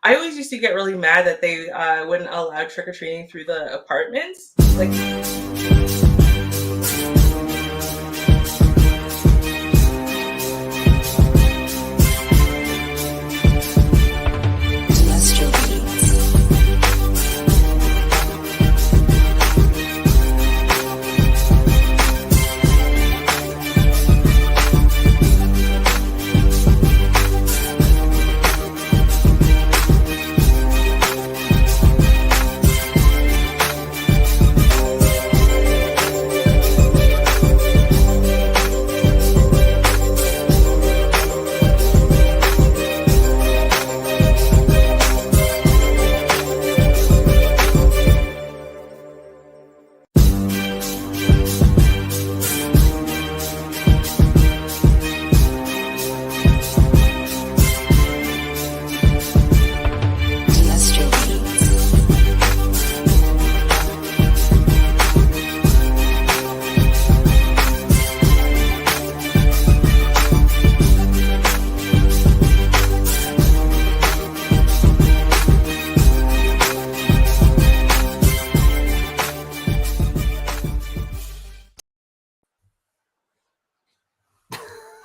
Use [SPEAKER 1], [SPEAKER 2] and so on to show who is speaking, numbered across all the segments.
[SPEAKER 1] I always used to get really mad that they wouldn't allow trick or treating through the apartments. Like,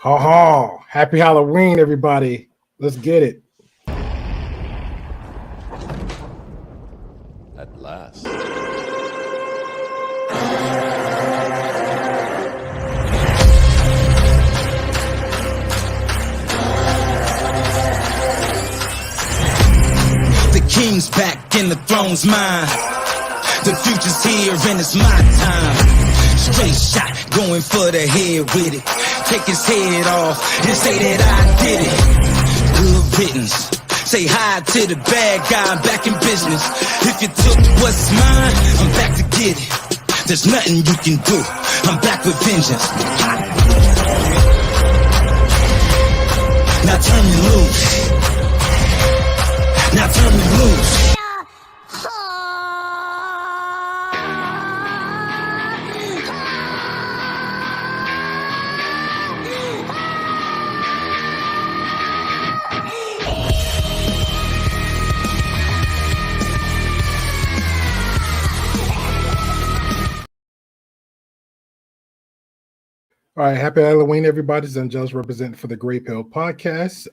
[SPEAKER 2] Ha ha! Happy Halloween, everybody. Let's get it.
[SPEAKER 3] At last.
[SPEAKER 4] The king's back and the throne's mine. The future's here and it's my time. Straight shot, going for the head with it. Take his head off and say that I did it. Good riddance. Say hi to the bad guy, I'm back in business. If you took what's mine, I'm back to get it. There's nothing you can do, I'm back with vengeance. Now turn me loose. Now turn me loose.
[SPEAKER 2] All right, happy Halloween, everybody. This is Angelus representing for the Grey Pill Podcast.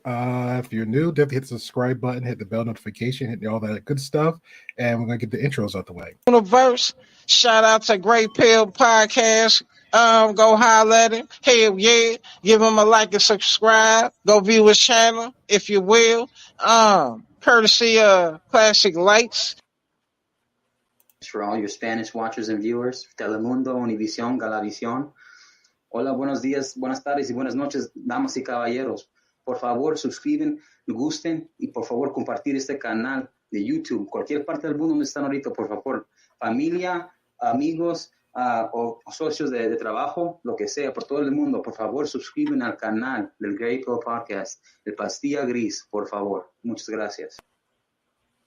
[SPEAKER 2] If you're new, definitely hit the subscribe button, hit the bell notification, hit all that good stuff, and we're gonna get the intros out the way.
[SPEAKER 5] Universe, shout out to Grey Pill Podcast. Go holler at him. Hell yeah, give him a like and subscribe. Go view his channel if you will. Courtesy of Classic Lights.
[SPEAKER 6] For all your Spanish watchers and viewers, Telemundo, Univision, Galavisión. Hola, buenos días, buenas tardes y buenas noches, damas y caballeros. Por favor, suscriben, gusten y por favor compartir este canal de YouTube. Cualquier parte del mundo donde están ahorita, por favor. Familia, amigos o socios de trabajo, lo que sea, por todo el mundo, por favor, suscriben al canal del Grey Pill Podcast, el Pastilla Gris, por favor. Muchas gracias.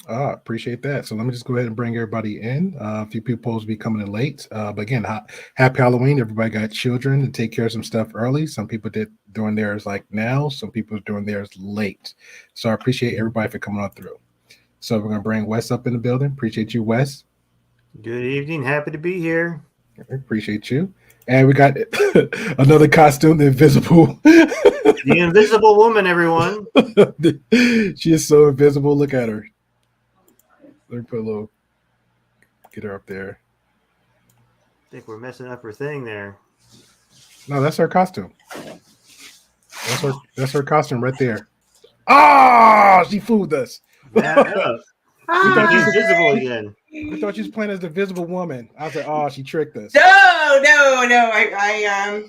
[SPEAKER 2] Appreciate that. So let me just go ahead and bring everybody in. A few people will be coming in late. But again, happy Halloween. Everybody got children to take care of some stuff early. Some people did doing theirs like now. Some people are doing theirs late. So I appreciate everybody for coming on through. So we're going to bring Wes up in the building. Appreciate you, Wes.
[SPEAKER 7] Good evening. Happy to be here.
[SPEAKER 2] Appreciate you. And we got another costume, the Invisible.
[SPEAKER 7] The Invisible Woman, everyone.
[SPEAKER 2] She is so invisible. Look at her. Let me put a little, get her up there.
[SPEAKER 7] I think we're messing up her thing there.
[SPEAKER 2] No, that's her costume. That's her costume right there. Ah, she fooled us.
[SPEAKER 7] We thought she was visible again.
[SPEAKER 2] We thought she was playing as the Visible Woman. I was like, oh, she tricked us.
[SPEAKER 1] No. I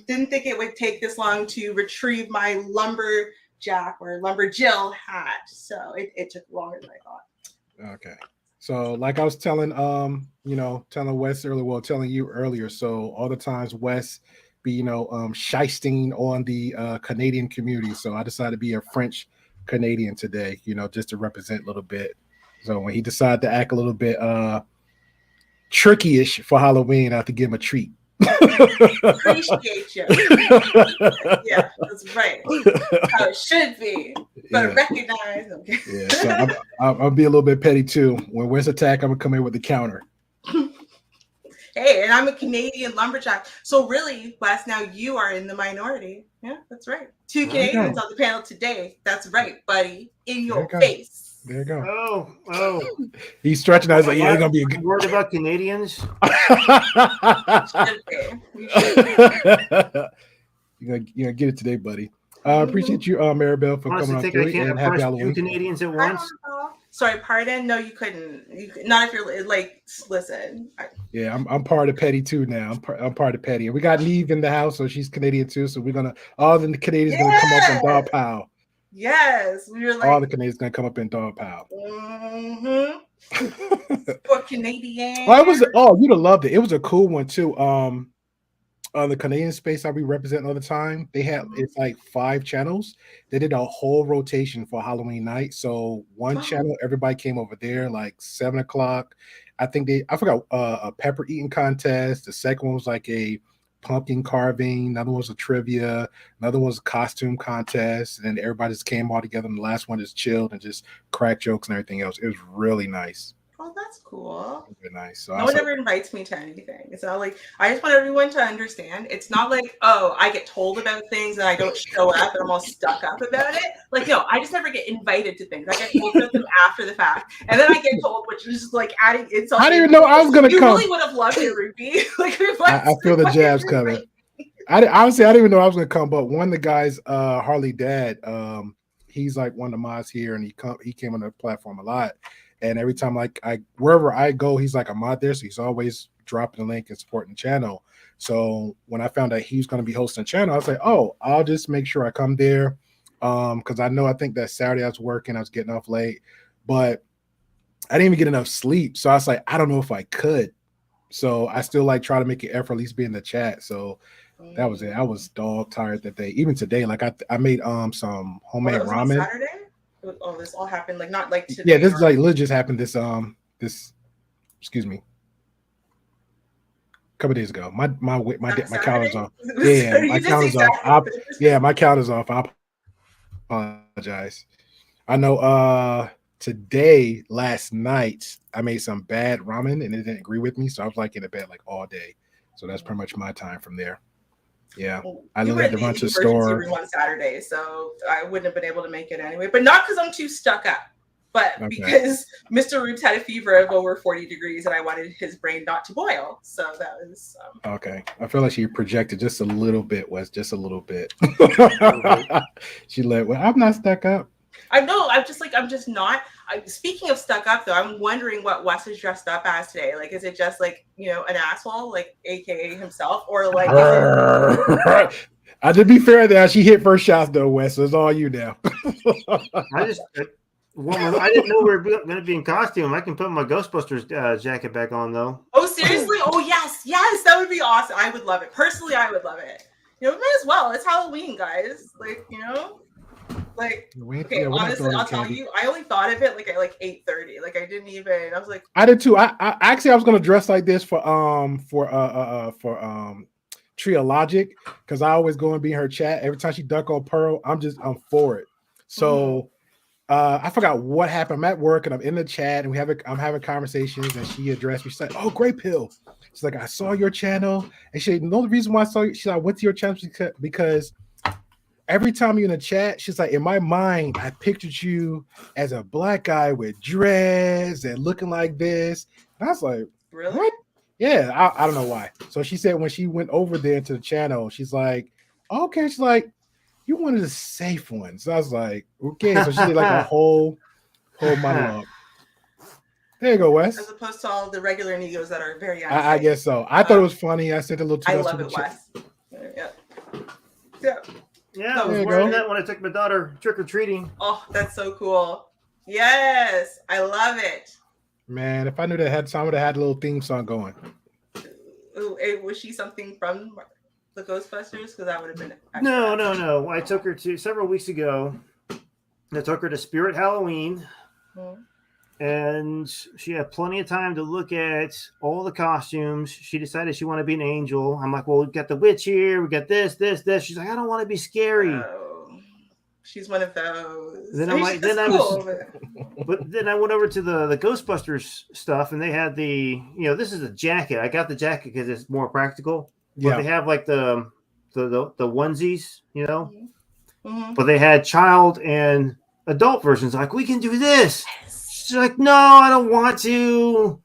[SPEAKER 1] didn't think it would take this long to retrieve my lumberjack or lumberjill hat. So it took longer than I thought.
[SPEAKER 2] Okay. So like I was telling telling Wes earlier, telling you earlier. So all the times Wes be, shysting on the Canadian community. So I decided to be a French Canadian today, just to represent a little bit. So when he decided to act a little bit tricky-ish for Halloween, I have to give him a treat.
[SPEAKER 1] Appreciate you. Yeah, that's right. How it should be. But recognize. Okay.
[SPEAKER 2] Yeah, so I'll be a little bit petty too. When West attack, I'm gonna come in with the counter.
[SPEAKER 1] Hey, and I'm a Canadian lumberjack. So really, Wes, now you are in the minority. Yeah, that's right. Two Canadians on the panel today. That's right, buddy. In your face.
[SPEAKER 2] There you go.
[SPEAKER 7] Oh.
[SPEAKER 2] He's stretching. I was like, yeah, it's gonna be a good
[SPEAKER 7] word about Canadians.
[SPEAKER 2] You're gonna get it today, buddy. Appreciate you, Maribel, for coming on through, and happy Halloween.
[SPEAKER 7] 2 Canadians at once.
[SPEAKER 1] Sorry, pardon. No, you couldn't. Not if you're like. Listen.
[SPEAKER 2] Yeah, I'm part of Petty too now. I'm part of Petty, and we got Neve in the house, so she's Canadian too. So we're gonna all the Canadians gonna come up in dog pow.
[SPEAKER 1] Yes, we were like
[SPEAKER 2] all the Canadians gonna come up in dog pow.
[SPEAKER 1] For Canadian.
[SPEAKER 2] You'd have loved it. It was a cool one too. On the Canadian space I be representing all the time, they had it's like 5 channels. They did a whole rotation for Halloween night. So one channel, everybody came over there like 7 o'clock. I forgot a pepper eating contest. The second one was like a pumpkin carving. Another one was a trivia. Another one was a costume contest. And then everybody just came all together. And the last one just chilled and just cracked jokes and everything else. It was really nice.
[SPEAKER 1] Oh, that's cool.
[SPEAKER 2] Very nice. So
[SPEAKER 1] no one ever invites me to anything. It's not like I just want everyone to understand. It's not like, oh, I get told about things and I don't show up and I'm all stuck up about it. Like, no, I just never get invited to things. I get told about them after the fact, and then I get told, which is just like adding insult.
[SPEAKER 2] I didn't even know I was gonna come.
[SPEAKER 1] You really would have loved it, Ruby. Like,
[SPEAKER 2] I feel the jabs coming. Honestly, I didn't even know I was gonna come, but one of the guys, Harley Dad, he's like one of the mods here, and he came on the platform a lot. And every time, like wherever I go, he's like a mod there, so he's always dropping the link and supporting the channel. So when I found out he was going to be hosting the channel, I was like, oh, I'll just make sure I come there, because I think that Saturday I was working, I was getting off late, but I didn't even get enough sleep. So I was like, I don't know if I could. So I still like try to make an effort, at least be in the chat. So that was it. I was dog tired that day. Even today, like I made some homemade ramen.
[SPEAKER 1] Saturday? Oh, this all happened like not like today.
[SPEAKER 2] Yeah, this is like literally just happened this excuse me, a couple days ago. My calendar's off. Yeah, my calendar's off. My calendar's off. I apologize. I know today, last night, I made some bad ramen and it didn't agree with me, so I was like in the bed like all day. So that's pretty much my time from there. Yeah, I literally had to run to the store
[SPEAKER 1] room on Saturday, so I wouldn't have been able to make it anyway. But not because I'm too stuck up, but because Mr. Roops had a fever of over 40 degrees, and I wanted his brain not to boil. So that was
[SPEAKER 2] okay. I feel like she projected just a little bit, Wes, just a little bit. She let. Well, I'm not stuck up.
[SPEAKER 1] I know. I'm just not. Speaking of stuck up, though, I'm wondering what Wes is dressed up as today. Like, is it just like, an asshole, like AKA himself, or like?
[SPEAKER 2] To be fair, there she hit first shots though, Wes. So it's all you now.
[SPEAKER 7] I didn't know we were going to be in costume. I can put my Ghostbusters jacket back on though.
[SPEAKER 1] Oh, seriously? Oh, yes, that would be awesome. I would love it. Personally, I would love it. Might as well. It's Halloween, guys. Like, Like, okay, honestly, I'll tell you, I only thought of it like at like 8:30. Like, I didn't even. I was like,
[SPEAKER 2] I did too. I actually I was gonna dress like this for Tria Logic, because I always go and be in her chat. Every time she duck on Pearl, I'm for it. So I forgot what happened. I'm at work and I'm in the chat and I'm having conversations, and she addressed me. She's like, "Oh, Grey Pill." She's like, "I saw your channel," and she know the reason why I saw you. She's like, "I went to your channel because." Every time you're in the chat, she's like, in my mind, I pictured you as a black guy with dreads and looking like this. And I was like,
[SPEAKER 1] really?
[SPEAKER 2] What? Yeah, I don't know why. So she said when she went over there to the channel, she's like, okay. She's like, you wanted a safe one. So I was like, okay. So she did like a whole monologue. There you go, Wes.
[SPEAKER 1] As opposed to all the regular Negos that are very honest.
[SPEAKER 2] I guess so. I thought it was funny. I sent a little too much.
[SPEAKER 1] I love it, Wes. Yeah.
[SPEAKER 7] Yeah, I was wearing that when I took my daughter trick-or-treating.
[SPEAKER 1] Oh, that's so cool. Yes, I love it.
[SPEAKER 2] Man, if I knew that had some, I would have had a little theme song going.
[SPEAKER 1] Ooh, was she something from the Ghostbusters? Because that would have been...
[SPEAKER 7] No. I took her to, several weeks ago, I took her to Spirit Halloween. and she had plenty of time to look at all the costumes. She decided she wanted to be an angel. I'm like, well, we've got the witch here. We got this. She's like, I don't want to be scary.
[SPEAKER 1] Oh, she's one of those.
[SPEAKER 7] Then
[SPEAKER 1] I
[SPEAKER 7] I'm
[SPEAKER 1] mean,
[SPEAKER 7] like,
[SPEAKER 1] she's
[SPEAKER 7] then I
[SPEAKER 1] cool,
[SPEAKER 7] was, but then I went over to the Ghostbusters stuff, and they had this is a jacket. I got the jacket because it's more practical. But
[SPEAKER 2] Yeah.
[SPEAKER 7] they have like the onesies,
[SPEAKER 1] Mhm.
[SPEAKER 7] But they had child and adult versions. Like, we can do this. She's like, no, I don't want to.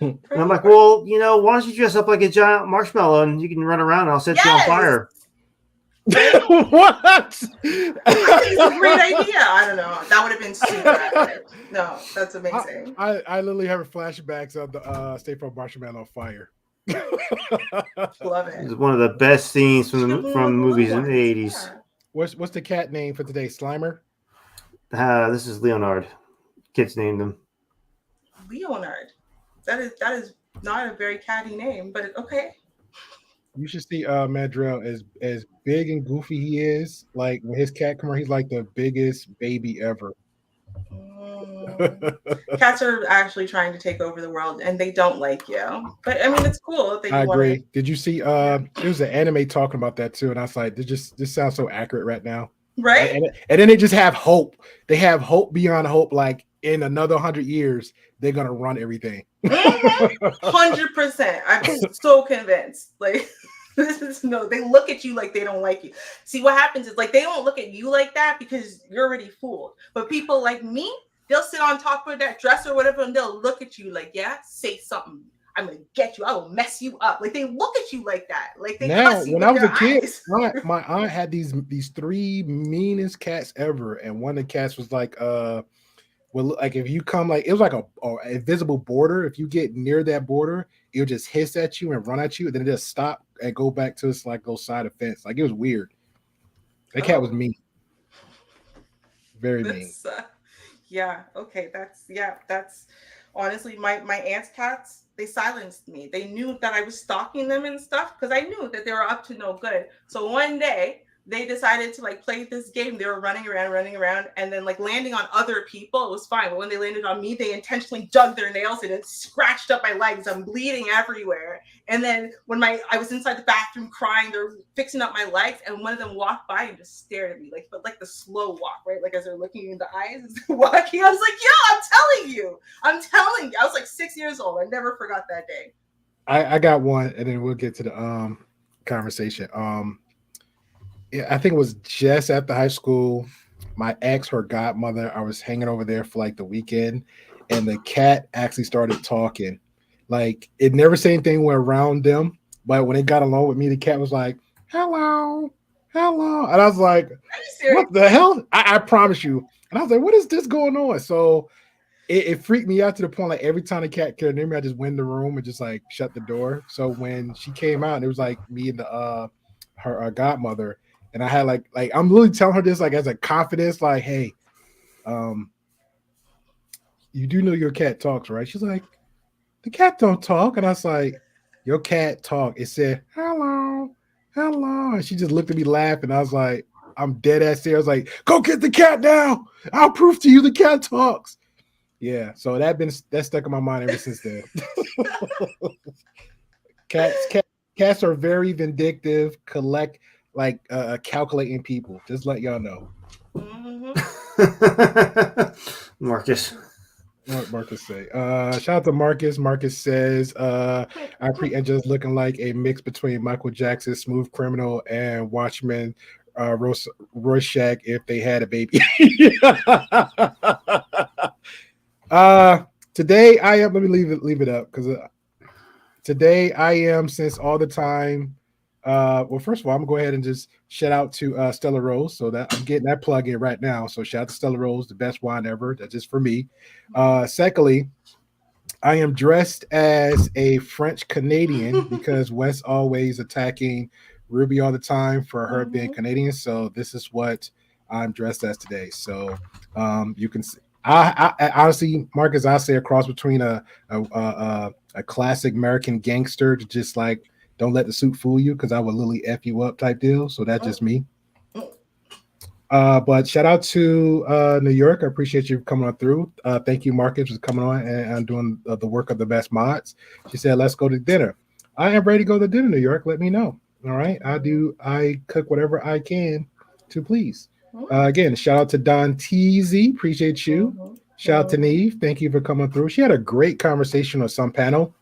[SPEAKER 7] And I'm like, well, why don't you dress up like a giant marshmallow and you can run around and I'll set you on fire.
[SPEAKER 2] What?
[SPEAKER 1] I think it's a great idea. I don't know. That would have been super epic. No, that's amazing.
[SPEAKER 2] I literally have flashbacks of the State Farm Marshmallow Fire.
[SPEAKER 1] Love it.
[SPEAKER 7] It's one of the best scenes from movies in the 80s.
[SPEAKER 1] Yeah.
[SPEAKER 2] What's the cat name for today? Slimer?
[SPEAKER 7] This is Leonard. Kids named him.
[SPEAKER 1] Leonard. That is not a very catty name, but okay.
[SPEAKER 2] You should see Madrell as big and goofy he is. Like when his cat come around, he's like the biggest baby ever.
[SPEAKER 1] Cats are actually trying to take over the world, and they don't like you. But I mean, it's cool that
[SPEAKER 2] I agree.
[SPEAKER 1] wanna...
[SPEAKER 2] Did you see? There was an anime talking about that too, and I was like, this sounds so accurate right now.
[SPEAKER 1] Right?
[SPEAKER 2] And then they just have hope. They have hope beyond hope. Like in another 100 years, they're gonna run everything.
[SPEAKER 1] 100%. I'm so convinced. Like they look at you like they don't like you. See, what happens is like they don't look at you like that because you're already fooled. But people like me, they'll sit on top of that dress or whatever, and they'll look at you like, yeah, say something. I'm gonna get you. I will mess you up. Like they look at you like that. Like they
[SPEAKER 2] now,
[SPEAKER 1] cuss you
[SPEAKER 2] when
[SPEAKER 1] with
[SPEAKER 2] I was
[SPEAKER 1] their
[SPEAKER 2] a kid,
[SPEAKER 1] eyes.
[SPEAKER 2] my aunt had these three meanest cats ever, and one of the cats was like, well, like if you come, like it was like a invisible border. If you get near that border, it'll just hiss at you and run at you, and then it just stop and go back to its like go side of fence. Like it was weird. That cat was mean, very mean.
[SPEAKER 1] Yeah. Okay. That's honestly my aunt's cats. They silenced me. They knew that I was stalking them and stuff because I knew that they were up to no good. So one day they decided to like play this game. They were running around, and then like landing on other people. It was fine, but when they landed on me, they intentionally dug their nails in and scratched up my legs. I'm bleeding everywhere. And then when I was inside the bathroom crying, they're fixing up my legs, and one of them walked by and just stared at me, but like the slow walk, right? Like as they're looking in the eyes as they're walking. I was like, "Yo, I'm telling you." I was like 6 years old. I never forgot that day.
[SPEAKER 2] I got one, and then we'll get to the conversation. Yeah, I think it was just after high school. My ex, her godmother, I was hanging over there for like the weekend, and the cat actually started talking. Like it never said anything went around them, but when it got along with me, the cat was like, "Hello, hello," and I was like, "What the hell?" I promise you. And I was like, "What is this going on?" So it freaked me out to the point like every time the cat came near me, I just went in the room and just like shut the door. So when she came out, and it was like me and her godmother. And I had like I'm really telling her this like as a confidence, like, hey, you do know your cat talks, right? She's like, the cat don't talk. And I was like, your cat talk. It said, hello, hello. And she just looked at me laughing. I was like, I'm dead ass serious. I was like, go get the cat now. I'll prove to you the cat talks. Yeah. So that's stuck in my mind ever since then. Cats are very vindictive, calculating people. Just let y'all know.
[SPEAKER 7] Marcus.
[SPEAKER 2] What Marcus say? Shout out to Marcus. Marcus says, I pre-Angela's looking like a mix between Michael Jackson's Smooth Criminal and Watchmen Rorschach if they had a baby. Today I am, let me leave it up because today I am, since all the time. Well, first of all, I'm gonna go ahead and just shout out to Stella Rose, so that I'm getting that plug in right now. So shout out to Stella Rose, the best wine ever. That's just for me. Secondly, I am dressed as a French Canadian because Wes always attacking Ruby all the time for her being Canadian. So this is what I'm dressed as today. So you can see. I honestly, Marcus, I say a cross between a classic American gangster to just like, don't let the suit fool you because I will literally F you up type deal. So that's just me. But shout out to New York. I appreciate you coming on through. Thank you, Marcus, for coming on and doing the work of the best mods. She said, "Let's go to dinner." I am ready to go to dinner, New York. Let me know. All right, I cook whatever I can to please. Again, shout out to Don TZ. Appreciate you. Shout out to Neve. Thank you for coming through. She had a great conversation on some panel.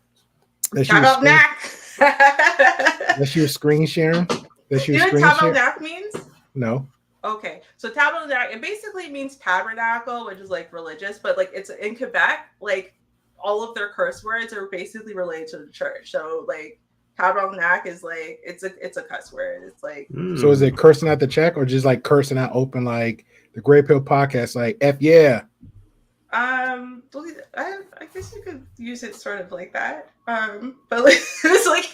[SPEAKER 1] Shout out Knack.
[SPEAKER 2] That she was screen sharing.
[SPEAKER 1] You know what tabernacle means?
[SPEAKER 2] No.
[SPEAKER 1] Okay, so tabernacle, it basically means tabernacle, which is like religious, but like it's in Quebec, like all of their curse words are basically related to the church. So like tabernacle is like it's a cuss word. It's like
[SPEAKER 2] So is it cursing out the check or just like cursing out open like the Grey Pill podcast, like F yeah?
[SPEAKER 1] I guess you could use it sort of like that. But like it's like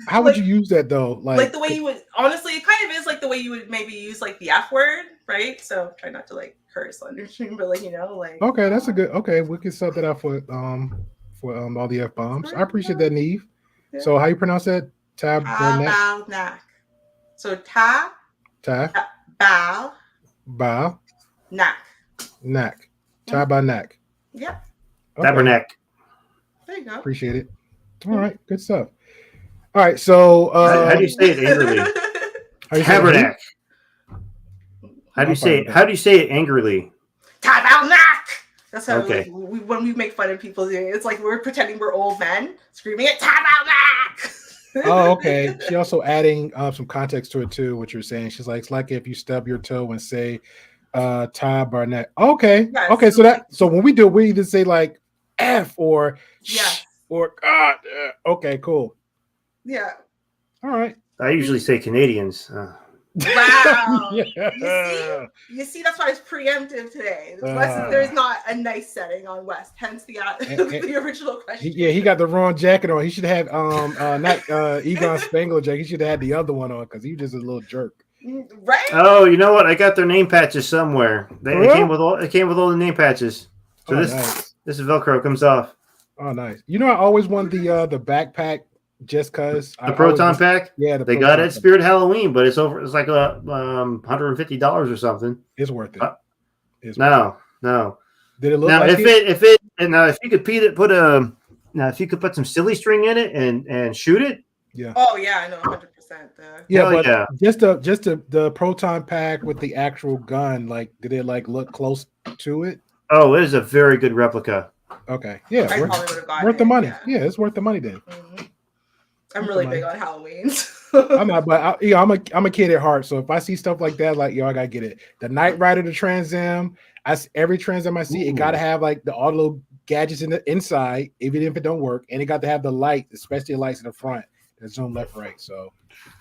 [SPEAKER 2] how would you use that though?
[SPEAKER 1] Like the way you would honestly, it kind of is like the way you would maybe use like the F word, right? So try not to like curse on your stream, but like like
[SPEAKER 2] okay, that's a good we can set that up for all the F bombs. I appreciate that, Neve. Yeah. So how you pronounce that?
[SPEAKER 1] Tabernacle. So
[SPEAKER 2] bow knack. Tabernacle.
[SPEAKER 1] Yeah.
[SPEAKER 2] Okay.
[SPEAKER 7] Tabernacle.
[SPEAKER 1] There you go.
[SPEAKER 2] Appreciate it. All right, good stuff. All right, so
[SPEAKER 7] how do you say it angrily? Tabernacle. How do you say it angrily?
[SPEAKER 1] Tabernacle. That's how when we make fun of people doing it. It's like we're pretending we're old men screaming it tabernacle.
[SPEAKER 2] Oh, okay. She also adding some context to it too, what you're saying. She's like, it's like if you stub your toe and say tabernacle. Okay. Yes. Okay, so when we do it, we either say like F or or God. Okay, cool.
[SPEAKER 1] Yeah.
[SPEAKER 2] All right.
[SPEAKER 7] I usually say Canadians.
[SPEAKER 1] Wow. Yeah. You see, that's why it's preemptive today. There's not a nice setting on West, hence the original question.
[SPEAKER 2] He got the wrong jacket on. He should have not Egon Spangler jacket. He should have had the other one on because he was just a little jerk.
[SPEAKER 1] Right?
[SPEAKER 7] Oh, you know what? I got their name patches somewhere. They came with all the name patches. So this is Velcro comes off.
[SPEAKER 2] Oh, nice. You know, I always wanted the backpack just cause
[SPEAKER 7] the Proton pack.
[SPEAKER 2] Yeah,
[SPEAKER 7] they got it at Spirit Halloween, but it's like $150 or something.
[SPEAKER 2] It's worth it.
[SPEAKER 7] No.
[SPEAKER 2] Did it look
[SPEAKER 7] now
[SPEAKER 2] like
[SPEAKER 7] if you could put some silly string in it and shoot it?
[SPEAKER 2] Yeah.
[SPEAKER 1] Oh yeah, I know 100%.
[SPEAKER 2] Just the Proton pack with the actual gun, like did it like look close to it?
[SPEAKER 7] Oh, it is a very good replica.
[SPEAKER 2] Okay. Yeah. Worth the money. Yeah, it's worth the money then.
[SPEAKER 1] Mm-hmm. I'm really big on Halloween.
[SPEAKER 2] I'm not, but I'm a kid at heart. So if I see stuff like that, like I gotta get it. The Knight Rider, the Trans Am, every Trans Am I see, it gotta have like all the little gadgets in the inside, even if it don't work, and it got to have the light, especially the lights in the front that zoom left, right. So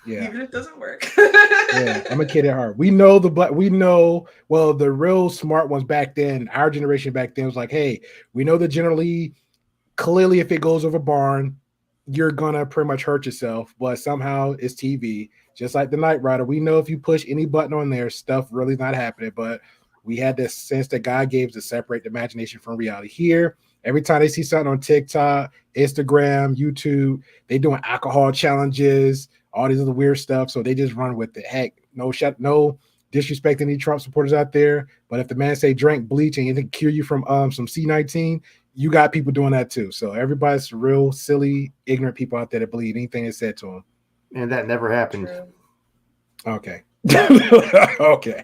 [SPEAKER 2] yeah,
[SPEAKER 1] even if it doesn't work.
[SPEAKER 2] Yeah, I'm a kid at heart. We know the real smart ones back then, our generation back then was like, hey, we know that clearly if it goes over barn, you're gonna pretty much hurt yourself, but somehow it's TV. Just like the Knight Rider, we know if you push any button on there, stuff really not happening. But we had this sense that God gave us to separate the imagination from reality. Here, every time they see something on TikTok, Instagram, YouTube, they doing alcohol challenges, all these other weird stuff. So they just run with it. Heck, no disrespect any Trump supporters out there. But if the man say drink bleach and it can cure you from some C19, you got people doing that too. So everybody's real silly, ignorant people out there that believe anything that's said to them.
[SPEAKER 7] And that never happened.
[SPEAKER 1] True.
[SPEAKER 2] Okay. Okay.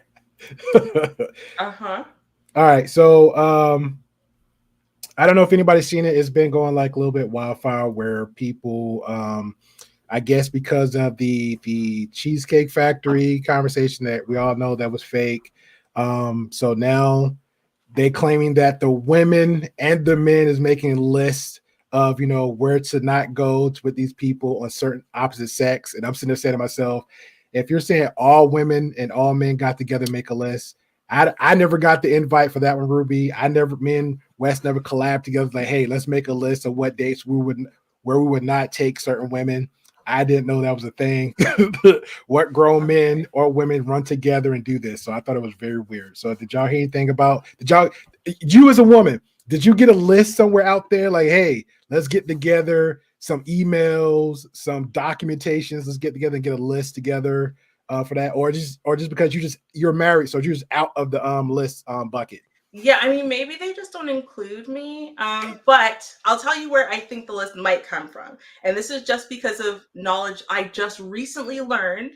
[SPEAKER 1] Uh-huh.
[SPEAKER 2] All right. So I don't know if anybody's seen it. It's been going like a little bit wildfire where people I guess because of the Cheesecake Factory conversation that we all know that was fake. So now they claiming that the women and the men is making lists of, where to not go with these people on certain opposite sex. And I'm sitting there saying to myself, if you're saying all women and all men got together and make a list, I never got the invite for that one, Ruby. Me and Wes never collabed together. Like, hey, let's make a list of what dates where we would not take certain women. I didn't know that was a thing. What grown men or women run together and do this? So I thought it was very weird. So did y'all hear anything about? You as a woman, did you get a list somewhere out there? Like, hey, let's get together some emails, some documentations. Let's get together and get a list together for that, or just because you're married, so you're just out of the list bucket?
[SPEAKER 1] Yeah, I mean, maybe they just don't include me. But I'll tell you where I think the list might come from. And this is just because of knowledge I just recently learned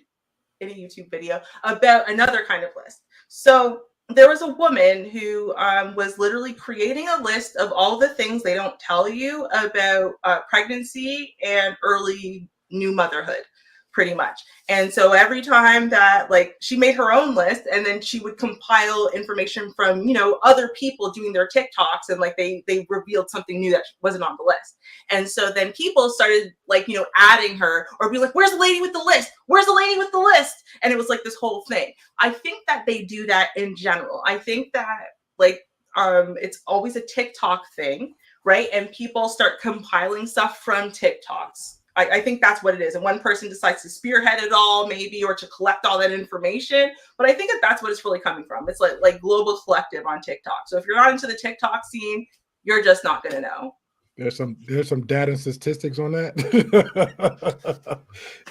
[SPEAKER 1] in a YouTube video about another kind of list. So there was a woman who was literally creating a list of all the things they don't tell you about pregnancy and early new motherhood, pretty much. And so every time that, like, she made her own list, and then she would compile information from, you know, other people doing their TikToks, and like they revealed something new that wasn't on the list. And so then people started, like, you know, adding her or be like, where's the lady with the list? Where's the lady with the list? And it was like this whole thing. I think that they do that in general. I think that, like, it's always a TikTok thing, right? And people start compiling stuff from TikToks. I think that's what it is. And one person decides to spearhead it all, maybe, or to collect all that information. But I think that that's what it's really coming from. It's like global collective on TikTok. So if you're not into the TikTok scene, you're just not going to know.
[SPEAKER 2] There's some data and statistics on that.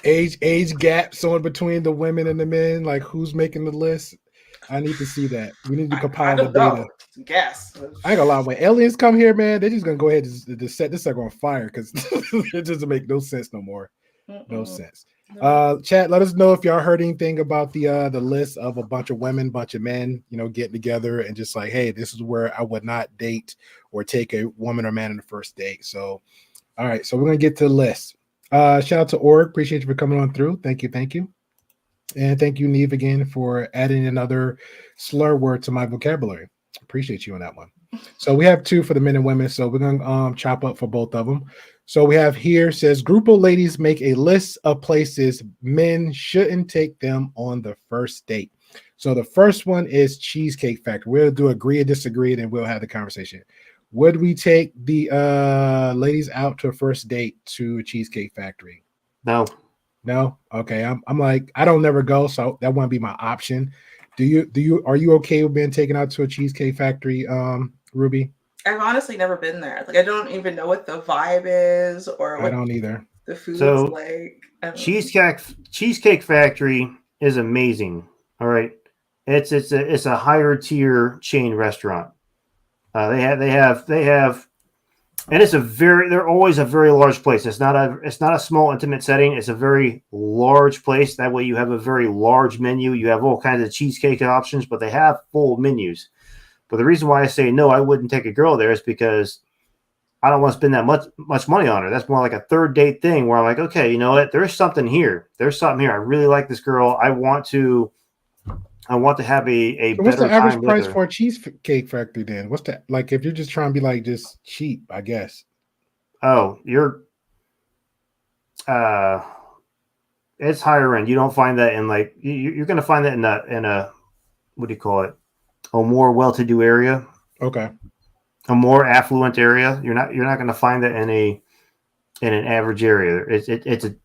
[SPEAKER 2] age gap so in between the women and the men, like who's making the list. I need to see that. We need to compile the data.
[SPEAKER 1] Guess.
[SPEAKER 2] I ain't gonna lie. When aliens come here, man, they're just gonna go ahead and just set this sucker on fire because it doesn't make no sense no more. No sense. Chat, let us know if y'all heard anything about the list of a bunch of women, bunch of men, you know, getting together and just like, hey, this is where I would not date or take a woman or man on the first date. So, all right, so we're gonna get to the list. Shout out to Org. Appreciate you for coming on through. Thank you. And thank you, Neve, again, for adding another slur word to my vocabulary. Appreciate you on that one. So we have two for the men and women. So we're going to chop up for both of them. So we have here says, group of ladies make a list of places men shouldn't take them on the first date. So the first one is Cheesecake Factory. We'll do agree or disagree, and then we'll have the conversation. Would we take the ladies out to a first date to Cheesecake Factory? No? Okay. I'm like, I don't never go, so that wouldn't be my option. Are you okay with being taken out to a Cheesecake Factory, Ruby?
[SPEAKER 1] I've honestly never been there. Like, I don't even know what the vibe is or what
[SPEAKER 2] I don't either.
[SPEAKER 1] The food's
[SPEAKER 7] So,
[SPEAKER 1] like.
[SPEAKER 7] Cheesecake Factory is amazing. All right. It's a higher tier chain restaurant. They have and they're always a very large place. It's not a small intimate setting. It's a very large place. That way you have a very large menu. You have all kinds of cheesecake options, but they have full menus. But the reason why I say no, I wouldn't take a girl there is because I don't want to spend that much money on her. That's more like a third date thing where I'm like, okay, you know what? There's something here. I really like this girl. I want to have a
[SPEAKER 2] so what's
[SPEAKER 7] better
[SPEAKER 2] the average
[SPEAKER 7] time with
[SPEAKER 2] price
[SPEAKER 7] her.
[SPEAKER 2] for a Cheesecake Factory then? What's that? Like if you're just trying to be like just cheap, I guess.
[SPEAKER 7] Oh, it's higher end. You don't find that in like you're going to find that in a what do you call it? A more well-to-do area.
[SPEAKER 2] Okay.
[SPEAKER 7] A more affluent area. You're not going to find that in an average area. It's a.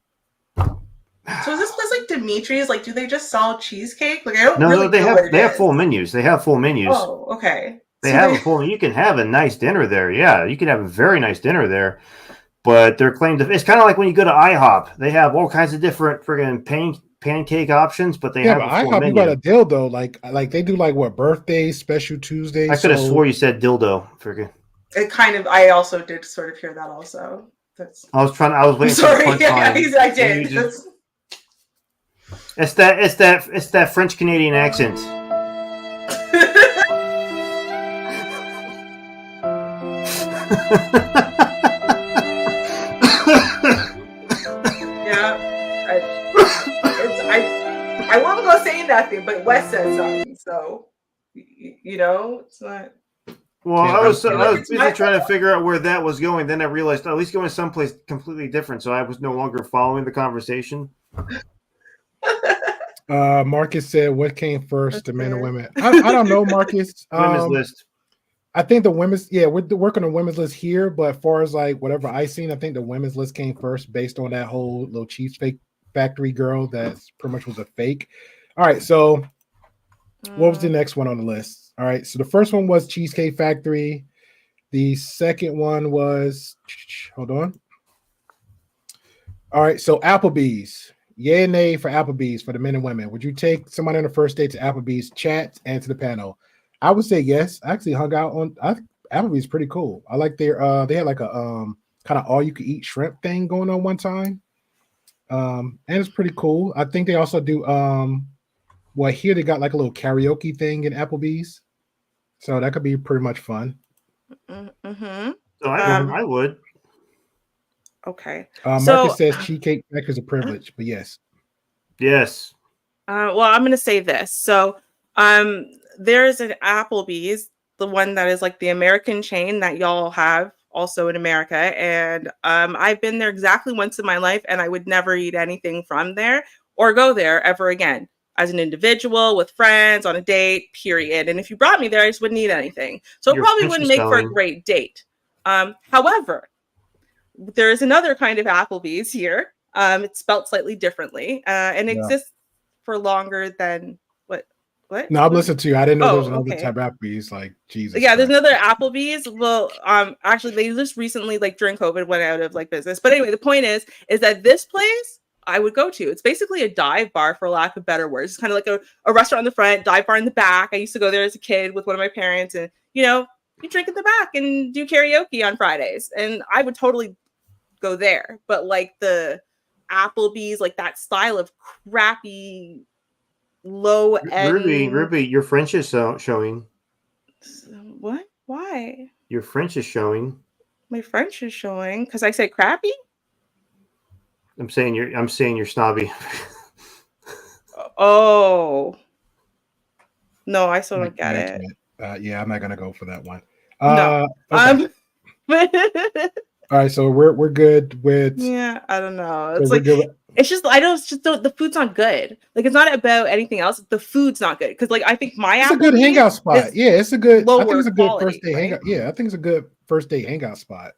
[SPEAKER 1] So is this place like Dimitri's? Like, do they just sell cheesecake? Like, I don't
[SPEAKER 7] No,
[SPEAKER 1] really
[SPEAKER 7] they
[SPEAKER 1] know
[SPEAKER 7] have full menus. They have full menus.
[SPEAKER 1] Oh, okay.
[SPEAKER 7] They have a full. You can have a nice dinner there. Yeah, you can have a very nice dinner there. But their claim to it's kind of like when you go to IHOP. They have all kinds of different friggin' pancake options, but they have
[SPEAKER 2] but
[SPEAKER 7] a full
[SPEAKER 2] IHOP,
[SPEAKER 7] menu.
[SPEAKER 2] you got a dildo. Like they do like what birthdays, special Tuesdays.
[SPEAKER 7] I could have swore you said dildo. Friggin'.
[SPEAKER 1] It kind of. I also did sort of hear that. Also,
[SPEAKER 7] I was waiting.
[SPEAKER 1] Sorry,
[SPEAKER 7] for the punchline.
[SPEAKER 1] I did.
[SPEAKER 7] It's that French Canadian accent.
[SPEAKER 1] I won't go say nothing, but Wes said something, so you know it's not.
[SPEAKER 7] Well, I was busy trying to figure out where that was going. Then I realized, oh, he's going someplace completely different. So I was no longer following the conversation.
[SPEAKER 2] Marcus said, "What came first, the men or women?" I don't know, Marcus.
[SPEAKER 7] Women's list.
[SPEAKER 2] I think the women's. Yeah, we're working on women's list here, but as far as like whatever I seen, I think the women's list came first based on that whole little Cheesecake Factory girl that pretty much was a fake. All right, so what was the next one on the list? All right, so the first one was Cheesecake Factory. The second one was hold on. All right, so Applebee's. Yay and nay for Applebee's for the men and women. Would you take somebody on the first date to Applebee's, chat, and to the panel? I would say yes. I actually hung out on Applebee's pretty cool. I like their they had like a kind of all you can eat shrimp thing going on one time. And it's pretty cool. I think they also do well here they got like a little karaoke thing in Applebee's. So that could be pretty much fun.
[SPEAKER 1] Mm-hmm.
[SPEAKER 7] So I would.
[SPEAKER 1] Okay.
[SPEAKER 2] Marcus says cheesecake factor is a privilege, but yes.
[SPEAKER 7] Yes.
[SPEAKER 1] Well, I'm going to say this. So there's an Applebee's, the one that is like the American chain that y'all have also in America. And I've been there exactly once in my life, and I would never eat anything from there or go there ever again as an individual, with friends, on a date, period. And if you brought me there, I just wouldn't eat anything. So it probably wouldn't make for a great date. However, there is another kind of Applebee's here. It's spelled slightly differently and exists for longer than what?
[SPEAKER 2] No, I'm listening to you. I didn't know there was another
[SPEAKER 1] okay.
[SPEAKER 2] type of Applebee's. Like Jesus.
[SPEAKER 1] Yeah, there's another Applebee's. Well, actually, they just recently, like during COVID, went out of like business. But anyway, the point is that this place I would go to. It's basically a dive bar, for lack of better words. It's kind of like a restaurant in the front, dive bar in the back. I used to go there as a kid with one of my parents, and you drink in the back and do karaoke on Fridays, and I would totally go there. But like the Applebee's, like that style of crappy low end.
[SPEAKER 7] Ruby, your French is showing.
[SPEAKER 1] What? Why?
[SPEAKER 7] Your French is showing.
[SPEAKER 1] My French is showing because I said crappy.
[SPEAKER 7] I'm saying you're snobby.
[SPEAKER 1] Oh no, I still don't get it.
[SPEAKER 2] Yeah, I'm not gonna go for that one.
[SPEAKER 1] No.
[SPEAKER 2] Okay. All right, so we're good with.
[SPEAKER 1] Yeah, I don't know.
[SPEAKER 2] So
[SPEAKER 1] it's like it's just I don't. It's just the food's not good. Like it's not about anything else. The food's not good because like I think it's
[SPEAKER 2] a good hangout spot. Yeah, it's a good. I think it's a good
[SPEAKER 1] quality,
[SPEAKER 2] first day hangout. Yeah, I think it's a good first day hangout spot.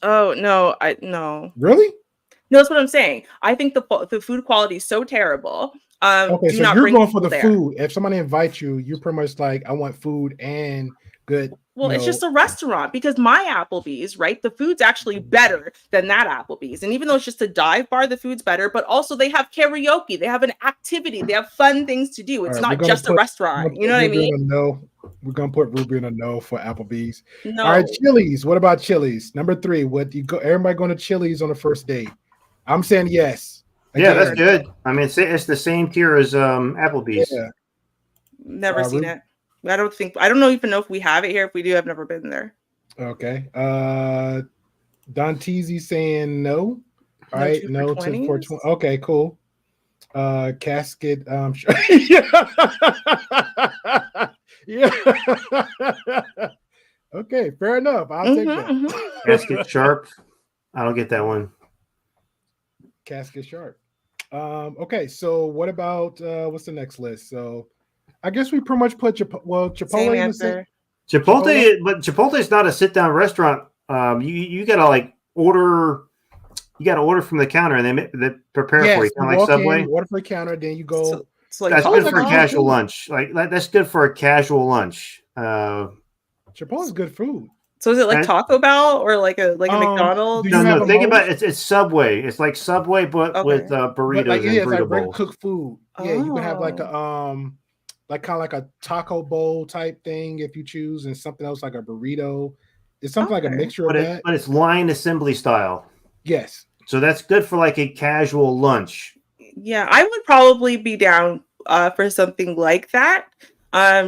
[SPEAKER 1] Oh no, no.
[SPEAKER 2] Really?
[SPEAKER 1] No, that's what I'm saying. I think the food quality is so terrible.
[SPEAKER 2] Okay, so you're going for the food. If somebody invites you, you're pretty much like, I want food and good.
[SPEAKER 1] Well, it's just a restaurant because my Applebee's, right? The food's actually better than that Applebee's. And even though it's just a dive bar, the food's better, but also they have karaoke. They have an activity. They have fun things to do. It's not just a restaurant. You know what I mean?
[SPEAKER 2] No, we're going to put Ruby in a no for Applebee's.
[SPEAKER 1] No.
[SPEAKER 2] All right, Chili's. What about Chili's? Number 3, everybody going to Chili's on the first date? I'm saying yes.
[SPEAKER 7] Yeah, that's good. I mean, it's the same tier as Applebee's.
[SPEAKER 2] Yeah.
[SPEAKER 1] Never seen it. I don't even know if we have it here. If we do, I've never been there.
[SPEAKER 2] Okay. Don Teasy saying no. All right, no to 420. Okay, cool. Casket. Yeah. Okay, fair enough. I'll take that.
[SPEAKER 7] Casket Sharp. I don't get that one.
[SPEAKER 2] Casket Sharp. Okay, so what about what's the next list? So I guess we pretty much put Chipotle.
[SPEAKER 1] Same answer.
[SPEAKER 7] Chipotle, but Chipotle is not a sit-down restaurant. You gotta like order. You gotta order from the counter, and they prepare for you, kind of like Subway.
[SPEAKER 2] Order for the counter, then you go.
[SPEAKER 1] Like,
[SPEAKER 7] that's good for a casual lunch. Like that's good for a casual lunch.
[SPEAKER 2] Chipotle is good food.
[SPEAKER 1] So is it like Taco Bell or like a McDonald's?
[SPEAKER 7] No. Think about it. It's Subway. It's like Subway, but with burritos and burrito bowls.
[SPEAKER 2] Cooked food. Yeah, you can have like a like kind of like a taco bowl type thing if you choose, and something else like a burrito. It's something like a mixture of that.
[SPEAKER 7] But it's line assembly style.
[SPEAKER 2] Yes.
[SPEAKER 7] So that's good for like a casual lunch.
[SPEAKER 1] Yeah, I would probably be down for something like that.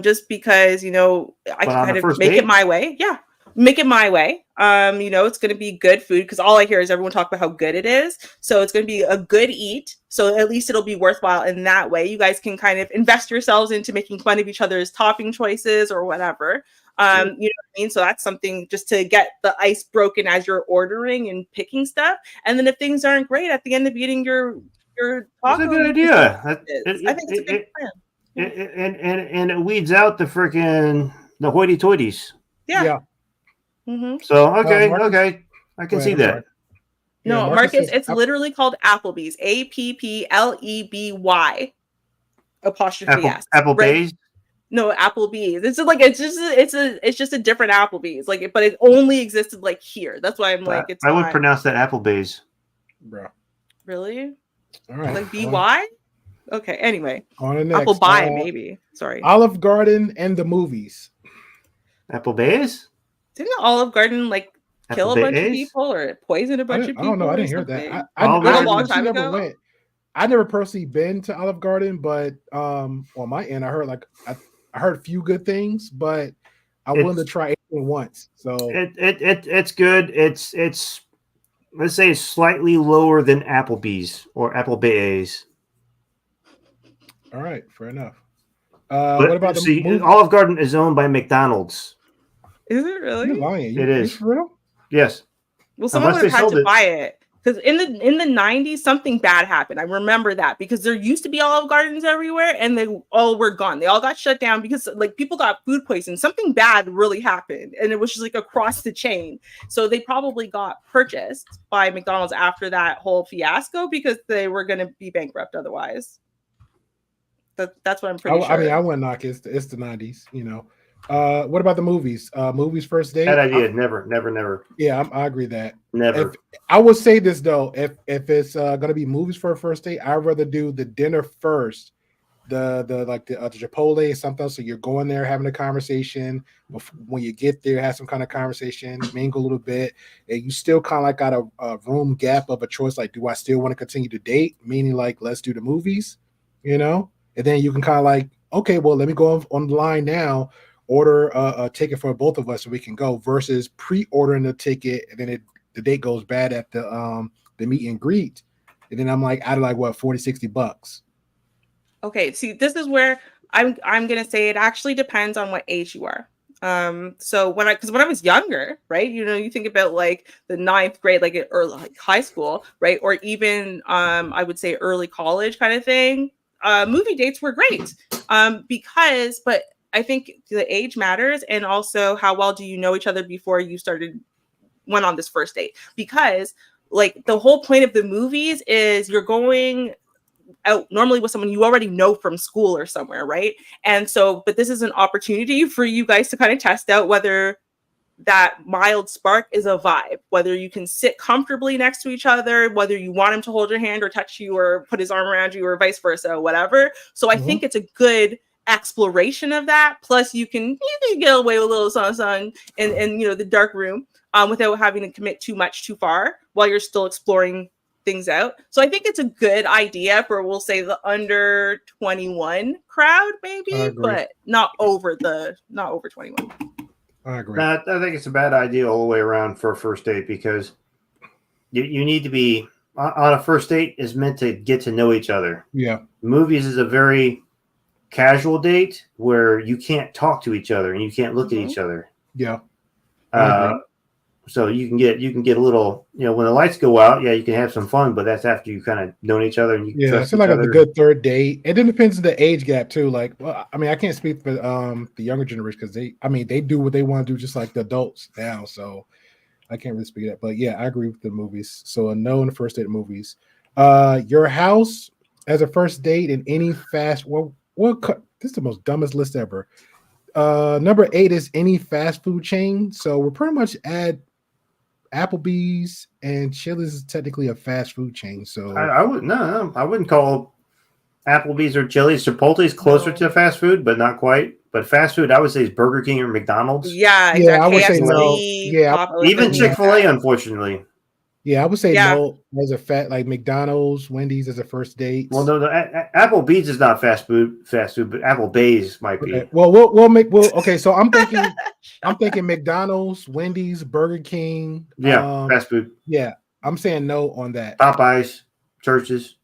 [SPEAKER 1] Just because I can kind of make it my way. Yeah. Make it my way. It's going to be good food because all I hear is everyone talk about how good it is. So it's going to be a good eat. So at least it'll be worthwhile in that way. You guys can kind of invest yourselves into making fun of each other's topping choices or whatever. You know what I mean? So that's something just to get the ice broken as you're ordering and picking stuff. And then if things aren't great at the end of eating your taco,
[SPEAKER 7] that's a good idea.
[SPEAKER 1] I think it's a good plan.
[SPEAKER 7] And it weeds out the hoity-toities.
[SPEAKER 1] Yeah. Mm-hmm.
[SPEAKER 7] So okay, I can see that.
[SPEAKER 1] No, Marcus, it's literally called Applebee's. APPLEBY apostrophe S.
[SPEAKER 7] Applebee's.
[SPEAKER 1] No, Applebee's. It's just a different Applebee's. Like, but it only existed like here. That's why I'm like,
[SPEAKER 7] I would pronounce that Applebee's.
[SPEAKER 2] Bro.
[SPEAKER 1] Really?
[SPEAKER 2] All right.
[SPEAKER 1] Like BY? Okay, anyway.
[SPEAKER 2] On the next.
[SPEAKER 1] Apple buy, maybe. Sorry.
[SPEAKER 2] Olive Garden and the movies.
[SPEAKER 7] Apple Bays?
[SPEAKER 1] Didn't Olive Garden like kill
[SPEAKER 7] Apple
[SPEAKER 1] a bunch of
[SPEAKER 7] Bays?
[SPEAKER 1] people or poison a bunch of
[SPEAKER 2] I don't know.
[SPEAKER 1] people?
[SPEAKER 2] I
[SPEAKER 1] or
[SPEAKER 2] didn't hear
[SPEAKER 1] something?
[SPEAKER 2] that.
[SPEAKER 7] Olive
[SPEAKER 1] Like a
[SPEAKER 7] Garden
[SPEAKER 1] long
[SPEAKER 2] actually
[SPEAKER 1] time
[SPEAKER 2] never
[SPEAKER 1] ago.
[SPEAKER 2] went. I never personally been to Olive Garden, but on my end, I heard I heard a few good things, but I wanted to try it once. So
[SPEAKER 7] it's good. It's let's say it's slightly lower than Applebee's or Apple Bays.
[SPEAKER 2] all right, fair enough.
[SPEAKER 7] But
[SPEAKER 2] what about the movie?
[SPEAKER 7] Olive Garden is owned by McDonald's.
[SPEAKER 1] Is it really?
[SPEAKER 2] You're lying.
[SPEAKER 7] It is.
[SPEAKER 2] You for real?
[SPEAKER 7] Yes.
[SPEAKER 1] Well, someone
[SPEAKER 7] Unless
[SPEAKER 1] would have
[SPEAKER 7] they
[SPEAKER 1] had
[SPEAKER 7] sold
[SPEAKER 1] to
[SPEAKER 7] it.
[SPEAKER 1] buy it because in the 90s something bad happened. I remember that because there used to be Olive Gardens everywhere and they all were gone. They all got shut down because like people got food poisoning. Something bad really happened and it was just like across the chain. So they probably got purchased by McDonald's after that whole fiasco because they were going to be bankrupt otherwise. That's what I'm pretty sure.
[SPEAKER 2] I mean, I wouldn't knock it. It's the 90s, you know. What about the movies? Movies first date?
[SPEAKER 7] Bad idea. Never.
[SPEAKER 2] Yeah, I agree that.
[SPEAKER 7] Never.
[SPEAKER 2] I would say this though, if it's gonna be movies for a first date, I'd rather do the dinner first, the Chipotle something. So you're going there having a conversation. When you get there, have some kind of conversation, mingle a little bit, and you still kind of like got a room gap of a choice. Like, do I still want to continue to date? Meaning, like, let's do the movies, you know, and then you can kind of like, okay, well, let me go on the line now. Order a ticket for both of us so we can go versus pre-ordering the ticket and then the date goes bad at the meet and greet and then I'm like out of like what $40-$60.
[SPEAKER 1] Okay, see, this is where I'm gonna say it actually depends on what age you are. So when I was younger, right, you know, you think about like the 9th grade, like early like high school, right, or even I would say early college kind of thing. Movie dates were great but I think the age matters and also how well do you know each other before you went on this first date, because like the whole point of the movies is you're going out normally with someone you already know from school or somewhere, right? And so, but this is an opportunity for you guys to kind of test out whether that mild spark is a vibe, whether you can sit comfortably next to each other, whether you want him to hold your hand or touch you or put his arm around you or vice versa, whatever. So I think it's a good exploration of that. Plus you can get away with a little something in you know the dark room without having to commit too much too far while you're still exploring things out. So I think it's a good idea for, we'll say, the under 21 crowd maybe, but not over 21.
[SPEAKER 2] I agree.
[SPEAKER 7] I think it's a bad idea all the way around for a first date because you need to be on a first date is meant to get to know each other.
[SPEAKER 2] Yeah.
[SPEAKER 7] Movies is a very casual date where you can't talk to each other and you can't look at each other.
[SPEAKER 2] Yeah.
[SPEAKER 7] So you can get a little, you know, when the lights go out, yeah, you can have some fun, but that's after you kind of known each other and you trust
[SPEAKER 2] so
[SPEAKER 7] each
[SPEAKER 2] like
[SPEAKER 7] other.
[SPEAKER 2] a good third date. It then depends on the age gap too. Like, well, I mean, I can't speak for the younger generation because they do what they want to do just like the adults now. So I can't really speak to that. But yeah, I agree with the movies. So a no in the first date movies. Your house as a first date in any fast this is the most dumbest list ever. Number 8 is any fast food chain. So we're pretty much at Applebee's and Chili's is technically a fast food chain. So
[SPEAKER 7] I wouldn't call Applebee's or Chili's. Chipotle's closer to fast food, but not quite. But fast food, I would say, is Burger King or McDonald's.
[SPEAKER 1] Yeah, exactly.
[SPEAKER 2] I would say no.
[SPEAKER 1] Yeah,
[SPEAKER 7] even Chick-fil-A, unfortunately.
[SPEAKER 2] Yeah, I would say no as a like McDonald's, Wendy's as a first date.
[SPEAKER 7] Well, no, Applebee's is not fast food, but Applebee's might be.
[SPEAKER 2] Okay. Well, okay. So I'm thinking McDonald's, Wendy's, Burger King.
[SPEAKER 7] Yeah, fast food.
[SPEAKER 2] Yeah, I'm saying no on that.
[SPEAKER 7] Popeyes, churches.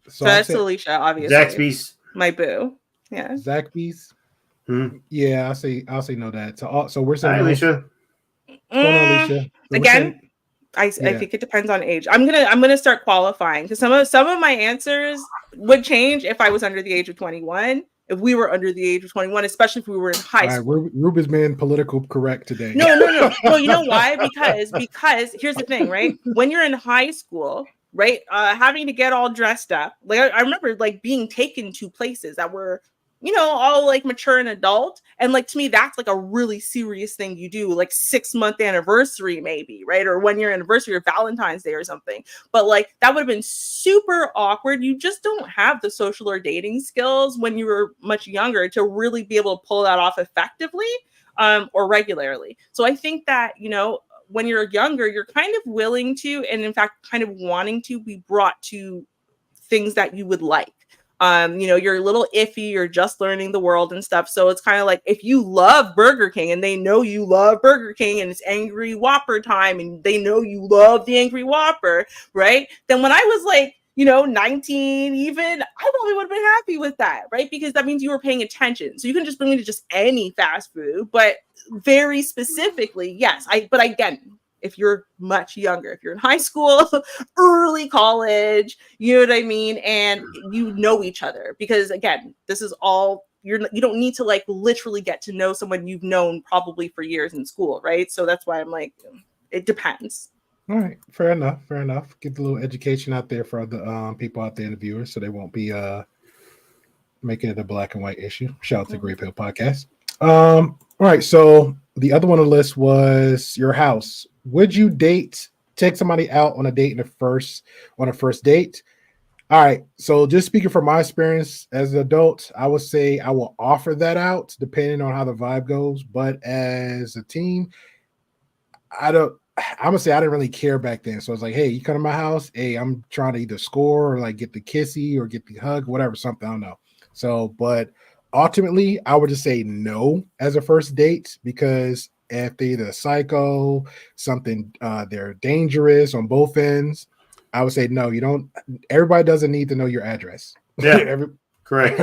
[SPEAKER 1] So that's Alicia, obviously.
[SPEAKER 7] Zaxby's,
[SPEAKER 1] my boo. Yeah,
[SPEAKER 2] Zaxby's.
[SPEAKER 7] Mm-hmm.
[SPEAKER 2] Yeah, I'll say no to that. So we're saying
[SPEAKER 7] no. Alicia.
[SPEAKER 2] Alicia.
[SPEAKER 1] Again, I think it depends on age. I'm gonna start qualifying because some of my answers would change if I was under the age of 21. If we were under the age of 21, especially if we were in high school.
[SPEAKER 2] Rube has been political correct today.
[SPEAKER 1] No. Well, you know why? Because here's the thing, right? When you're in high school, right, having to get all dressed up. Like I remember like being taken to places that were all like mature and adult. And like, to me, that's like a really serious thing you do, like 6-month anniversary, maybe, right? Or 1-year anniversary or Valentine's Day or something. But like, that would have been super awkward. You just don't have the social or dating skills when you were much younger to really be able to pull that off effectively or regularly. So I think that, when you're younger, you're kind of willing to, and in fact, kind of wanting to be brought to things that you would like. You're a little iffy, you're just learning the world and stuff. So it's kind of like, if you love Burger King and they know you love Burger King and it's Angry Whopper time and they know you love the Angry Whopper, right? Then when I was like, 19 even, I probably would have been happy with that, right? Because that means you were paying attention. So you can just bring me to just any fast food, but very specifically, yes. But again, if you're much younger, if you're in high school, early college, you know what I mean? And you know each other, because again, this is all, you don't need to like literally get to know someone you've known probably for years in school, right? So that's why I'm like, it depends.
[SPEAKER 2] All right, fair enough. Get the little education out there for the people out there, the viewers, so they won't be making it a black and white issue. Shout out to Grey Pill Podcast. All right, so the other one on the list was your house. Would you take somebody out on a date on a first date? All right, so just speaking from my experience as an adult, I would say I will offer that out depending on how the vibe goes. But as a teen, I'm gonna say I didn't really care back then. So I was like, hey, you come to my house, hey, I'm trying to either score or like get the kissy or get the hug, whatever, something, I don't know. So, but ultimately, I would just say no as a first date, because if they're either psycho, something, they're dangerous on both ends, I would say no. You don't. Everybody doesn't need to know your address.
[SPEAKER 7] Yeah, correct.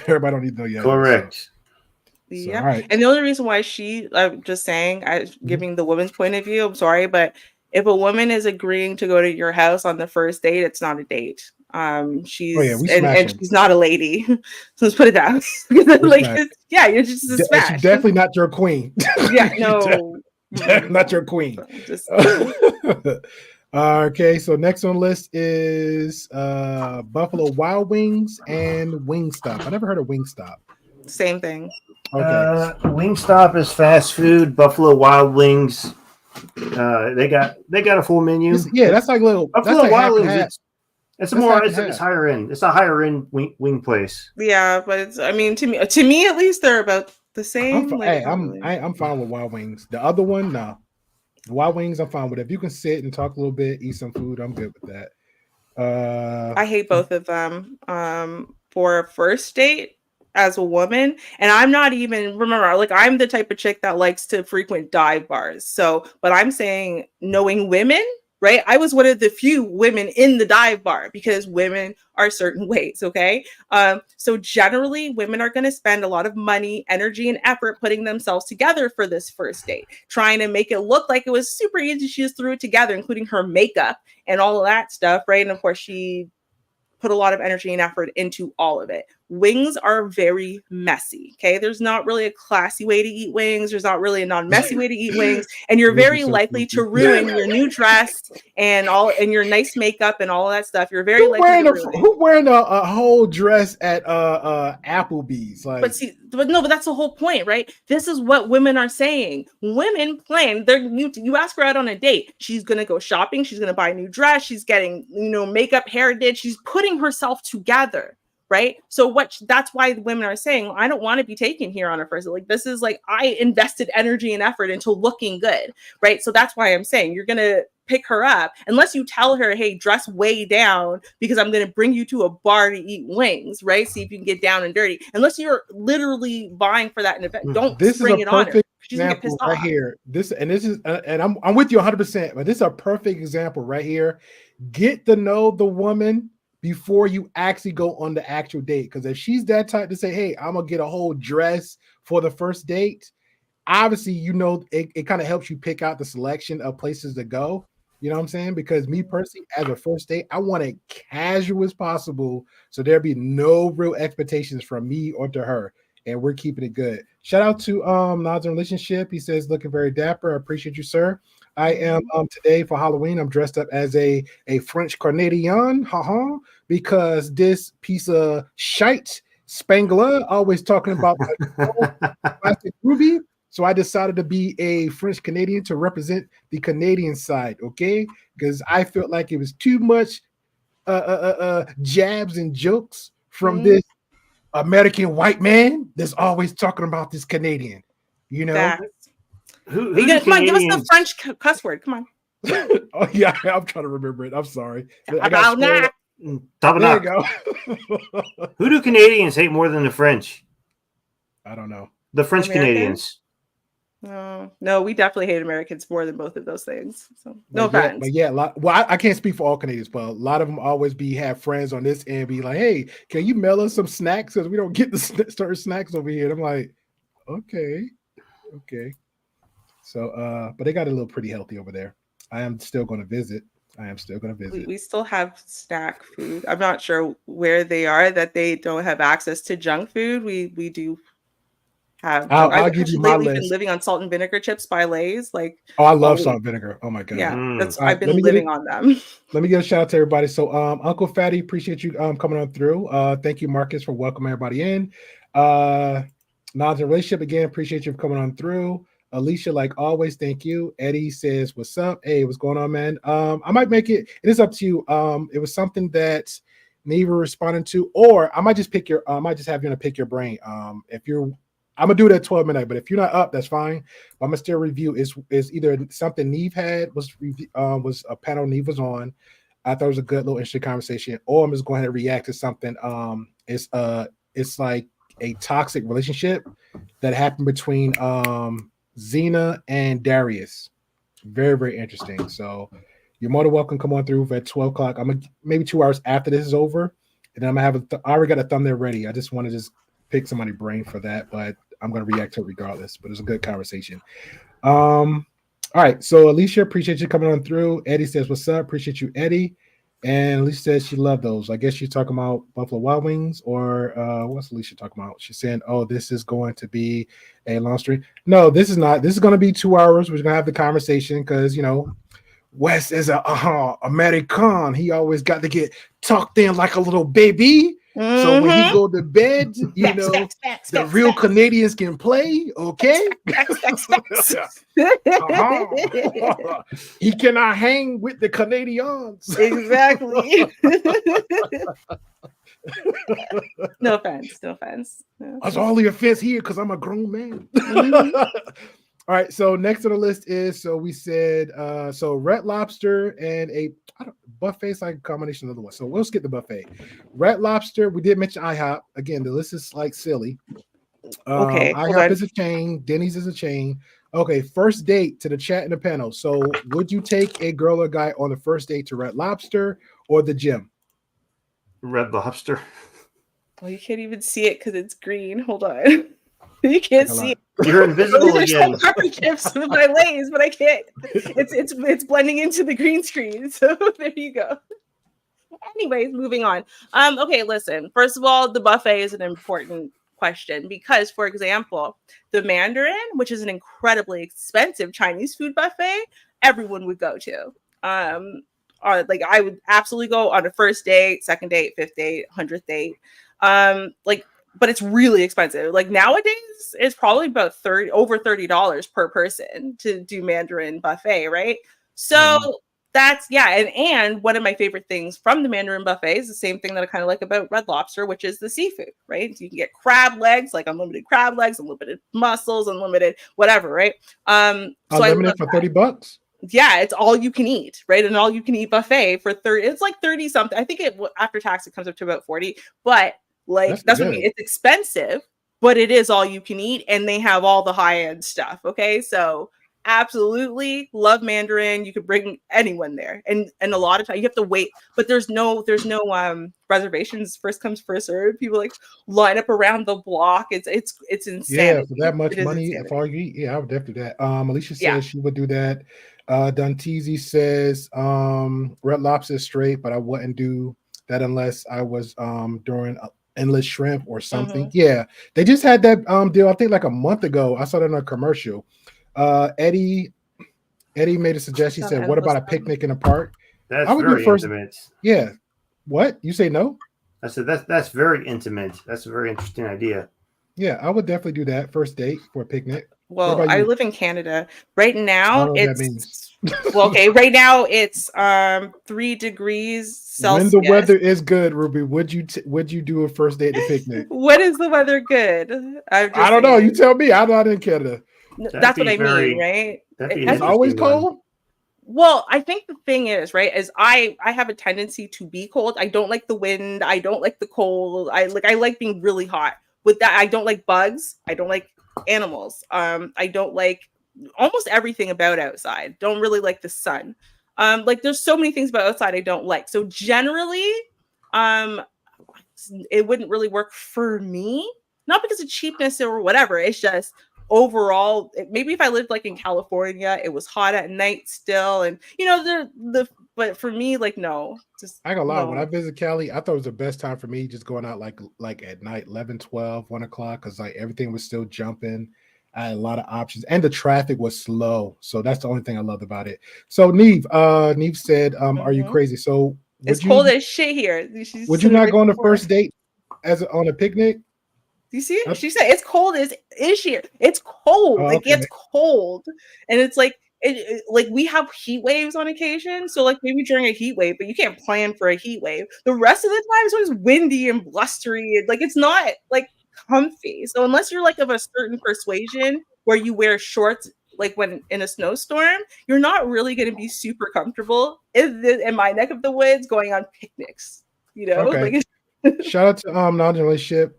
[SPEAKER 2] Everybody don't need to know your
[SPEAKER 7] correct.
[SPEAKER 2] address.
[SPEAKER 1] Yeah.
[SPEAKER 2] So, right.
[SPEAKER 1] And the only reason why I'm just saying, giving the woman's point of view, I'm sorry, but if a woman is agreeing to go to your house on the first date, it's not a date. She's she's not a lady. So let's put it down. You're just a smash.
[SPEAKER 2] She's definitely not your queen.
[SPEAKER 1] Yeah, no,
[SPEAKER 2] not your queen. Okay, so next on the list is Buffalo Wild Wings and Wingstop. I never heard of Wingstop.
[SPEAKER 1] Same thing.
[SPEAKER 7] Okay. Wingstop is fast food. Buffalo Wild Wings, they got a full menu.
[SPEAKER 2] That's like little
[SPEAKER 7] Buffalo Wild Wings. It's higher end. It's a higher end wing place.
[SPEAKER 1] Yeah, but to me at least they're about the same.
[SPEAKER 2] I'm fine with Wild Wings. The other one, no. The Wild Wings, I'm fine with it. If you can sit and talk a little bit, eat some food, I'm good with that.
[SPEAKER 1] I hate both of them. For a first date as a woman, and I'm not even, remember, like, I'm the type of chick that likes to frequent dive bars. So, but I'm saying, knowing women, right? I was one of the few women in the dive bar because women are certain ways, okay? So generally, women are going to spend a lot of money, energy, and effort putting themselves together for this first date, trying to make it look like it was super easy. She just threw it together, including her makeup and all of that stuff, right? And of course, she put a lot of energy and effort into all of it. Wings are very messy. Okay. There's not really a classy way to eat wings. There's not really a non-messy way to eat wings. And you're very likely to ruin your new dress and your nice makeup and all of that stuff. You're very likely to ruin it.
[SPEAKER 2] Who wearing a whole dress at Applebee's? Like,
[SPEAKER 1] but that's the whole point, right? This is what women are saying. Women plan. You ask her out on a date. She's gonna go shopping. She's gonna buy a new dress. She's getting makeup, hair did. She's putting herself together. Right. So that's why women are saying, I don't want to be taken here on a first. Like, this is like, I invested energy and effort into looking good. Right. So that's why I'm saying you're going to pick her up unless you tell her, hey, dress way down because I'm going to bring you to a bar to eat wings. Right. See if you can get down and dirty. Unless you're literally buying for that in event. Don't bring it on her. She's going to get pissed off.
[SPEAKER 2] Right here. I'm with you 100%. But this is a perfect example right here. Get to know the woman before you actually go on the actual date. Because if she's that type to say, hey, I'm going to get a whole dress for the first date, obviously, it kind of helps you pick out the selection of places to go. You know what I'm saying? Because me personally, as a first date, I want it casual as possible. So there be no real expectations from me or to her. And we're keeping it good. Shout out to Nods in Relationship. He says, looking very dapper. I appreciate you, sir. I am today for Halloween. I'm dressed up as a French Canadian, because this piece of shite Spangler always talking about plastic ruby. So I decided to be a French Canadian to represent the Canadian side, okay? Because I felt like it was too much jabs and jokes from this American white man that's always talking about this Canadian, you know?
[SPEAKER 1] Facts.
[SPEAKER 7] Who
[SPEAKER 1] Come on, give us the French cuss word. Come on.
[SPEAKER 2] Oh yeah, I'm trying to remember it. I'm sorry. I
[SPEAKER 1] About that.
[SPEAKER 2] there you go.
[SPEAKER 7] Who do Canadians hate more than the French?
[SPEAKER 2] I don't know.
[SPEAKER 7] The French
[SPEAKER 1] Americans?
[SPEAKER 7] Canadians.
[SPEAKER 1] No, we definitely hate Americans more than both of those things. So no offense.
[SPEAKER 2] But yeah, I can't speak for all Canadians, but a lot of them always have friends on this end be like, "Hey, can you mail us some snacks? Because we don't get the certain snacks over here." And I'm like, okay. So, but they got a little pretty healthy over there. I am still going to visit.
[SPEAKER 1] We still have snack food. I'm not sure where they are that they don't have access to junk food. We do have.
[SPEAKER 2] I'll give you my
[SPEAKER 1] lately
[SPEAKER 2] list.
[SPEAKER 1] been living on salt and vinegar chips by Lay's. Like,
[SPEAKER 2] I love salt and vinegar. Oh my god.
[SPEAKER 1] Yeah,
[SPEAKER 2] Let
[SPEAKER 1] I've been
[SPEAKER 2] me
[SPEAKER 1] living on them.
[SPEAKER 2] Let me give a shout out to everybody. So, Uncle Fatty, appreciate you coming on through. Thank you, Marcus, for welcoming everybody in. Knowledge and relationship again. Appreciate you for coming on through. Alicia, like always, thank you. Eddie says, "What's up? Hey, what's going on, man?" I might make it. It is up to you. It was something that Neva responded to, or I might just pick your. I might just have you to pick your brain. If you're, I'm gonna do it at 12 midnight. But if you're not up, that's fine. But I'm gonna still review. Is either something Neve had was a panel Neve was on. I thought it was a good little interesting conversation, or I'm just going to react to something. It's like a toxic relationship that happened between Xena and Darius. Very, very interesting. So you're more than welcome. Come on through at 12 o'clock. I'm gonna maybe 2 hours after this is over, and then I'm gonna have I already got a thumbnail ready. I just want to just pick somebody's brain for that, but I'm gonna react to it regardless. But it's a good conversation. All right. So Alicia, appreciate you coming on through. Eddie says, "What's up?" Appreciate you, Eddie. And Alicia says she loved those. I guess she's talking about Buffalo Wild Wings, or what's Alicia talking about? She's saying, "Oh, this is going to be a long stream." No, this is not. This is going to be 2 hours. We're going to have the conversation because Wes is a American. He always got to get tucked in like a little baby. So when he go to bed, the real Canadians can play. Okay. He cannot hang with the Canadians.
[SPEAKER 1] Exactly. No offense.
[SPEAKER 2] That's all the offense here because I'm a grown man. All right. So next on the list is we said Red Lobster and a buffet's like a combination of the one. So we'll skip the buffet. Red Lobster. We did mention IHOP. Again, the list is like silly.
[SPEAKER 1] Okay.
[SPEAKER 2] IHOP is a chain. Denny's is a chain. Okay. First date to the chat in the panel. So would you take a girl or guy on the first date to Red Lobster or the gym?
[SPEAKER 7] Red Lobster.
[SPEAKER 1] Well, you can't even see it because it's green. Hold on. You can't see it.
[SPEAKER 7] You're invisible again.
[SPEAKER 1] Pepper chips with my Lay's, but I can't. It's blending into the green screen. So there you go. Anyways, moving on. Okay, listen. First of all, the buffet is an important question because, for example, the Mandarin, which is an incredibly expensive Chinese food buffet, everyone would go to. Like I would absolutely go on a first date, second date, fifth date, 100th date. But it's really expensive. Like nowadays, it's probably about over $30 per person to do Mandarin buffet, right? So that's and one of my favorite things from the Mandarin buffet is the same thing that I kind of like about Red Lobster, which is the seafood, right? So you can get crab legs, like unlimited crab legs, unlimited mussels, unlimited whatever, right? So
[SPEAKER 2] unlimited for $30.
[SPEAKER 1] Yeah, it's all you can eat, right? An all you can eat buffet for 30. It's like 30 something. I think after tax it comes up to about 40, but like that's what I mean. It's expensive, but it is all you can eat, and they have all the high end stuff. Okay, so absolutely love Mandarin. You could bring anyone there, and a lot of time you have to wait, but there's no reservations. First comes first served. People like line up around the block. It's insane.
[SPEAKER 2] Yeah, for that much money, if all you eat, yeah, I would definitely do that. Alicia says she would do that. Dunteezy says Red Lobster is straight, but I wouldn't do that unless I was during endless shrimp or something. Yeah, they just had that deal I think like a month ago. I saw that on a commercial. Eddie made a suggestion. He said, "What about a picnic in a park?"
[SPEAKER 7] That's very intimate.
[SPEAKER 2] Yeah. What? You say no?
[SPEAKER 7] I said that's very intimate. That's a very interesting idea.
[SPEAKER 2] Yeah, I would definitely do that. First date for a picnic. What
[SPEAKER 1] Well,
[SPEAKER 2] about
[SPEAKER 1] I
[SPEAKER 2] you?
[SPEAKER 1] live in Canada. Right
[SPEAKER 2] I
[SPEAKER 1] now
[SPEAKER 2] don't know what that means.
[SPEAKER 1] well, okay, right now it's 3 degrees
[SPEAKER 2] When the
[SPEAKER 1] Celsius.
[SPEAKER 2] weather is good, Ruby, would you do a first date at a picnic?
[SPEAKER 1] When is the weather good? I'm just
[SPEAKER 2] I don't know. You
[SPEAKER 1] saying.
[SPEAKER 2] tell me. I'm not in Canada.
[SPEAKER 7] That'd
[SPEAKER 1] That's what
[SPEAKER 7] be
[SPEAKER 1] I mean,
[SPEAKER 7] very.
[SPEAKER 1] right?
[SPEAKER 7] That'd be an
[SPEAKER 2] It's always
[SPEAKER 7] interesting one.
[SPEAKER 2] cold.
[SPEAKER 1] Well, I think the thing is, right, is I have a tendency to be cold. I don't like the wind. I don't like the cold. I like being really hot. With that, I don't like bugs. I don't like animals. I don't like almost everything about outside. Don't really like the sun. Like there's so many things about outside I don't like. So generally, um, it wouldn't really work for me. Not because of cheapness or whatever. It's just overall, maybe if I lived like in California, it was hot at night still, and but for me, like no, just
[SPEAKER 2] I ain't gonna lie. When I
[SPEAKER 1] no.
[SPEAKER 2] visit Cali, I thought it was the best time for me just going out like at night, 11, 12, 1 o'clock, because like everything was still jumping. I had a lot of options, and the traffic was slow. So that's the only thing I loved about it. So Neve said, "Are you
[SPEAKER 1] Mhm.
[SPEAKER 2] crazy?" So
[SPEAKER 1] It's cold as shit here. She's
[SPEAKER 2] would you
[SPEAKER 1] said it
[SPEAKER 2] not
[SPEAKER 1] right
[SPEAKER 2] go on the
[SPEAKER 1] before.
[SPEAKER 2] first date on a picnic?
[SPEAKER 1] Do you see it?
[SPEAKER 2] I-
[SPEAKER 1] She said it's cold as is here. It's cold.
[SPEAKER 2] Oh,
[SPEAKER 1] It
[SPEAKER 2] okay.
[SPEAKER 1] gets cold, and it's like like we have heat waves on occasion. So like maybe during a heat wave, but you can't plan for a heat wave. The rest of the time, it's always windy and blustery. And, like it's not like comfy. So unless you're like of a certain persuasion where you wear shorts, like when in a snowstorm, you're not really going to be super comfortable in my neck of the woods going on picnics. You know,
[SPEAKER 2] Okay.
[SPEAKER 1] like it's
[SPEAKER 2] Shout out to non-relationship.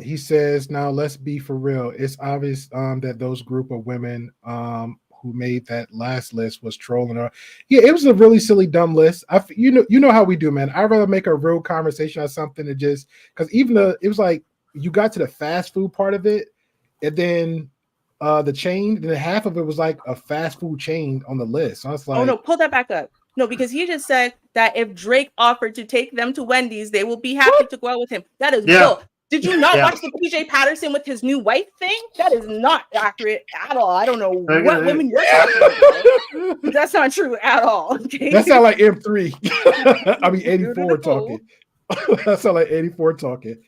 [SPEAKER 2] He says, now let's be for real. It's obvious that those group of women who made that last list was trolling her. Yeah, it was a really silly, dumb list. You know how we do, man. I'd rather make a real conversation on something than just because it was like you got to the fast food part of it, and then the chain, then half of it was like a fast food chain on the list. So I was
[SPEAKER 1] oh no,
[SPEAKER 2] like,
[SPEAKER 1] pull that back up. No, because he just said that if Drake offered to take them to Wendy's, they will be happy to go out with him. That is
[SPEAKER 7] Yeah.
[SPEAKER 1] bull. Did you not
[SPEAKER 7] Yeah.
[SPEAKER 1] watch the PJ Patterson with his new wife thing? That is not accurate at all. I don't know
[SPEAKER 7] They're
[SPEAKER 1] what
[SPEAKER 7] gonna-
[SPEAKER 1] women you're talking about. That's not true at all. Okay.
[SPEAKER 2] that sound like M3. I mean 84
[SPEAKER 1] Beautiful.
[SPEAKER 2] talking. That sound like 84 talking.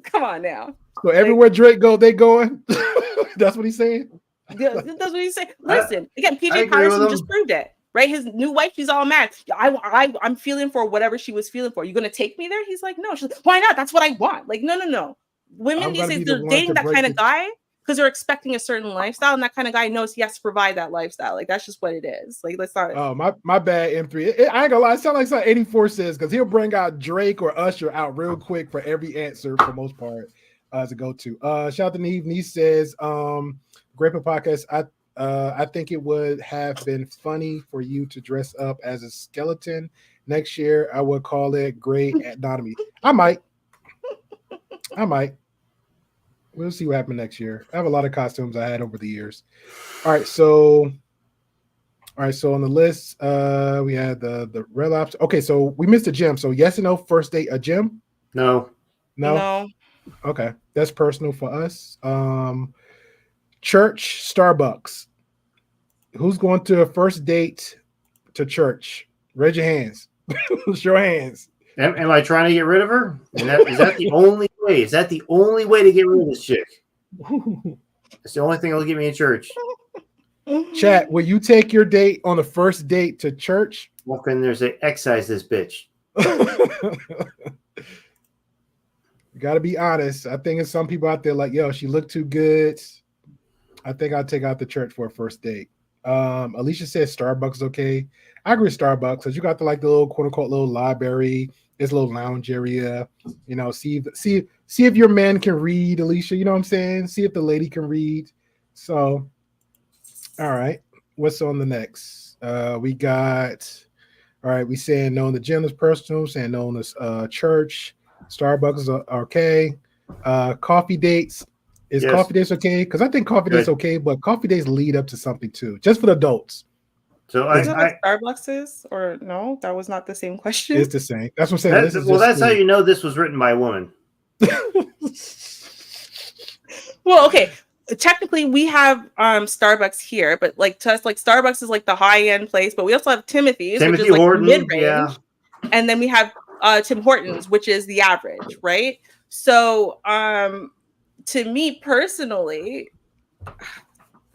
[SPEAKER 1] Come on now.
[SPEAKER 2] So everywhere Drake go, they going. That's what he's saying.
[SPEAKER 1] That's what he's saying. Listen, again,
[SPEAKER 7] I
[SPEAKER 1] PJ
[SPEAKER 7] agree with
[SPEAKER 1] Patterson
[SPEAKER 7] him.
[SPEAKER 1] just proved it. Right, his new wife, she's all mad. I'm feeling for whatever she was feeling for. You gonna take me there? He's like, no. She's like, why not? That's what I want. Like, no. Women
[SPEAKER 2] I'm
[SPEAKER 1] these
[SPEAKER 2] gonna
[SPEAKER 1] days,
[SPEAKER 2] be the
[SPEAKER 1] they're
[SPEAKER 2] one
[SPEAKER 1] dating
[SPEAKER 2] to
[SPEAKER 1] that
[SPEAKER 2] break
[SPEAKER 1] kind of
[SPEAKER 2] the-
[SPEAKER 1] guy because they're expecting a certain lifestyle, and that kind of guy knows he has to provide that lifestyle. Like, that's just what it is. Like, let's not.
[SPEAKER 2] Oh, my bad, M3. I ain't gonna lie, it sounds like something 84 says because he'll bring out Drake or Usher out real quick for every answer for the most part to go to. Shout out to Neve. Neve says, Grandpa Podcast, I think it would have been funny for you to dress up as a skeleton. Next year, I would call it Grey Anatomy. I might. We'll see what happens next year. I have a lot of costumes I had over the years. All right, so on the list, we had the Red Lobster. Okay, so we missed a gym. So yes and no, first date, a gym?
[SPEAKER 7] No.
[SPEAKER 1] No.
[SPEAKER 2] Okay, that's personal for us. Church, Starbucks. Who's going to a first date to church? Raise your hands. Show your hands.
[SPEAKER 7] Am I trying to get rid of her? Is that the only way? Is that the only way to get rid of this chick? It's the only thing that'll get me in church.
[SPEAKER 2] Chat, will you take your date on the first date to church?
[SPEAKER 7] Walk in there and say, excise this bitch.
[SPEAKER 2] You got to be honest. I think it's some people out there like, yo, she looked too good. I think I'll take out the church for a first date. Alicia says Starbucks is okay. I agree with Starbucks because you got the little quote unquote little library. There's a little lounge area. You know, see if your man can read, Alicia. You know what I'm saying? See if the lady can read. So, all right. What's on the next? We got. All right, we saying no in the gym is personal. Saying no in the church. Starbucks is okay. Coffee dates. Is
[SPEAKER 7] Yes.
[SPEAKER 2] coffee dates okay? Because I think coffee dates okay, but coffee dates lead up to something too, just for the adults.
[SPEAKER 7] So
[SPEAKER 1] Is that what Starbucks is? Or no? That was not the same question.
[SPEAKER 2] It's the same. That's what I'm saying.
[SPEAKER 7] that's how you know this was written by a woman.
[SPEAKER 1] Well, okay. Technically, we have Starbucks here, but like to us, like Starbucks is like the high end place, but we also have Timothy's, which is like
[SPEAKER 7] Horton,
[SPEAKER 1] mid range,
[SPEAKER 7] yeah.
[SPEAKER 1] and then we have Tim Hortons, which is the average, right? So to me personally,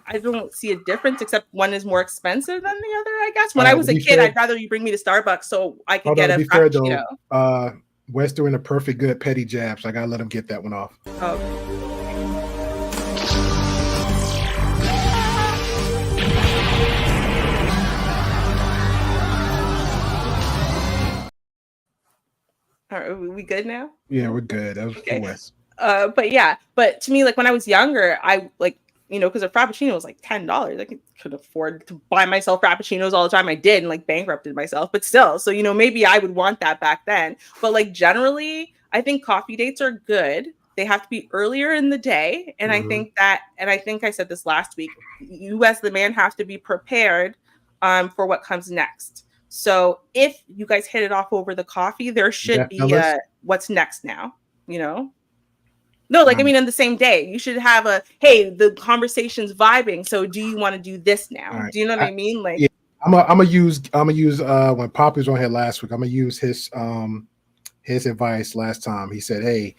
[SPEAKER 1] I don't see a difference except one is more expensive than the other, I guess. When I was a kid, I'd rather you bring me to Starbucks so I could get a frappuccino.
[SPEAKER 2] Wes doing a perfect good petty jab, so I gotta let him get that one off.
[SPEAKER 1] Oh. All right, are we good now?
[SPEAKER 2] Yeah, we're good. That was
[SPEAKER 1] okay.
[SPEAKER 2] for Wes.
[SPEAKER 1] But to me, like when I was younger, I like, because a frappuccino was like $10. I could afford to buy myself frappuccinos all the time. I did, and like bankrupted myself, but still. So, maybe I would want that back then. But like generally, I think coffee dates are good. They have to be earlier in the day. And
[SPEAKER 7] Mhm.
[SPEAKER 1] I think I said this last week, you as the man have to be prepared for what comes next. So if you guys hit it off over the coffee, there should be what's next now, No, like, I mean, in the same day, you should have hey, the conversation's vibing. So do you want to do this now?
[SPEAKER 2] Right.
[SPEAKER 1] Do you know what I mean? Like,
[SPEAKER 2] yeah, I'm gonna use when Poppy was on here last week, I'm gonna use his advice last time. He said, hey,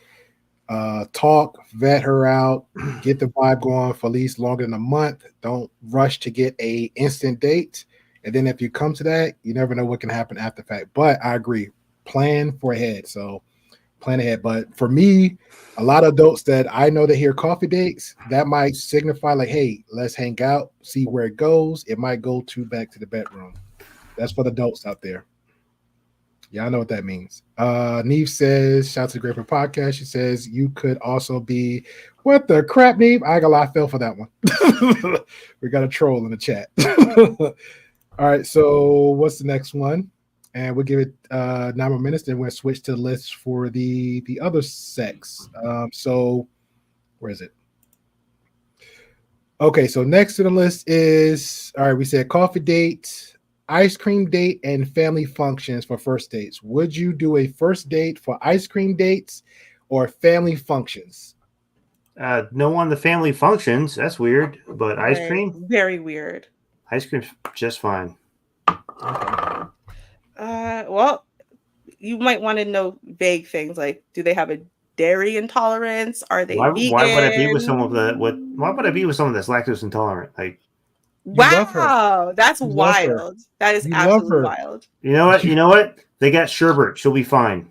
[SPEAKER 2] talk, vet her out, get the vibe going for at least longer than a month. Don't rush to get a instant date. And then if you come to that, you never know what can happen after the fact. But I agree, plan for ahead. So plan ahead. But for me, a lot of adults that I know that hear coffee dates, that might signify like, hey, let's hang out, see where it goes. It might go back to the bedroom. That's for the adults out there. Yeah, I know what that means. Neve says, shout out to the Great Podcast. She says, you could also be, what the crap, Neve? I got a lot of feel for that one. We got a troll in the chat. All right, so what's the next one? And we'll give it 9 more minutes, then we'll switch to the list for the other sex. So where is it? Okay, so next to the list is, all right, we said coffee date, ice cream date, and family functions for first dates. Would you do a first date for ice cream dates or family functions?
[SPEAKER 7] No on the family functions. That's weird. But ice cream?
[SPEAKER 1] Very weird.
[SPEAKER 7] Ice cream's just fine.
[SPEAKER 1] Well, you might want to know vague things like, do they have a dairy intolerance? Are they vegan?
[SPEAKER 7] Why would I be with someone why would I be with someone that's lactose intolerant? Like,
[SPEAKER 1] wow, that's wild. That is absolutely wild.
[SPEAKER 7] You know what? They got sherbet. She'll be fine.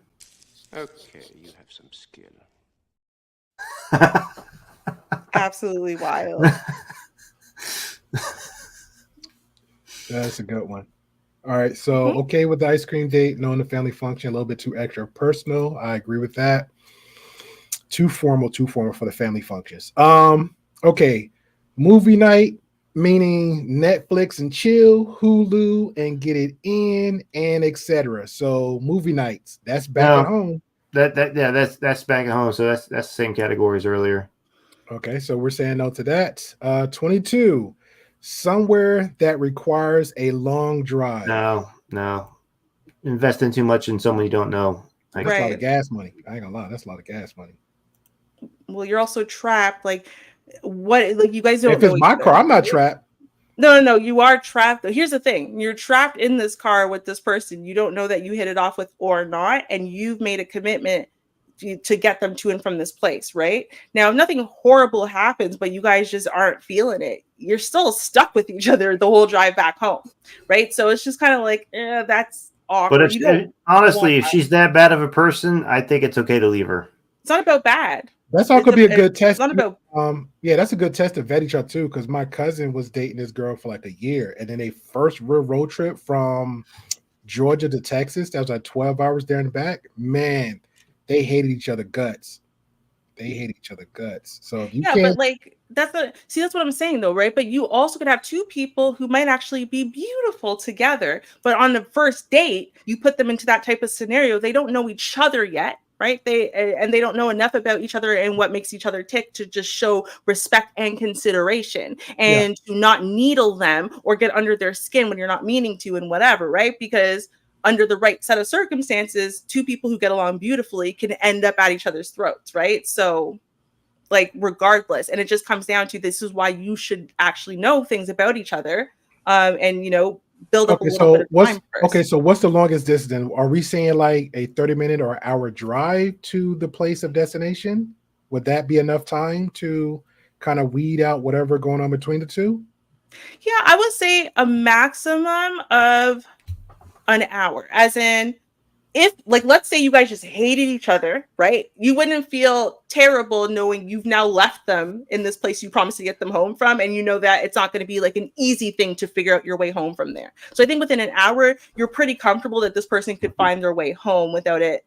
[SPEAKER 3] Okay, you have some skill.
[SPEAKER 1] Absolutely wild.
[SPEAKER 2] That's a good one. All right, so okay with the ice cream date, knowing the family function, a little bit too extra personal. I agree with that. Too formal for the family functions. Okay, movie night, meaning Netflix and chill, Hulu and get it in, and etc. So movie nights, that's back at home.
[SPEAKER 7] That's back at home. So that's the same category as earlier.
[SPEAKER 2] Okay, so we're saying no to that. 22. Somewhere that requires a long drive.
[SPEAKER 7] No. Investing too much in someone you don't know.
[SPEAKER 2] That's a lot of gas money. I ain't gonna lie, that's a lot of gas money.
[SPEAKER 1] Well, you're also trapped. Like, what? Like, you guys don't.
[SPEAKER 2] If it's my car, I'm not trapped.
[SPEAKER 1] No, you are trapped. Here's the thing: you're trapped in this car with this person you don't know that you hit it off with or not, and you've made a commitment to get them to and from this place, right? Now, if nothing horrible happens, but you guys just aren't feeling it, you're still stuck with each other the whole drive back home, right? So it's just kind of like, that's awkward.
[SPEAKER 7] But honestly, if she's that bad of a person, I think it's okay to leave her.
[SPEAKER 1] It's not about bad.
[SPEAKER 2] That's all could be a good test.
[SPEAKER 1] It's not about
[SPEAKER 2] that's a good test to vet each other too, because my cousin was dating this girl for like a year, and then they first real road trip from Georgia to Texas, that was like 12 hours there and back. Man, they hated each other guts. So if you can't,
[SPEAKER 1] but like that's what I'm saying though, right? But you also could have two people who might actually be beautiful together, but on the first date, you put them into that type of scenario. They don't know each other yet, right? They don't know enough about each other and what makes each other tick to just show respect and consideration, and to not needle them or get under their skin when you're not meaning to and whatever, right? Because under the right set of circumstances, two people who get along beautifully can end up at each other's throats, right? So, like, regardless, and it just comes down to, this is why you should actually know things about each other, and build up a
[SPEAKER 2] Okay,
[SPEAKER 1] little bit
[SPEAKER 2] so
[SPEAKER 1] of
[SPEAKER 2] what's
[SPEAKER 1] time first.
[SPEAKER 2] what's the longest distance then? Are we saying like a 30-minute or hour drive to the place of destination? Would that be enough time to kind of weed out whatever going on between the two?
[SPEAKER 1] Yeah, I would say a maximum of an hour, as in, if like let's say you guys just hated each other, right? You wouldn't feel terrible knowing you've now left them in this place you promised to get them home from, and you know that it's not going to be like an easy thing to figure out your way home from there. So I think within an hour, you're pretty comfortable that this person could find their way home without it,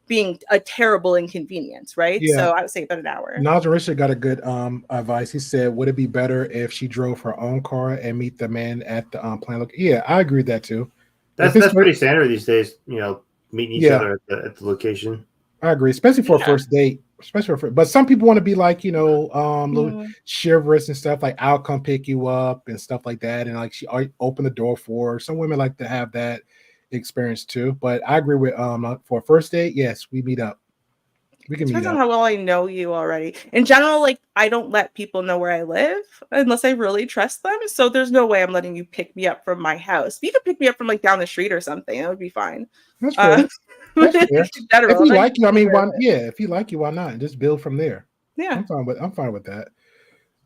[SPEAKER 1] being a terrible inconvenience, right?
[SPEAKER 2] Yeah.
[SPEAKER 1] So I would say about an hour.
[SPEAKER 2] Nazar Richard got a good advice. He said, "Would it be better if she drove her own car and meet the man at the plan?" Look, yeah, I agree with that too.
[SPEAKER 7] That's pretty standard these days. Meeting each other at the location.
[SPEAKER 2] I agree, especially for a first date. But some people want to be like, little chivalrous and stuff. Like, I'll come pick you up and stuff like that, and like she open the door for her. Some women like to have that experience too. But I agree with for a first date, yes, we meet up. We can meet
[SPEAKER 1] Depends on
[SPEAKER 2] up.
[SPEAKER 1] how well I know you already. In general, like I don't let people know where I live unless I really trust them. So there's no way I'm letting you pick me up from my house. You could pick me up from like down the street or something. That would be fine.
[SPEAKER 2] That's fair. That's fair.
[SPEAKER 1] General,
[SPEAKER 2] if you like you, I mean, why? Yeah, if you like you, why not? Just build from there.
[SPEAKER 1] Yeah,
[SPEAKER 2] I'm fine with that.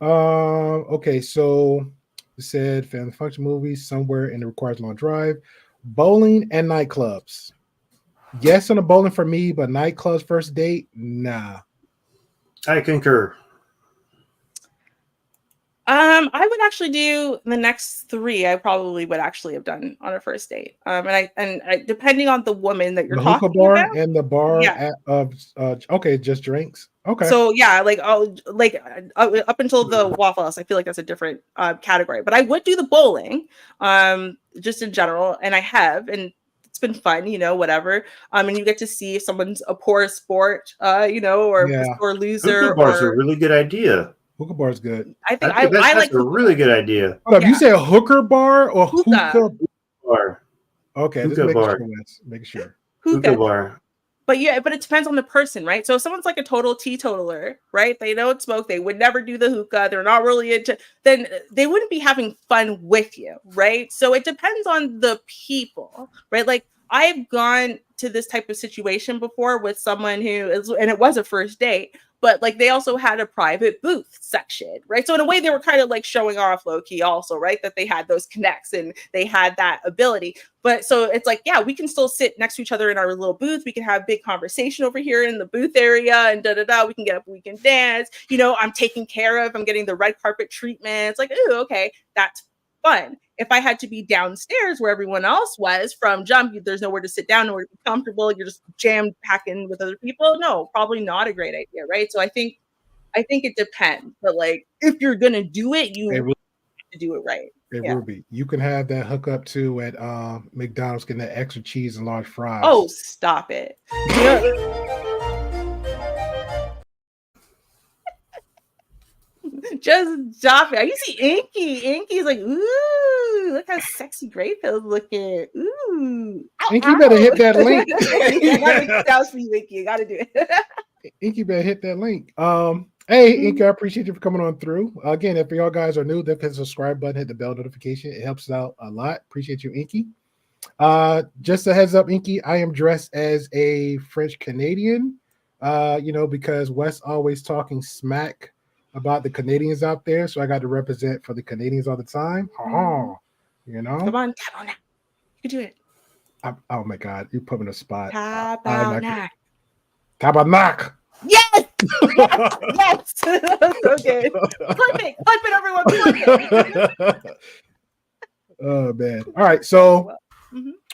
[SPEAKER 2] Okay, so it said family function movies somewhere in the requires long drive, bowling and nightclubs. Yes, on the bowling for me, but nightclubs first date, nah.
[SPEAKER 7] I concur.
[SPEAKER 1] I would actually do the next three. I probably would actually have done on a first date. And I depending on the woman that you're
[SPEAKER 2] The hookah
[SPEAKER 1] talking
[SPEAKER 2] bar
[SPEAKER 1] about,
[SPEAKER 2] and the bar
[SPEAKER 1] yeah.
[SPEAKER 2] Okay, just drinks. Okay.
[SPEAKER 1] So yeah, up until the Waffle House, I feel like that's a different category. But I would do the bowling, just in general, and I have, and it's been fun, whatever. And you get to see if someone's a poor sport, or a sore loser.
[SPEAKER 7] Hookah bar's a really good idea.
[SPEAKER 2] Hookah bar is good.
[SPEAKER 1] I think
[SPEAKER 7] that's
[SPEAKER 1] like
[SPEAKER 7] a really good idea.
[SPEAKER 2] Hold up, you say a hooker bar or hookah
[SPEAKER 7] bar?
[SPEAKER 2] Okay,
[SPEAKER 7] hookah
[SPEAKER 2] just
[SPEAKER 7] bar.
[SPEAKER 2] making sure.
[SPEAKER 7] Hookah bar.
[SPEAKER 1] But it depends on the person, right? So if someone's like a total teetotaler, right? They don't smoke, they would never do the hookah, they're not really into, then they wouldn't be having fun with you, right? So it depends on the people, right? Like I've gone to this type of situation before with someone and it was a first date, but like they also had a private booth section, right? So in a way they were kind of like showing off low key also, right? That they had those connects and they had that ability. But so it's like, yeah, we can still sit next to each other in our little booth. We can have big conversation over here in the booth area and we can get up, we can dance. I'm taken care of. I'm getting the red carpet treatment. It's like, ooh, okay, that's fun. If I had to be downstairs where everyone else was from jump, there's nowhere to sit down, nowhere to be comfortable. You're just jammed packing with other people. No, probably not a great idea, right? So I think it depends. But like, if you're gonna do it, you have to do it right.
[SPEAKER 2] Ruby, you can have that hookup too at McDonald's, getting that extra cheese and large fries.
[SPEAKER 1] Oh, stop it! Just stop it. I see Inky. Inky's like, ooh, look how sexy Grey Pill's looking. Ooh.
[SPEAKER 2] Inky better hit that link.
[SPEAKER 1] I gotta sounds for you, Inky. You gotta do it.
[SPEAKER 2] Inky better hit that link. Hey, Inky, I appreciate you for coming on through. Again, if y'all guys are new, hit the subscribe button, hit the bell notification. It helps us out a lot. Appreciate you, Inky. Just a heads up, Inky, I am dressed as a French Canadian, because Wes always talking smack about the Canadians out there, so I got to represent for the Canadians all the time.
[SPEAKER 1] Come on, tap on that. You can do it.
[SPEAKER 2] Oh my God, you put me in a spot.
[SPEAKER 1] Tap on that.
[SPEAKER 2] Yes.
[SPEAKER 1] Yes. Okay. Flip it, everyone. Flip it.
[SPEAKER 2] Oh man. All right, so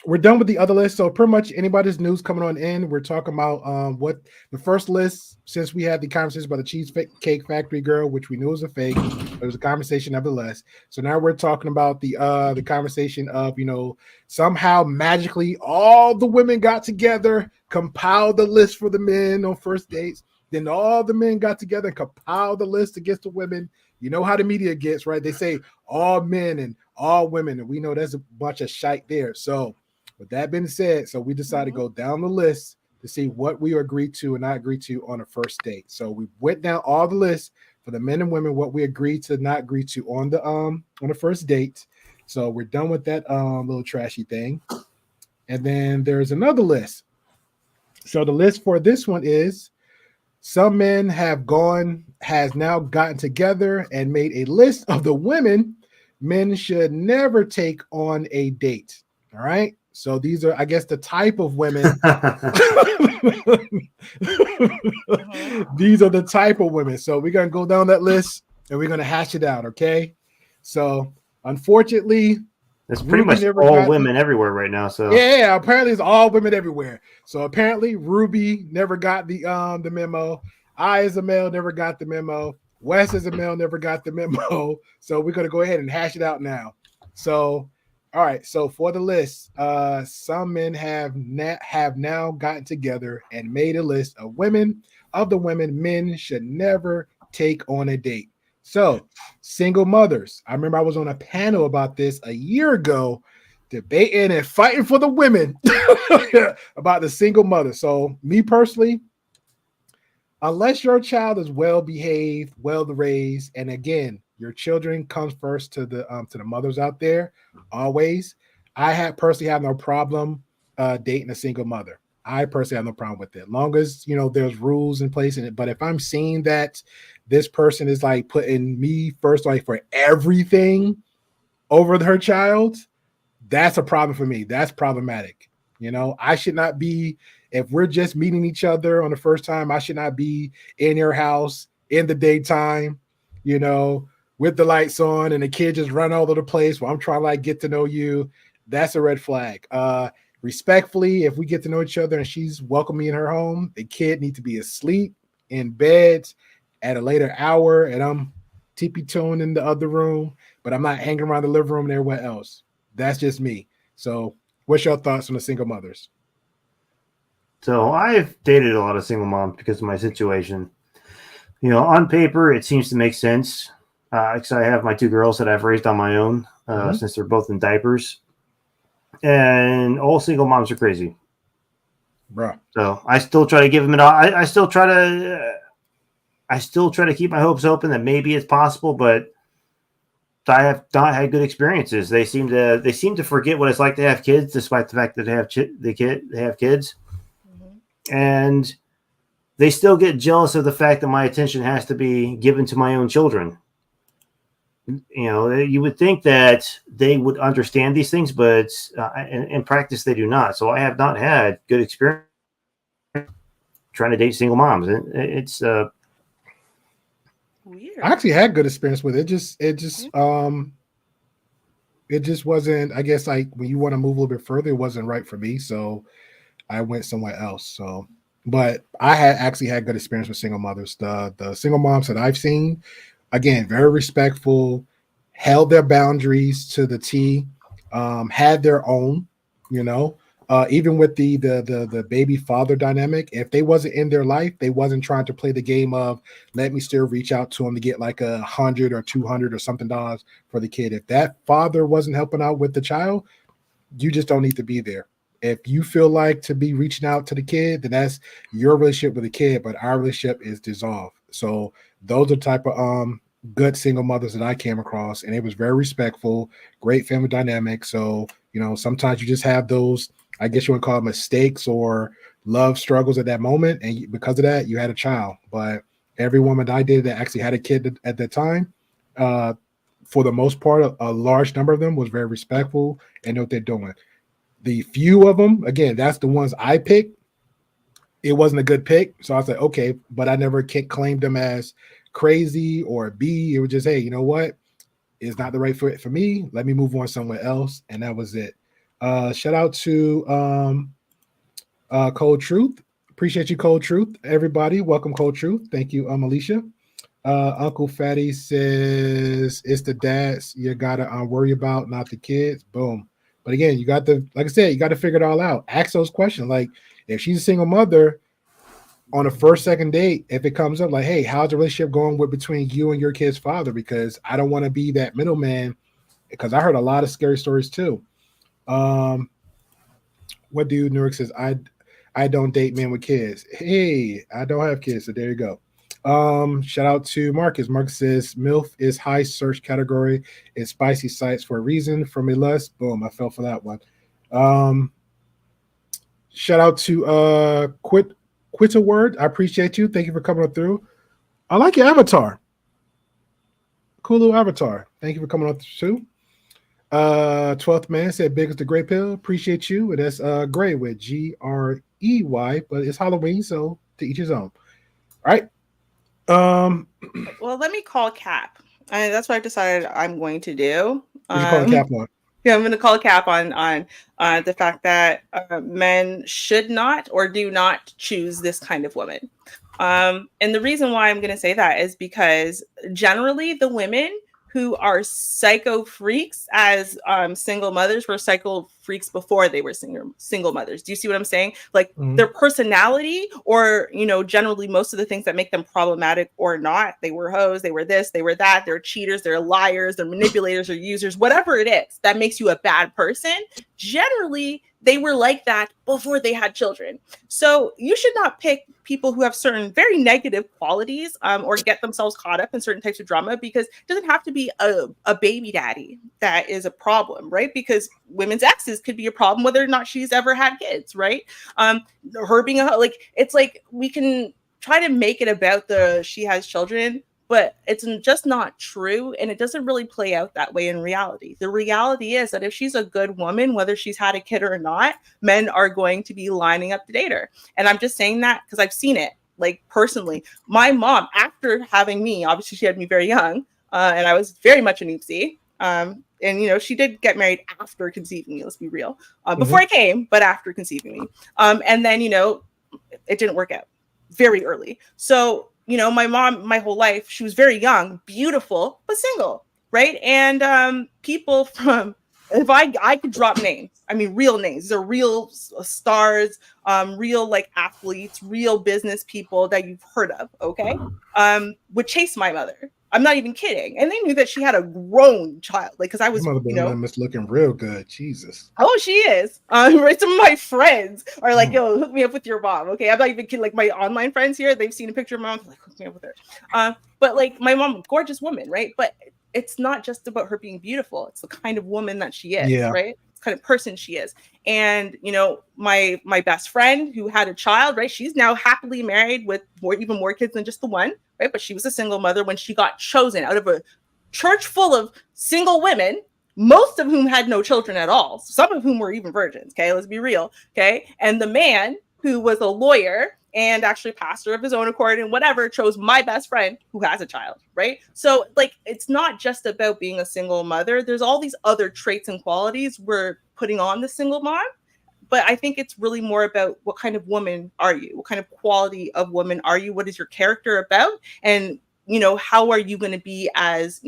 [SPEAKER 2] we're done with the other list. So pretty much anybody's news coming on in. We're talking about what the first list, since we had the conversation about the cheesecake factory girl, which we knew was a fake. It was a conversation nevertheless. So now we're talking about the conversation of, somehow magically all the women got together, compiled the list for the men on first dates. Then all the men got together and compiled the list against the women. You know how the media gets, right? They say all men and all women, and we know there's a bunch of shite there. So with that being said, so we decided to go down the list to see what we agreed to and not agreed to on a first date. So we went down all the lists for the men and women, what we agreed to not agree to on the first date. So we're done with that little trashy thing. And then there's another list. So the list for this one is some men has now gotten together and made a list of the women men should never take on a date. All right. So these are, I guess, the type of women. These are the type of women. So we're going to go down that list and we're going to hash it out. Okay. So unfortunately,
[SPEAKER 7] it's pretty much all women everywhere right now. So
[SPEAKER 2] yeah, apparently it's all women everywhere. So apparently Ruby never got the memo. I, as a male, never got the memo. Wes, as a male, never got the memo. So we're going to go ahead and hash it out now. So, all right. So for the list, some men have now gotten together and made a list of the women men should never take on a date. So single mothers. I remember I was on a panel about this a year ago, debating and fighting for the women about the single mother. So me personally, unless your child is well behaved, well raised, and again, your children comes first to the mothers out there. Always, I personally have no problem dating a single mother. I personally have no problem with it, long as there's rules in place in it. But if I'm seeing that this person is like putting me first, like for everything over her child, that's a problem for me. That's problematic. I should not be. If we're just meeting each other on the first time, I should not be in your house in the daytime, with the lights on and the kid just run all over the place while I'm trying to like get to know you. That's a red flag. Respectfully, if we get to know each other and she's welcoming me in her home, the kid needs to be asleep in bed at a later hour, and I'm tippy-toeing in the other room, but I'm not hanging around the living room and everywhere else. That's just me. So what's your thoughts on the single mothers?
[SPEAKER 7] So I've dated a lot of single moms because of my situation. On paper, it seems to make sense. Because I have my two girls that I've raised on my own since they're both in diapers. And all single moms are crazy.
[SPEAKER 2] Bruh.
[SPEAKER 7] So I still try to give them it all. I still try to keep my hopes open that maybe it's possible, but I have not had good experiences. They seem to forget what it's like to have kids, despite the fact that they have kids. And they still get jealous of the fact that my attention has to be given to my own children. You would think that they would understand these things, but in practice, they do not. So I have not had good experience trying to date single moms. It's
[SPEAKER 1] weird.
[SPEAKER 2] I actually had good experience with it. It just wasn't, I guess, like when you want to move a little bit further, it wasn't right for me. So I went somewhere else. So, but I had actually had good experience with single mothers. The single moms that I've seen, again, very respectful, held their boundaries to the T, had their own, even with the baby father dynamic. If they wasn't in their life, they wasn't trying to play the game of let me still reach out to them to get like $100 or $200 or something dollars for the kid. If that father wasn't helping out with the child, you just don't need to be there. If you feel like to be reaching out to the kid, then that's your relationship with the kid, but our relationship is dissolved. So those are the type of good single mothers that I came across, and it was very respectful, great family dynamic. So, sometimes you just have those, I guess you would call it mistakes or love struggles at that moment. And because of that, you had a child. But every woman that I dated that actually had a kid at that time, for the most part, a large number of them was very respectful and know what they're doing. The few of them, again, that's the ones I picked. It wasn't a good pick. So I was like, okay, but I never claimed them as crazy or B. It was just, hey, you know what? It's not the right fit for me. Let me move on somewhere else. And that was it. Shout out to Cold Truth. Appreciate you, Cold Truth. Everybody, welcome, Cold Truth. Thank you, Alicia. Uncle Fatty says it's the dads you gotta worry about, not the kids. Boom. But again, you got to, like I said, you got to figure it all out. Ask those questions. Like if she's a single mother on a first, second date, if it comes up like, hey, how's the relationship going between you and your kid's father? Because I don't want to be that middleman, because I heard a lot of scary stories too. What dude Newark says, I don't date men with kids. Hey, I don't have kids, so there you go. Shout out to Marcus. Marcus says MILF is high search category. It's spicy sites for a reason. For me less. Boom, I fell for that one. Shout out to Quit a Word. I appreciate you. Thank you for coming on through. I like your avatar. Cool little avatar. Thank you for coming on through. 12th man said big as the Grey Pill. Appreciate you. And that's Grey with Grey, but it's Halloween, so to each his own. All right.
[SPEAKER 1] Well, let me call Cap. That's what I've decided I'm going to do.
[SPEAKER 2] What you call Cap on?
[SPEAKER 1] Yeah, I'm going to call Cap on the fact that men should not or do not choose this kind of woman. And the reason why I'm going to say that is because generally the women who are psycho freaks as single mothers were psycho freaks before they were single mothers. Do you see what I'm saying? Like their personality, or generally most of the things that make them problematic or not. They were hoes, they were this, they were that, they're cheaters, they're liars, they're manipulators, or users, whatever it is that makes you a bad person. Generally, they were like that before they had children. So you should not pick people who have certain very negative qualities or get themselves caught up in certain types of drama, because it doesn't have to be a baby daddy that is a problem, right? Because women's exes could be a problem whether or not she's ever had kids, right? Her being it's like we can try to make it about she has children, but it's just not true. And it doesn't really play out that way in reality. The reality is that if she's a good woman, whether she's had a kid or not, men are going to be lining up to date her. And I'm just saying that because I've seen it, like personally. My mom, after having me, obviously she had me very young, and I was very much an oopsie. And, she did get married after conceiving me, let's be real. Before I came, but after conceiving me. And then, it didn't work out very early. So, my mom, my whole life, she was very young, beautiful, but single, right? And people from, if I could drop names, I mean, real names, these are real stars, real athletes, real business people that you've heard of, okay? Would chase my mother. I'm not even kidding. And they knew that she had a grown child, because I was,
[SPEAKER 2] Mother looking real good. Jesus.
[SPEAKER 1] Oh, she is. Right. Some of my friends are like, yo, hook me up with your mom. Okay. I'm not even kidding. Like my online friends here, they've seen a picture of my mom, like, hook me up with her. But my mom, gorgeous woman, right? But it's not just about her being beautiful. It's the kind of woman that she is, right? It's the kind of person she is. And, my best friend who had a child, right? She's now happily married with even more kids than just the one, right? But she was a single mother when she got chosen out of a church full of single women, most of whom had no children at all. Some of whom were even virgins. Okay. Let's be real. Okay. And the man who was a lawyer and actually pastor of his own accord and whatever chose my best friend who has a child. Right. So it's not just about being a single mother. There's all these other traits and qualities we're putting on the single mom. But I think it's really more about what kind of woman are you? What kind of quality of woman are you? What is your character about? And how are you going to be as,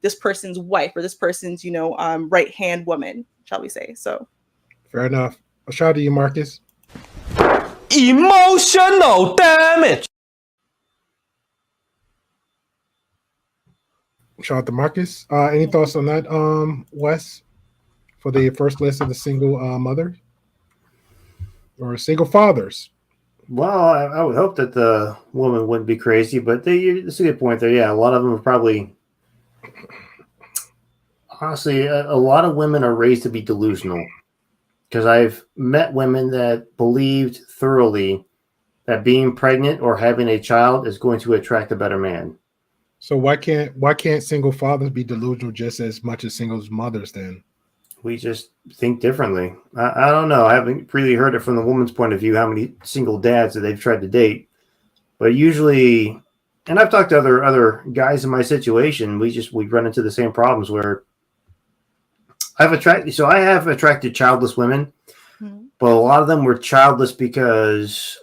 [SPEAKER 1] this person's wife or this person's, right-hand woman, shall we say? So.
[SPEAKER 2] Fair enough. A shout out to you, Marcus.
[SPEAKER 8] Emotional damage.
[SPEAKER 2] Shout out to Marcus. Any thoughts on that, Wes, for the first list of the single mother or single fathers?
[SPEAKER 7] Well, I would hope that the woman wouldn't be crazy, but it's a good point there. Yeah, a lot of them are probably, honestly, a lot of women are raised to be delusional, because I've met women that believed thoroughly that being pregnant or having a child is going to attract a better man.
[SPEAKER 2] So why can't single fathers be delusional just as much as single mothers then?
[SPEAKER 7] We just think differently. I don't know. I haven't really heard it from the woman's point of view, how many single dads that they've tried to date. But usually, and I've talked to other guys in my situation, we run into the same problems where I have attracted childless women, but a lot of them were childless because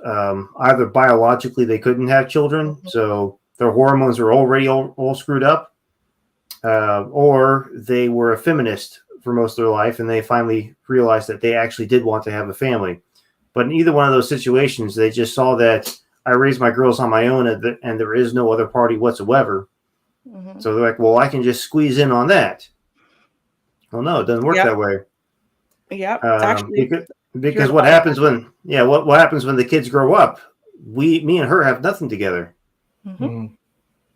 [SPEAKER 7] either biologically they couldn't have children, so their hormones were already all screwed up, or they were a feminist for most of their life, and they finally realized that they actually did want to have a family. But in either one of those situations, they just saw that I raised my girls on my own, and there is no other party whatsoever. Mm-hmm. So they're like, well, I can just squeeze in on that. Well, no, it doesn't work that way.
[SPEAKER 1] Yeah, actually,
[SPEAKER 7] because what happens when what happens when the kids grow up? Me and her have nothing together.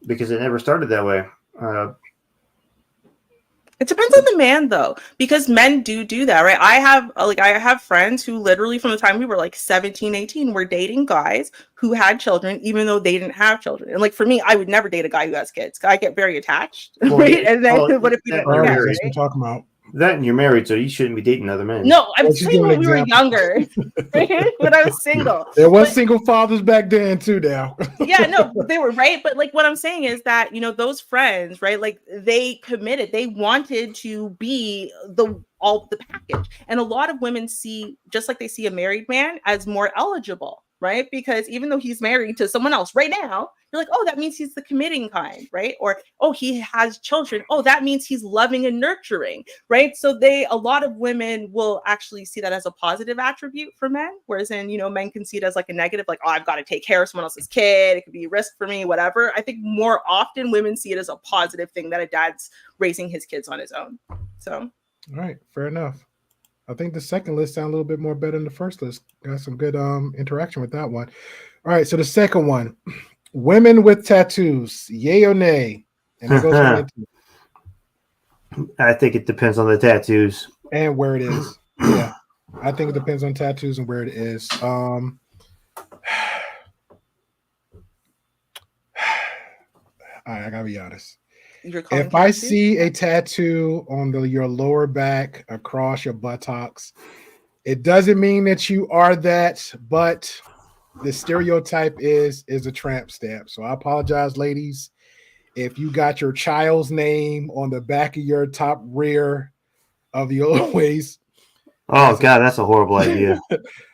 [SPEAKER 7] because it never started that way.
[SPEAKER 1] It depends on the man, though, because men do that, right? I have friends who literally from the time we were like 17, 18 were dating guys who had children, even though they didn't have children. And like for me, I would never date a guy who has kids. I get very attached,
[SPEAKER 7] Well,
[SPEAKER 1] right?
[SPEAKER 7] yeah.
[SPEAKER 1] And then
[SPEAKER 7] Oh,
[SPEAKER 1] what if we don't
[SPEAKER 7] you're
[SPEAKER 1] work out,
[SPEAKER 7] married.
[SPEAKER 2] That's what I'm talking about.
[SPEAKER 7] That and you're married, so you shouldn't be dating other men.
[SPEAKER 1] No, I'm
[SPEAKER 2] Let's just
[SPEAKER 1] saying
[SPEAKER 2] give an
[SPEAKER 1] when we were
[SPEAKER 2] example.
[SPEAKER 1] younger, right? When I was single.
[SPEAKER 2] There was single fathers back then too. Now,
[SPEAKER 1] Yeah, no, they were right. But like what I'm saying is that, you know, those friends, right? Like they committed, they wanted to be all the package. And a lot of women see, just like they see a married man as more eligible, right? Because even though he's married to someone else right now, you're like, oh, that means he's the committing kind, right? Or, oh, he has children. Oh, that means he's loving and nurturing, right? So a lot of women will actually see that as a positive attribute for men, whereas men can see it as like a negative, like, oh, I've got to take care of someone else's kid. It could be a risk for me, whatever. I think more often women see it as a positive thing that a dad's raising his kids on his own. So.
[SPEAKER 2] All right, fair enough. I think the second list sounds a little bit more better than the first list. Got some good interaction with that one. All right, so the second one, women with tattoos, yay or nay? And it goes right into
[SPEAKER 7] I think it depends on the tattoos
[SPEAKER 2] and where it is. Yeah, I think it depends on tattoos and where it is. All right, I gotta be honest. If I see a tattoo on your lower back across your buttocks, it doesn't mean that you are that, but the stereotype is a tramp stamp. So I apologize, ladies, if you got your child's name on the back of your top rear of your waist.
[SPEAKER 7] Oh God, that's a horrible idea.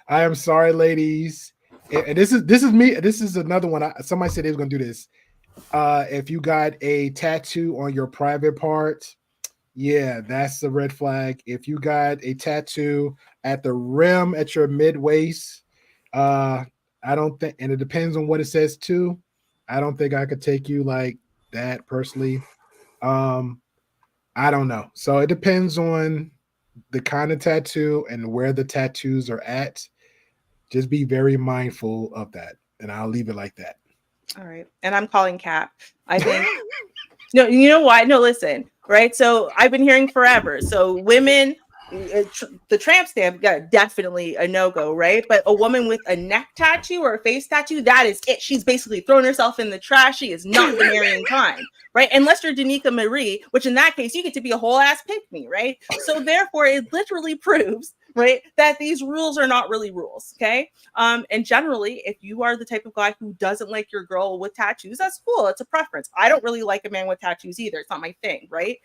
[SPEAKER 2] I am sorry, ladies. And this is me. This is another one. Somebody said they was gonna do this. If you got a tattoo on your private part, yeah, that's the red flag. If you got a tattoo at the rim at your mid waist, I don't think, and it depends on what it says too. I don't think I could take you like that personally. I don't know. So it depends on the kind of tattoo and where the tattoos are at. Just be very mindful of that, and I'll leave it like that.
[SPEAKER 1] All right. And I'm calling Cap. I think no, you know why? No, listen, right? So I've been hearing forever. So women, the tramp stamp, yeah, definitely a no-go, right? But a woman with a neck tattoo or a face tattoo, that is it. She's basically thrown herself in the trash. She is not the marrying kind, right? Unless you're Danica Marie, which in that case, you get to be a whole ass pick-me, right? So therefore, it literally proves, right, that these rules are not really rules, okay? And generally, if you are the type of guy who doesn't like your girl with tattoos, that's cool. It's a preference. I don't really like a man with tattoos either. It's not my thing, right?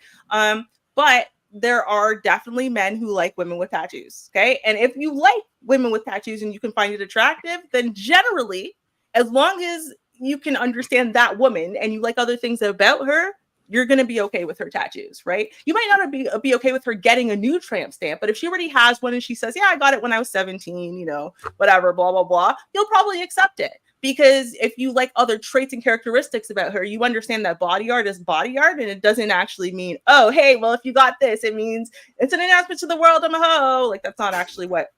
[SPEAKER 1] But there are definitely men who like women with tattoos, okay? And if you like women with tattoos and you can find it attractive, then generally, as long as you can understand that woman and you like other things about her, you're going to be okay with her tattoos, right? You might not be okay with her getting a new tramp stamp, but if she already has one and she says, yeah, I got it when I was 17, whatever, blah, blah, blah, you'll probably accept it. Because if you like other traits and characteristics about her, you understand that body art is body art, and it doesn't actually mean, oh, hey, well, if you got this, it means it's an announcement to the world, I'm a hoe. Like, that's not actually what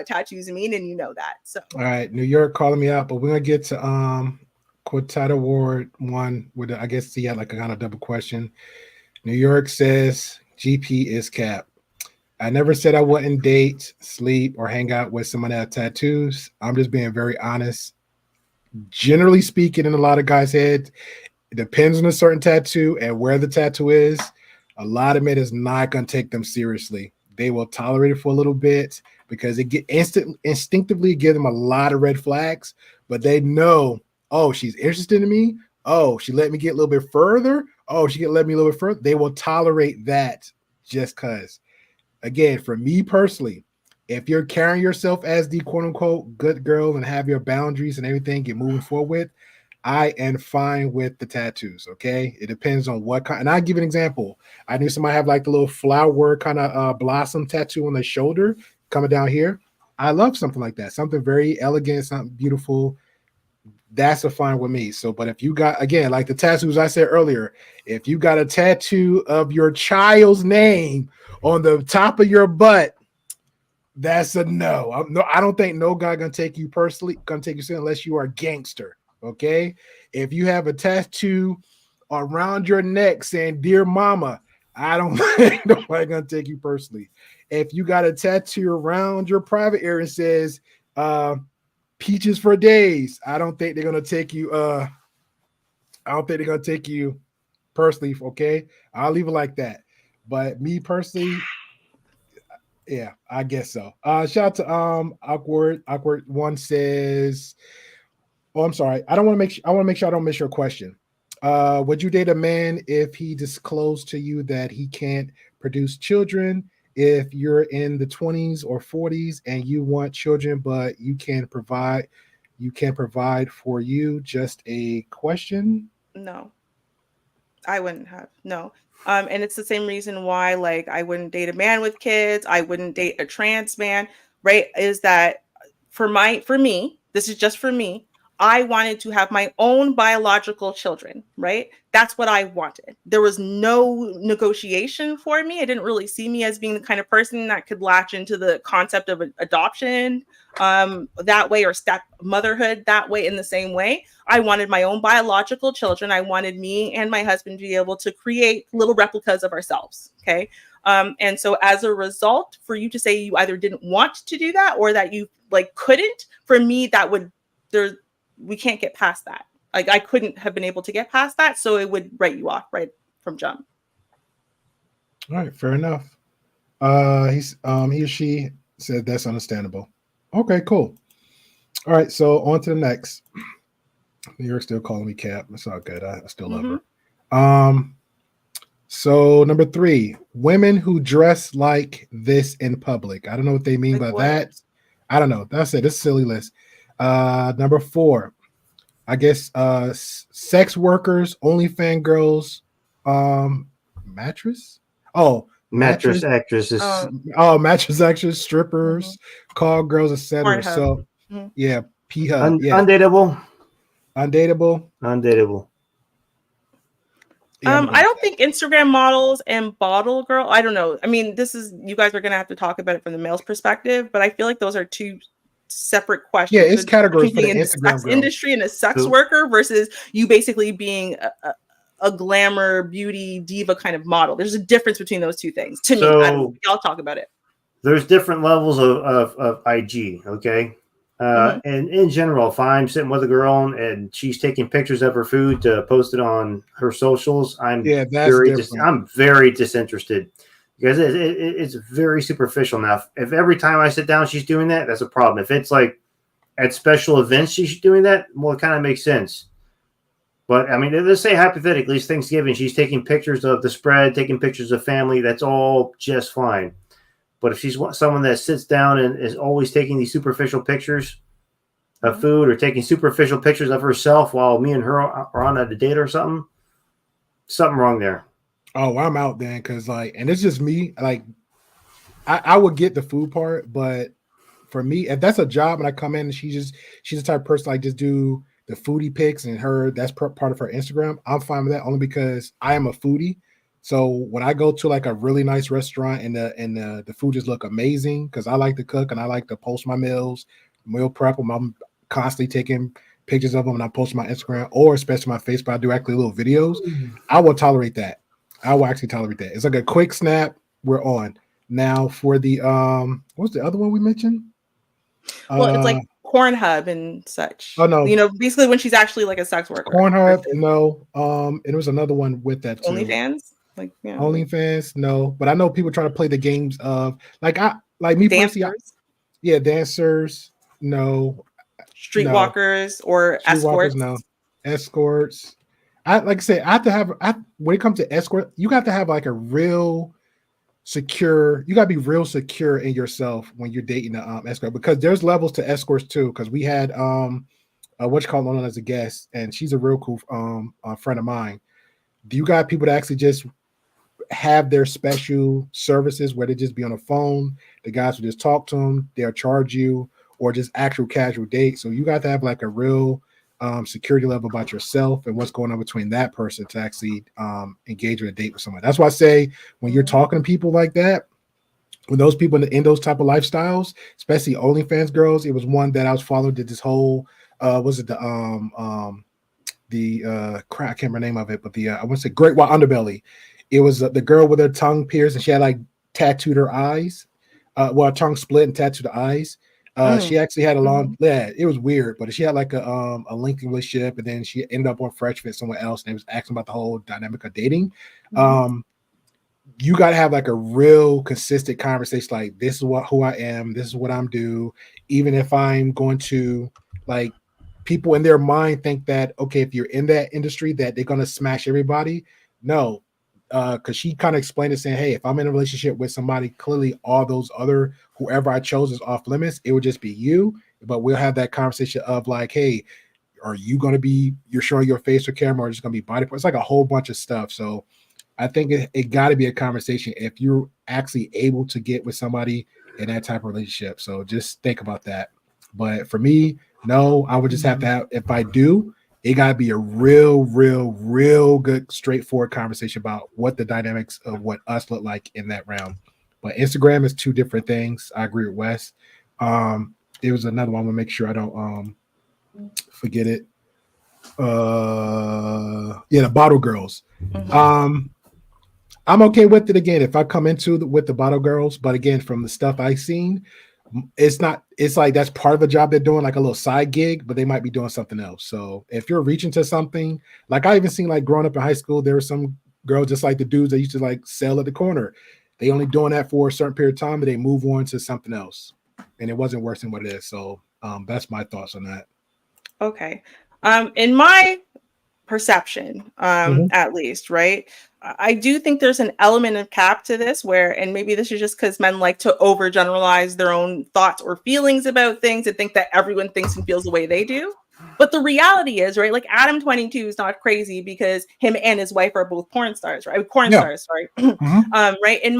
[SPEAKER 1] tattoos mean, and you know that. So,
[SPEAKER 2] all right, New York calling me out, but we're gonna get to Quartet Award one with I guess he had like a kind of double question. New York says GP is cap. I never said I wouldn't date, sleep, or hang out with someone that had tattoos. I'm just being very honest. Generally speaking, in a lot of guys' heads, it depends on a certain tattoo and where the tattoo is. A lot of men is not going to take them seriously. They will tolerate it for a little bit because it instinctively give them a lot of red flags, but they know, oh, she's interested in me. Oh, she let me get a little bit further. Oh, she can let me a little bit further. They will tolerate that just because. Again, for me personally, if you're carrying yourself as the quote unquote good girl and have your boundaries and everything you're moving forward with, I am fine with the tattoos. Okay. It depends on what kind. And I'll give an example. I knew somebody have like the little flower kind of blossom tattoo on the shoulder coming down here. I love something like that. Something very elegant, something beautiful. That's a fine with me. So, but if you got, again, like the tattoos I said earlier, if you got a tattoo of your child's name on the top of your butt, that's a no. I don't think no guy gonna take you personally, gonna take you seriously unless you are a gangster. Okay, if you have a tattoo around your neck saying "Dear Mama," I don't nobody gonna take you personally. If you got a tattoo around your private area and says "Peaches for days," I don't think they're gonna take you. I don't think they're gonna take you personally. Okay, I'll leave it like that. But me personally, yeah, I guess so. Shout out to awkward one says, oh, I'm sorry. I want to make sure I don't miss your question. Would you date a man if he disclosed to you that he can't produce children? If you're in the 20s or 40s and you want children, but you can't provide for you? Just a question.
[SPEAKER 1] No, I wouldn't have. No. And it's the same reason why, like, I wouldn't date a man with kids. I wouldn't date a trans man, right? Is that for me, this is just for me. I wanted to have my own biological children, right? That's what I wanted. There was no negotiation for me. I didn't really see me as being the kind of person that could latch into the concept of adoption that way, or step motherhood that way, in the same way. I wanted my own biological children. I wanted me and my husband to be able to create little replicas of ourselves. Okay. And so as a result, for you to say you either didn't want to do that or that you like couldn't, for me, that would, we can't get past that. Like, I couldn't have been able to get past that. So it would write you off right from jump.
[SPEAKER 2] All right, fair enough. He or she said that's understandable. Okay, cool. All right, so on to the next. You're still calling me Cap. It's all good. I still love her. So number 3, women who dress like this in public. I don't know what they mean by that. I don't know. That's it. It's a silly list. Number 4, I guess sex workers, OnlyFans girls, mattress. Oh,
[SPEAKER 7] Mattress actresses.
[SPEAKER 2] Mattress actresses, strippers, call girls, etc. So yeah, P-Hub.
[SPEAKER 7] Undateable.
[SPEAKER 2] Yeah,
[SPEAKER 1] I don't think Instagram models and bottle girl. I don't know. I mean, you guys are gonna have to talk about it from the male's perspective, but I feel like those are two separate questions.
[SPEAKER 2] Yeah, it's categories for the
[SPEAKER 1] in the
[SPEAKER 2] Instagram
[SPEAKER 1] sex
[SPEAKER 2] girls.
[SPEAKER 1] industry and a sex worker versus you basically being a glamour beauty diva kind of model. There's a difference between those two things. To me, I don't know. Y'all talk about it.
[SPEAKER 7] There's different levels of IG. Okay. And in general, if I'm sitting with a girl and she's taking pictures of her food to post it on her socials, I'm very disinterested, because it's very superficial. Now, if every time I sit down she's doing that, that's a problem. If it's like at special events she's doing that, well, it kind of makes sense. But I mean, let's say hypothetically it's Thanksgiving, she's taking pictures of the spread, taking pictures of family, that's all just fine. But if she's someone that sits down and is always taking these superficial pictures of food, or taking superficial pictures of herself while me and her are on a date or something wrong there.
[SPEAKER 2] Oh, I'm out then, because like, and it's just me. Like, I would get the food part, but for me, if that's a job and I come in and she's the type of person like just do the foodie pics and that's part of her Instagram, I'm fine with that, only because I am a foodie. So when I go to like a really nice restaurant and the food just look amazing, because I like to cook and I like to post my meal prep them. I'm constantly taking pictures of them and I post my Instagram, or especially my Facebook. I do actually little videos. I will tolerate that. I will actually tolerate that. It's like a quick snap. We're on. Now for the what's the other one we mentioned?
[SPEAKER 1] Well, it's like Pornhub and such.
[SPEAKER 2] Oh no,
[SPEAKER 1] basically when she's actually like a sex worker.
[SPEAKER 2] Pornhub, no. And there was another one with that too.
[SPEAKER 1] OnlyFans.
[SPEAKER 2] OnlyFans, no, but I know people try to play the games of me personally. Yeah, dancers, no.
[SPEAKER 1] Streetwalkers or escorts.
[SPEAKER 2] No, escorts. I have to have. When it comes to escort, you got to have like a real secure. You got to be real secure in yourself when you're dating an escort, because there's levels to escorts too. Because we had on as a guest, and she's a real cool friend of mine. Do you got people that actually just have their special services where they just be on the phone? The guys will just talk to them, they'll charge you, or just actual casual date. So you got to have like a real security level about yourself and what's going on between that person to actually engage in a date with someone. That's why I say when you're talking to people like that, when those people in those type of lifestyles, especially OnlyFans girls, it was one that I was following, did this whole was it the crap, I can't remember the name of it, but the I want to say Great White Underbelly. It was the girl with her tongue pierced and she had like tattooed her eyes. Well, her tongue split and tattooed the eyes. She actually had a long, yeah, it was weird, but she had like a lengthy relationship, and then she ended up on Fresh Fit somewhere else, and they was asking about the whole dynamic of dating. You got to have like a real consistent conversation. Like, this is who I am. This is what I'm due. Even if I'm going to, like, people in their mind think that, okay, if you're in that industry, that they're going to smash everybody. No, because she kind of explained it saying, hey, if I'm in a relationship with somebody, clearly all those other, whoever I chose is off limits. It would just be you. But we'll have that conversation of like, hey, are you going to be, you're showing your face or camera, or just going to be body parts? It's like a whole bunch of stuff. So I think it got to be a conversation if you're actually able to get with somebody in that type of relationship. So just think about that. But for me, no, I would just have to have, if I do, it got to be a real good, straightforward conversation about what the dynamics of what us look like in that round. But Instagram is two different things. I agree with Wes. It was another one. I'm gonna make sure I don't forget it. Yeah, the bottle girls. I'm okay with it again if I come into with the bottle girls, but again, from the stuff I've seen, it's like that's part of the job they're doing, like a little side gig, but they might be doing something else. So if you're reaching to something, like I even seen like growing up in high school, there were some girls just like the dudes that used to like sell at the corner. They only doing that for a certain period of time, and they move on to something else, and it wasn't worse than what it is. So that's my thoughts on that.
[SPEAKER 1] Okay. In my perception, at least, right? I do think there's an element of cap to this where, and maybe this is just because men like to overgeneralize their own thoughts or feelings about things and think that everyone thinks and feels the way they do. But the reality is, right, like Adam 22 is not crazy because him and his wife are both porn stars, right? Stars, sorry. Right. And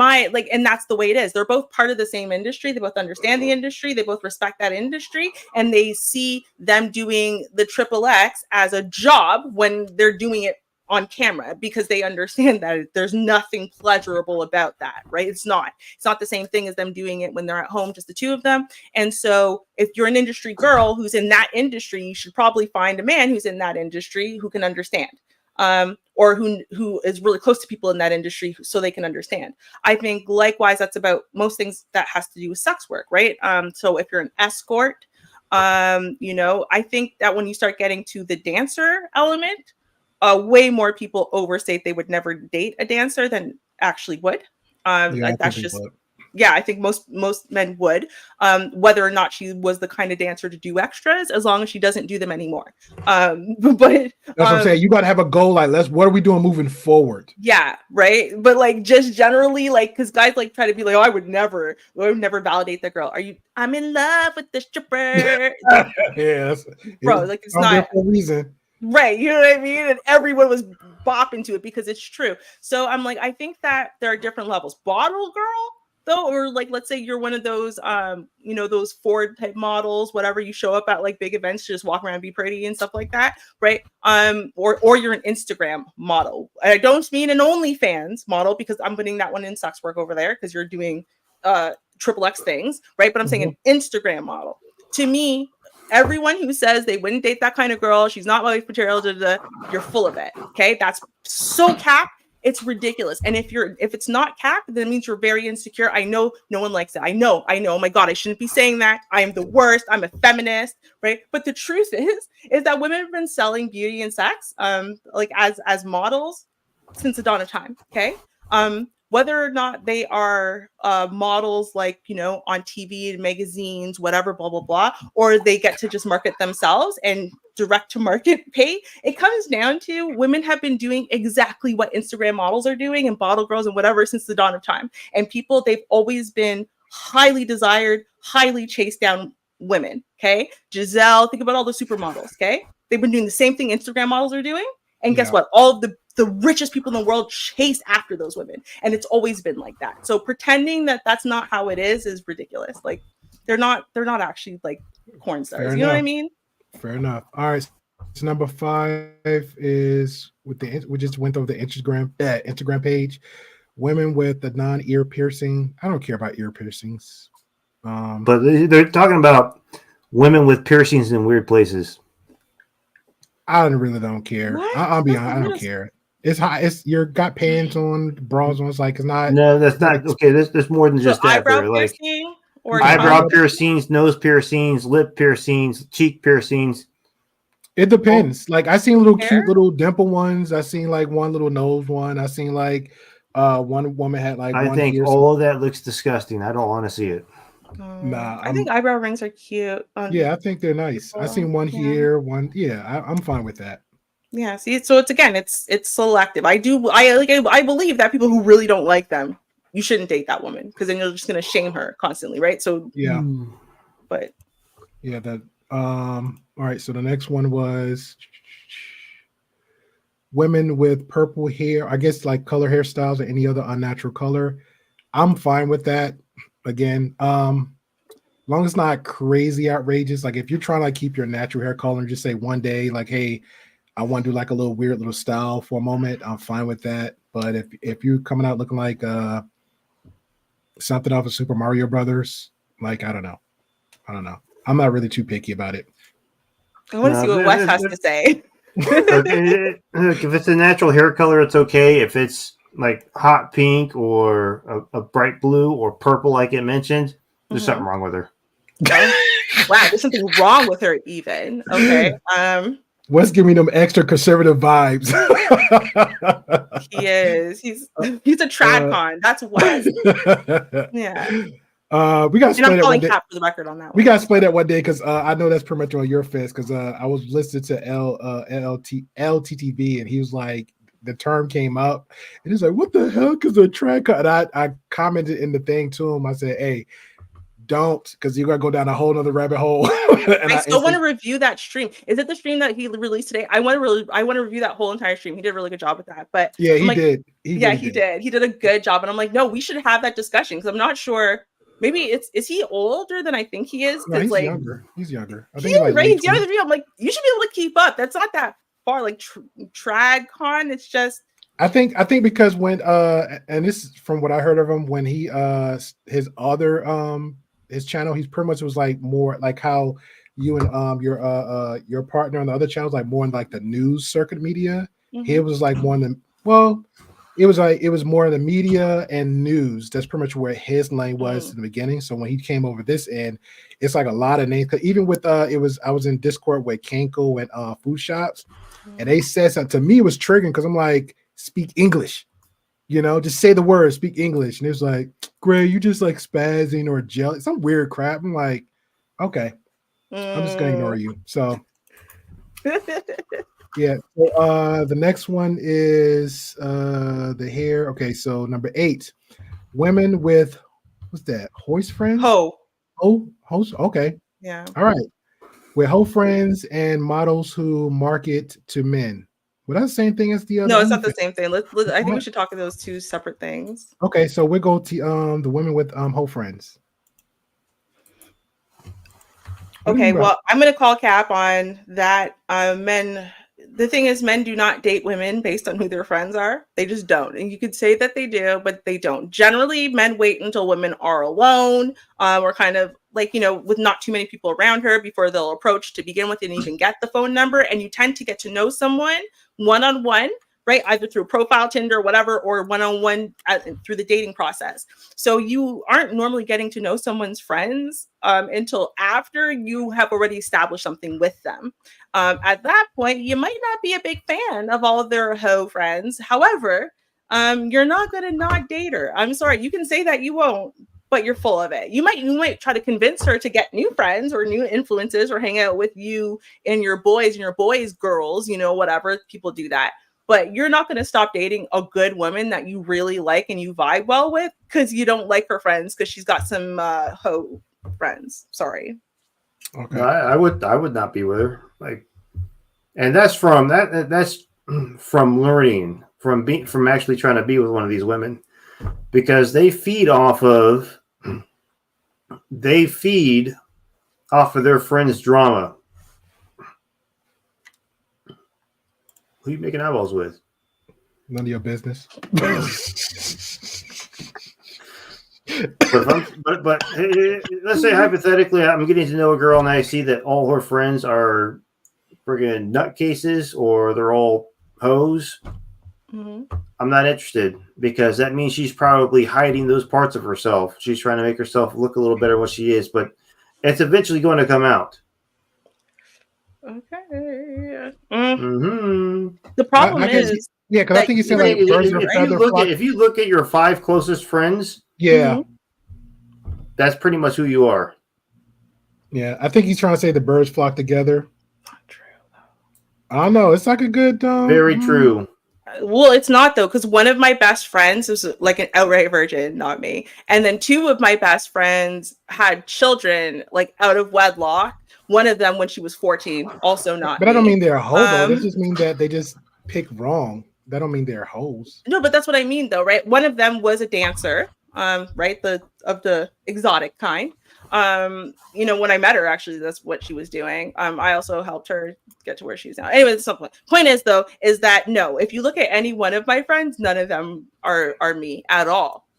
[SPEAKER 1] that's the way it is. They're both part of the same industry. They both understand the industry. They both respect that industry. And they see them doing the XXX as a job when they're doing it on camera, because they understand that there's nothing pleasurable about that, right? It's not the same thing as them doing it when they're at home, just the two of them. And so if you're an industry girl who's in that industry, you should probably find a man who's in that industry who can understand, or who is really close to people in that industry so they can understand. I think likewise, that's about most things that has to do with sex work, right? So if you're an escort, I think that when you start getting to the dancer element, way more people overstate they would never date a dancer than actually would. That's just, I think most men would, whether or not she was the kind of dancer to do extras, as long as she doesn't do them anymore. But
[SPEAKER 2] that's what I'm saying. You got to have a goal. Like, what are we doing moving forward?
[SPEAKER 1] Yeah, right. But like, just generally, like, because guys like try to be like, oh, I would never validate the girl. I'm in love with the stripper. Bro, like, it's not
[SPEAKER 2] for a reason.
[SPEAKER 1] Right, you know what I mean? And everyone was bopping to it because it's true. So I'm like, I think that there are different levels. Bottle girl, though, or like, let's say you're one of those, those Ford type models, whatever, you show up at like big events to just walk around and be pretty and stuff like that, right? Or you're an Instagram model. I don't mean an OnlyFans model, because I'm putting that one in sex work over there because you're doing XXX things, right? But I'm saying an Instagram model. To me, everyone who says they wouldn't date that kind of girl, she's not wife material, you're full of it. Okay, that's so cap. It's ridiculous. And if it's not cap, then it means you're very insecure. I know no one likes it. I know. Oh my God, I shouldn't be saying that. I am the worst. I'm a feminist, right? But the truth is that women have been selling beauty and sex, like as models since the dawn of time. Okay. Whether or not they are models, like, on TV and magazines, whatever, blah, blah, blah, or they get to just market themselves and direct to market pay, it comes down to women have been doing exactly what Instagram models are doing and bottle girls and whatever since the dawn of time. And they've always been highly desired, highly chased down women. Okay. Giselle, think about all the supermodels. Okay. They've been doing the same thing Instagram models are doing. And guess what? All of the richest people in the world chase after those women. And it's always been like that. So pretending that that's not how it is ridiculous. Like, they're not actually like porn stars. You know what I mean?
[SPEAKER 2] Fair enough. All right. So number 5 is we just went over the Instagram page. Women with the non-ear piercing. I don't care about ear piercings.
[SPEAKER 7] But they're talking about women with piercings in weird places.
[SPEAKER 2] I really don't care.
[SPEAKER 1] What?
[SPEAKER 2] I'll be
[SPEAKER 1] That's
[SPEAKER 2] honest.
[SPEAKER 1] the
[SPEAKER 2] I don't
[SPEAKER 1] weirdest-
[SPEAKER 2] care. It's hot. It's you're got pants on, bras on. It's like it's not.
[SPEAKER 7] No, that's
[SPEAKER 2] it's not
[SPEAKER 7] not okay. There's more than
[SPEAKER 1] So
[SPEAKER 7] just that.
[SPEAKER 1] eyebrow
[SPEAKER 7] There, like
[SPEAKER 1] piercing or
[SPEAKER 7] eyebrow
[SPEAKER 1] tongue?
[SPEAKER 7] piercings, nose piercings, lip piercings, cheek piercings.
[SPEAKER 2] It depends. Like I seen little cute
[SPEAKER 1] Hair?
[SPEAKER 2] little dimple ones. I seen like one little nose one. I seen like one woman had like
[SPEAKER 7] I
[SPEAKER 2] one
[SPEAKER 7] think
[SPEAKER 2] here.
[SPEAKER 7] all of that looks disgusting. I don't want to see it.
[SPEAKER 2] Nah,
[SPEAKER 1] I think eyebrow rings are cute.
[SPEAKER 2] yeah, I think they're nice. I seen one
[SPEAKER 1] Yeah.
[SPEAKER 2] here, one. Yeah, I'm fine with that.
[SPEAKER 1] Yeah, see, so it's selective. I believe that people who really don't like them, you shouldn't date that woman because then you're just gonna shame her constantly, right? So,
[SPEAKER 2] Yeah,
[SPEAKER 1] but
[SPEAKER 2] yeah. That. All right. So the next one was women with purple hair. I guess like color hairstyles or any other unnatural color. I'm fine with that. Again, long as it's not crazy outrageous. Like if you're trying to like, keep your natural hair color and just say one day, like, hey, I want to do like a little weird little style for a moment, I'm fine with that. But if you're coming out looking like something off of Super Mario Brothers, like I don't know. I'm not really too picky about it.
[SPEAKER 1] I want to see what Wes has to say.
[SPEAKER 7] Look, if it's a natural hair color, it's okay. If it's like hot pink or a bright blue or purple, like it mentioned, there's something wrong with her.
[SPEAKER 1] Wow, there's something wrong with her even. Okay.
[SPEAKER 2] Wes giving them extra conservative vibes.
[SPEAKER 1] He is. He's a tradcon. That's Wes. Yeah.
[SPEAKER 2] We got to
[SPEAKER 1] And I'm
[SPEAKER 2] play that one
[SPEAKER 1] calling
[SPEAKER 2] day.
[SPEAKER 1] Cap for the record on that one.
[SPEAKER 2] We got to play that one day because I know that's pretty much on your fest because I was listening to LTTV and he was like, the term came up and he's like, what the hell? Because the track, and I commented in the thing to him. I said, hey, don't, because you're gonna go down a whole nother rabbit hole. And
[SPEAKER 1] I still want to review that stream. Is it the stream that he released today? I want to review that whole entire stream. He did a really good job with that. But
[SPEAKER 2] yeah, he
[SPEAKER 1] like,
[SPEAKER 2] did.
[SPEAKER 1] He did. He did a good job. And I'm like, no, we should have that discussion because I'm not sure. Maybe is he older than I think he is?
[SPEAKER 2] No, he's
[SPEAKER 1] like
[SPEAKER 2] younger. He's younger. I think
[SPEAKER 1] he is,
[SPEAKER 2] like
[SPEAKER 1] right?
[SPEAKER 2] late
[SPEAKER 1] He's younger than me. I'm like, you should be able to keep up. That's not that far. Like TradCon, it's just.
[SPEAKER 2] I think because when and this is from what I heard of him when he his other his channel, he's pretty much was like more like how you and your partner on the other channels like more in like the news circuit media. He was like more than it was more in the media and news. That's pretty much where his lane was in the beginning. So when he came over this end, it's like a lot of names. Cause even with I was in Discord with Kenko and Food Shops, and they said something to me, it was triggering because I'm like, speak English, just say the word, speak English. And it was like, Gray, you just like spazzing or jealous, some weird crap. I'm like, okay, I'm just gonna ignore you. So yeah. So, the next one is the hair. Okay, so number 8, women with what's that? Hoist friends? Host. Okay.
[SPEAKER 1] Yeah.
[SPEAKER 2] All right. With hoe friends and models who market to men. Well, that's the same thing as the other.
[SPEAKER 1] No, it's not the same thing. I think we should talk about those two separate things.
[SPEAKER 2] Okay, so we'll go to the women with hoe friends.
[SPEAKER 1] Okay, well, I'm going to call Cap on that. Men, the thing is, men do not date women based on who their friends are. They just don't. And you could say that they do, but they don't. Generally, men wait until women are alone or kind of like, with not too many people around her before they'll approach to begin with and even get the phone number. And you tend to get to know someone one-on-one, right? Either through profile Tinder or whatever, or one-on-one through the dating process. So you aren't normally getting to know someone's friends until after you have already established something with them. At that point, you might not be a big fan of all of their hoe friends. However, you're not going to not date her. I'm sorry. You can say that you won't, but you're full of it. You might try to convince her to get new friends or new influences or hang out with you and your boys girls, whatever. People do that. But you're not going to stop dating a good woman that you really like and you vibe well with because you don't like her friends because she's got some hoe friends. Sorry.
[SPEAKER 7] Okay. No, I would not be with her. Like, and that's from learning from actually trying to be with one of these women, because they feed off of their friends' drama. Who are you making eyeballs with?
[SPEAKER 2] None of your business.
[SPEAKER 7] but let's say hypothetically, I'm getting to know a girl and I see that all her friends are friggin' nutcases or they're all hoes, I'm not interested, because that means she's probably hiding those parts of herself. She's trying to make herself look a little better than what she is, but it's eventually going to come out.
[SPEAKER 1] Okay.
[SPEAKER 7] The
[SPEAKER 1] problem
[SPEAKER 2] I guess,
[SPEAKER 1] is,
[SPEAKER 2] yeah, because I think you said like birds of a feather flock.
[SPEAKER 7] If you look at your 5 closest friends,
[SPEAKER 2] Yeah,
[SPEAKER 7] that's pretty much who you are.
[SPEAKER 2] yeah, I think he's trying to say the birds flock together.
[SPEAKER 1] not true.
[SPEAKER 2] I don't know. It's like a good.
[SPEAKER 7] Very true.
[SPEAKER 1] Well, it's not though, because one of my best friends was like an outright virgin, not me. And then 2 of my best friends had children like out of wedlock. One of them when she was 14, also not.
[SPEAKER 2] But I don't
[SPEAKER 1] me.
[SPEAKER 2] mean they're a hoe though. That just mean that they just pick wrong. That don't mean they're hoes.
[SPEAKER 1] No, but that's what I mean though, right? One of them was a dancer, right? Of the exotic kind. You know, when I met her, actually, that's what she was doing. I also helped her get to where she's now. Anyway, the point is though, is that no, if you look at any one of my friends, none of them are me at all,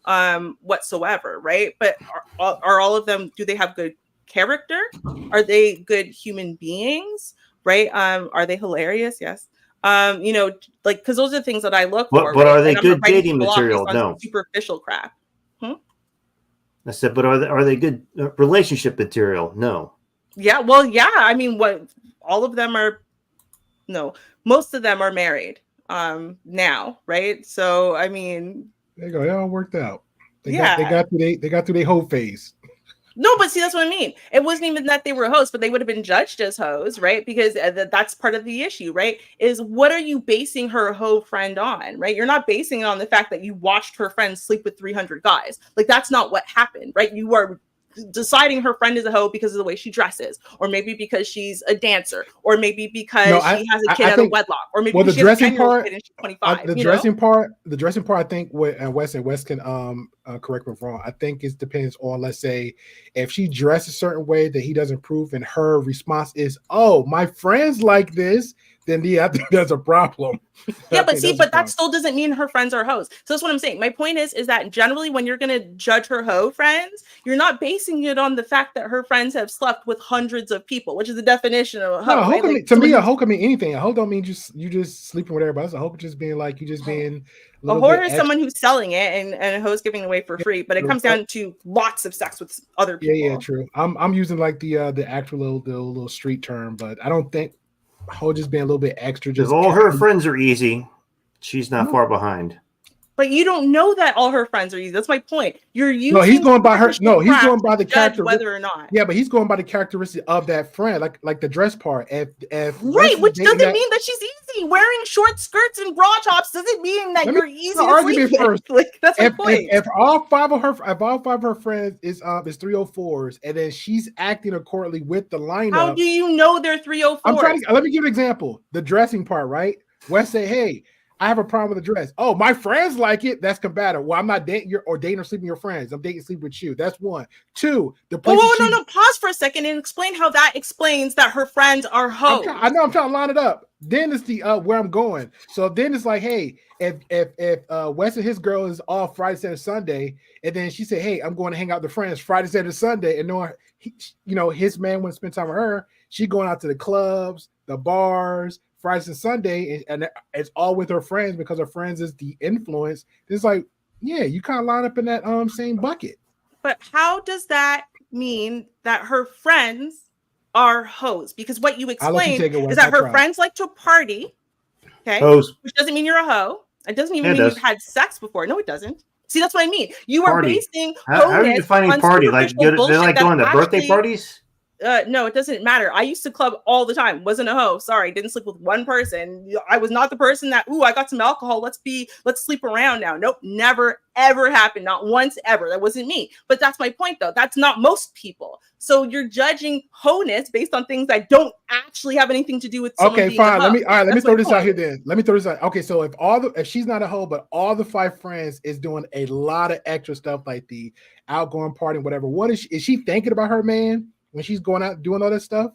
[SPEAKER 1] whatsoever, right? But are all of them? Do they have good character? Are they good human beings? Right? Are they hilarious? Yes. You know, like, because those are the things that I look for.
[SPEAKER 7] But
[SPEAKER 1] right?
[SPEAKER 7] are they
[SPEAKER 1] And
[SPEAKER 7] good dating material? No.
[SPEAKER 1] Superficial crap.
[SPEAKER 7] I said, but are they good relationship material? No.
[SPEAKER 1] Yeah, well, yeah. I mean, what all of them are? No, most of them are married now, right? So, I mean,
[SPEAKER 2] There you go. It all worked out. They
[SPEAKER 1] Yeah.
[SPEAKER 2] got through their whole phase.
[SPEAKER 1] no, but see, that's what I mean. It wasn't even that they were hosts, but they would have been judged as hoes, right? Because that's part of the issue, right? Is what are you basing her hoe friend on, right? You're not basing it on the fact that you watched her friend sleep with 300 guys. Like, that's not what happened, right? You are deciding her friend is a hoe because of the way she dresses, or maybe because she's a dancer, or maybe because she has a kid out of wedlock, or maybe
[SPEAKER 2] the
[SPEAKER 1] she has a
[SPEAKER 2] dressing part,
[SPEAKER 1] kid and she's 25.
[SPEAKER 2] the dressing part, I think what Wes can correct me if I'm wrong. I think it depends on, let's say, if she dresses a certain way that he doesn't approve, and her response is, "Oh, my friends like this," then I think there's a problem.
[SPEAKER 1] Yeah, but see, that still doesn't mean her friends are hoes. So that's what I'm saying. My point is that generally when you're going to judge her hoe friends, you're not basing it on the fact that her friends have slept with hundreds of people, which is the definition of a hoe.
[SPEAKER 2] No,
[SPEAKER 1] right?
[SPEAKER 2] to me, a hoe can mean anything. A hoe don't mean you just sleeping with everybody else. A hoe could just being like you just being
[SPEAKER 1] a whore is someone who's selling it, and a hoe is giving away for free. But it comes down to lots of sex with other people.
[SPEAKER 2] Yeah, true. I'm using like the actual little street term, but I don't think hoe just being a little bit extra. Just
[SPEAKER 7] if all her friends are easy, she's not far behind.
[SPEAKER 1] But you don't know that all her friends are easy. That's my point. You're using.
[SPEAKER 2] No, he's going by her. No, he's going by the character.
[SPEAKER 1] Whether or not.
[SPEAKER 2] Yeah, but he's going by the characteristic of that friend, like the dress part. If
[SPEAKER 1] right, which doesn't mean that she's easy. Wearing short skirts and bra tops doesn't mean that you're easy to sleep with. Like, that's my point.
[SPEAKER 2] If all five of her friends is 304s, and then she's acting accordingly with the lineup.
[SPEAKER 1] How do you know they're 304s?
[SPEAKER 2] Let me give an example. The dressing part, right? Wes say, "Hey, I have a problem with the dress." "Oh, my friends like it." That's combative. Well, I'm not dating or sleeping with your friends. I'm dating sleep with you. That's one. Two, the place.
[SPEAKER 1] No. Pause for a second and explain how that explains that her friends are hoes.
[SPEAKER 2] I'm trying to line it up. Then it's the where I'm going. So then it's like, hey, if Wes and his girl is off Friday, Saturday, Sunday, and then she said, "Hey, I'm going to hang out with the friends Friday, Saturday, Sunday," and knowing his man wouldn't spend time with her, she going out to the clubs, the bars, Friday and Sunday, and it's all with her friends because her friends is the influence. It's like, yeah, you kind of line up in that same bucket.
[SPEAKER 1] But how does that mean that her friends are hoes? Because what you explained is that her friends like to party. Okay,
[SPEAKER 7] hoes.
[SPEAKER 1] Which doesn't mean you're a hoe. It doesn't even mean you've had sex before. No, it doesn't. See, that's what I mean. You are basing.
[SPEAKER 7] How are you defining party? Like they're like going to birthday parties?
[SPEAKER 1] No, it doesn't matter. I used to club all the time. Wasn't a hoe. Sorry, didn't sleep with one person. I was not the person that, I got some alcohol. Let's sleep around now. Nope, never, ever happened. Not once ever. That wasn't me. But that's my point, though. That's not most people. So you're judging hoe-ness based on things that don't actually have anything to do with someone being
[SPEAKER 2] fine.
[SPEAKER 1] a hoe.
[SPEAKER 2] Let me throw this out here then. Let me throw this out. Okay, so if she's not a hoe, but all the 5 friends is doing a lot of extra stuff like the outgoing party and whatever, what is she thinking about her man when she's going out doing all that stuff?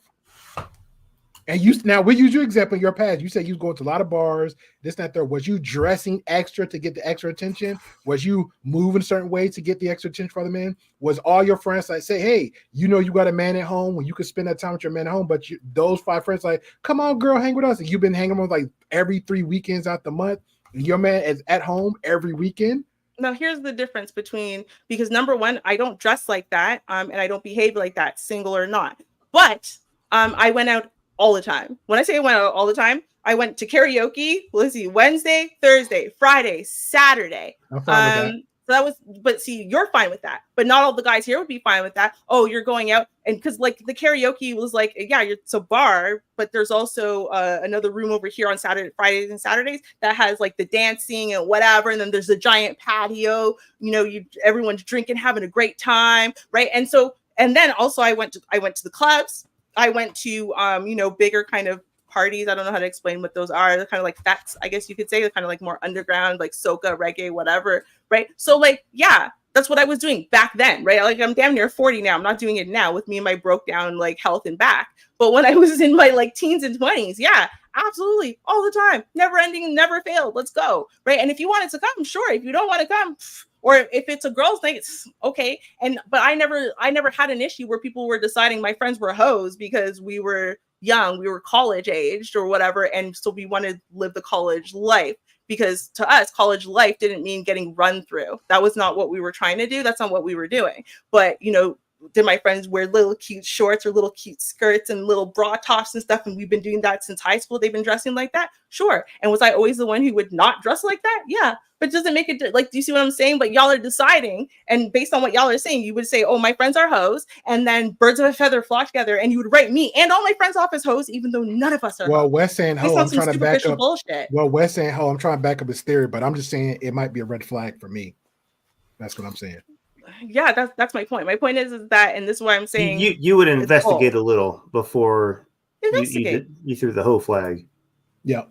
[SPEAKER 2] And you now we use your example in your past. You said you was going to a lot of bars, this, that, there. Was you dressing extra to get the extra attention? Was you moving a certain way to get the extra attention for the men? Was all your friends like say, hey, you know you got a man at home when you could spend that time with your man at home, but those 5 friends like, come on, girl, hang with us. And you've been hanging with like every 3 weekends out the month. And your man is at home every weekend.
[SPEAKER 1] Now here's the difference between, because number one, I don't dress like that, and I don't behave like that, single or not. But I went out all the time. When I say I went out all the time, I went to karaoke. Let's see, Wednesday, Thursday, Friday, Saturday.
[SPEAKER 2] I'm fine with that.
[SPEAKER 1] So that was, but see, you're fine with that, but not all the guys here would be fine with that. Oh, you're going out, and because like the karaoke was like, yeah, it's a bar, but there's also another room over here on Fridays and Saturdays that has like the dancing and whatever, and then there's a giant patio. You know, everyone's drinking, having a great time, right? And so, and then also I went to the clubs. I went to bigger kind of parties. I don't know how to explain what those are. They're kind of like fests, I guess you could say. They're kind of like more underground, like soca, reggae, whatever, right? So like, yeah, that's what I was doing back then, right? Like I'm damn near 40 now. I'm not doing it now with me and my broke down like health and back. But when I was in my like teens and 20s, yeah, absolutely, all the time, never ending, never failed. Let's go, right? And if you wanted to come, sure. If you don't want to come, or if it's a girl's thing, it's okay. But I never had an issue where people were deciding my friends were hoes because we were young, we were college aged or whatever, and so we wanted to live the college life, because to us college life didn't mean getting run through. That was not what we were trying to do. That's not what we were doing. But did my friends wear little cute shorts or little cute skirts and little bra tops and stuff, and we've been doing that since high school? They've been dressing like that, sure. And was I always the one who would not dress like that? Yeah. But doesn't make it like, do you see what I'm saying? But y'all are deciding, and based on what y'all are saying, you would say, oh, my friends are hoes, and then birds of a feather flock together, and you would write me and all my friends off as hoes, even though none of us are
[SPEAKER 2] well
[SPEAKER 1] hoes.
[SPEAKER 2] Wes saying ho, I'm trying to back up
[SPEAKER 1] bullshit.
[SPEAKER 2] Well, Wes saying ho, I'm trying to back up his theory, but I'm just saying it might be a red flag for me. That's what I'm saying.
[SPEAKER 1] Yeah, that's my point. My point is that, and this is why I'm saying
[SPEAKER 7] you would investigate a little before you threw the hoe flag.
[SPEAKER 2] Yeah.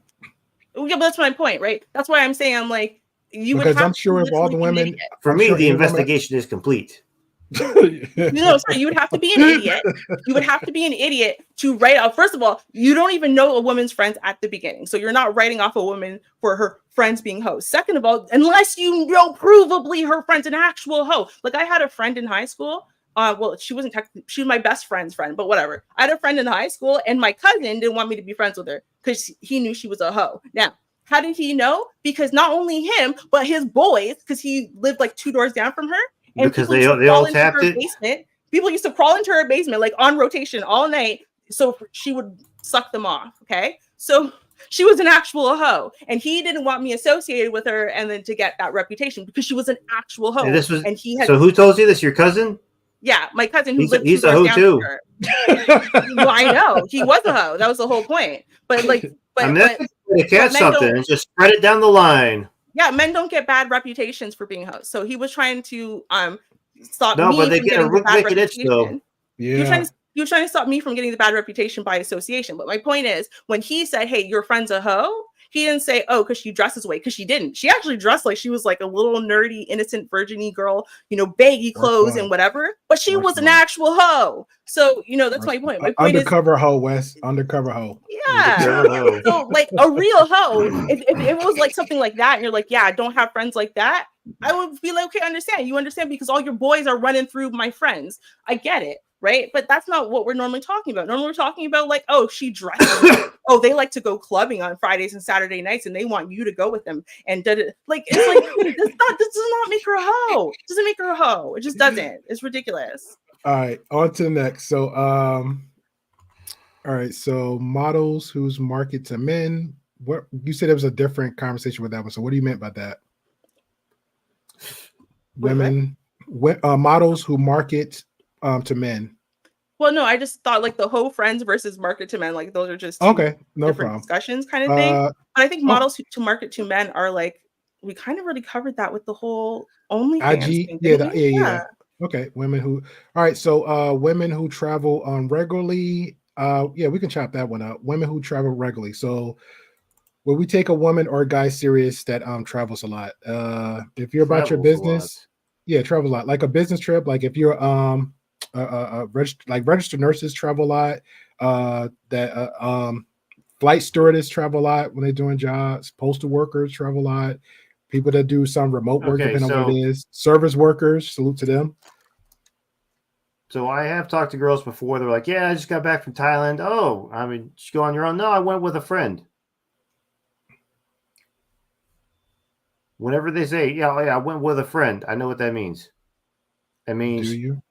[SPEAKER 1] Yeah, but that's my point, right? That's why I'm saying I'm like, you
[SPEAKER 2] because
[SPEAKER 1] would have
[SPEAKER 2] I'm sure if all the women,
[SPEAKER 7] for me, the investigation is complete.
[SPEAKER 1] No, sorry, you would have to be an idiot. You would have to be an idiot to write out. First of all, you don't even know a woman's friends at the beginning, so you're not writing off a woman for her friends being hoes. Second of all, unless you know provably her friend's an actual hoe. Like I had a friend in high school. Well, she wasn't technically, she was my best friend's friend, but whatever. I had a friend in high school, and my cousin didn't want me to be friends with her because he knew she was a hoe. Now, how did he know? Because not only him, but his boys, because he lived like 2 doors down from her. And
[SPEAKER 7] because they all tapped it.
[SPEAKER 1] Basement. People used to crawl into her basement like on rotation all night, so she would suck them off. Okay, so she was an actual hoe, and he didn't want me associated with her, and then to get that reputation because she was an actual hoe. And he had.
[SPEAKER 7] So who told you this? Your cousin?
[SPEAKER 1] Yeah, my cousin who lived
[SPEAKER 7] he's
[SPEAKER 1] 2
[SPEAKER 7] a
[SPEAKER 1] doors
[SPEAKER 7] hoe
[SPEAKER 1] down
[SPEAKER 7] too.
[SPEAKER 1] Well, I know he was a hoe. That was the whole point. But like,
[SPEAKER 7] I mean, to catch something and just spread it down the line.
[SPEAKER 1] Yeah, men don't get bad reputations for being hoes. So he was trying to stop
[SPEAKER 7] no,
[SPEAKER 1] me
[SPEAKER 7] but they
[SPEAKER 1] from
[SPEAKER 7] get
[SPEAKER 1] getting
[SPEAKER 7] a
[SPEAKER 1] the bad
[SPEAKER 7] wicked itch though.
[SPEAKER 2] Yeah.
[SPEAKER 1] He was trying to stop me from getting the bad reputation by association. But my point is, when he said, "Hey, your friend's a hoe," he didn't say, "Oh, because she dresses away," because she didn't. She actually dressed like she was like a little nerdy, innocent, virgin-y girl, baggy clothes and whatever. But she was an actual hoe. So that's my point. My point
[SPEAKER 2] undercover hoe, Wes. Undercover hoe.
[SPEAKER 1] Yeah. So like a real hoe, if it was like something like that, and you're like, yeah, I don't have friends like that, I would be like, okay, understand. You understand because all your boys are running through my friends. I get it. Right. But that's not what we're normally talking about. Normally we're talking about like, oh, she dresses. Oh, they like to go clubbing on Fridays and Saturday nights and they want you to go with them. And like, it's like, this does not make her a hoe. It doesn't make her a hoe. It just doesn't. It's ridiculous.
[SPEAKER 2] All right. On to the next. So, all right. So models whose market to men. What you said it was a different conversation with that one. So what do you meant by that? Women, models who market to men.
[SPEAKER 1] Well, no, I just thought like the hoe friends versus market to men, like those are just
[SPEAKER 2] different
[SPEAKER 1] problem. Discussions kind of thing. But I think models to market to men are like, we kind of already covered that with the whole OnlyFans
[SPEAKER 2] IG.
[SPEAKER 1] thing,
[SPEAKER 2] Yeah. Okay, women who. All right, so women who travel regularly. Yeah, we can chop that one out. Women who travel regularly. So, will we take a woman or a guy serious that travels a lot? If you're about your business, yeah, travel a lot. Like a business trip. Like if you're registered nurses travel a lot. Flight stewardess travel a lot when they're doing jobs. Postal workers travel a lot. People that do some remote work,
[SPEAKER 7] Okay,
[SPEAKER 2] depending on what
[SPEAKER 7] so-
[SPEAKER 2] it is. Service workers, salute to them.
[SPEAKER 7] So I have talked to girls before. They're like, "Yeah, I just got back from Thailand." Oh, I mean, did you go on your own? No, I went with a friend. Whenever they say, "Yeah, I went with a friend," I know what that means. It means
[SPEAKER 2] Do you?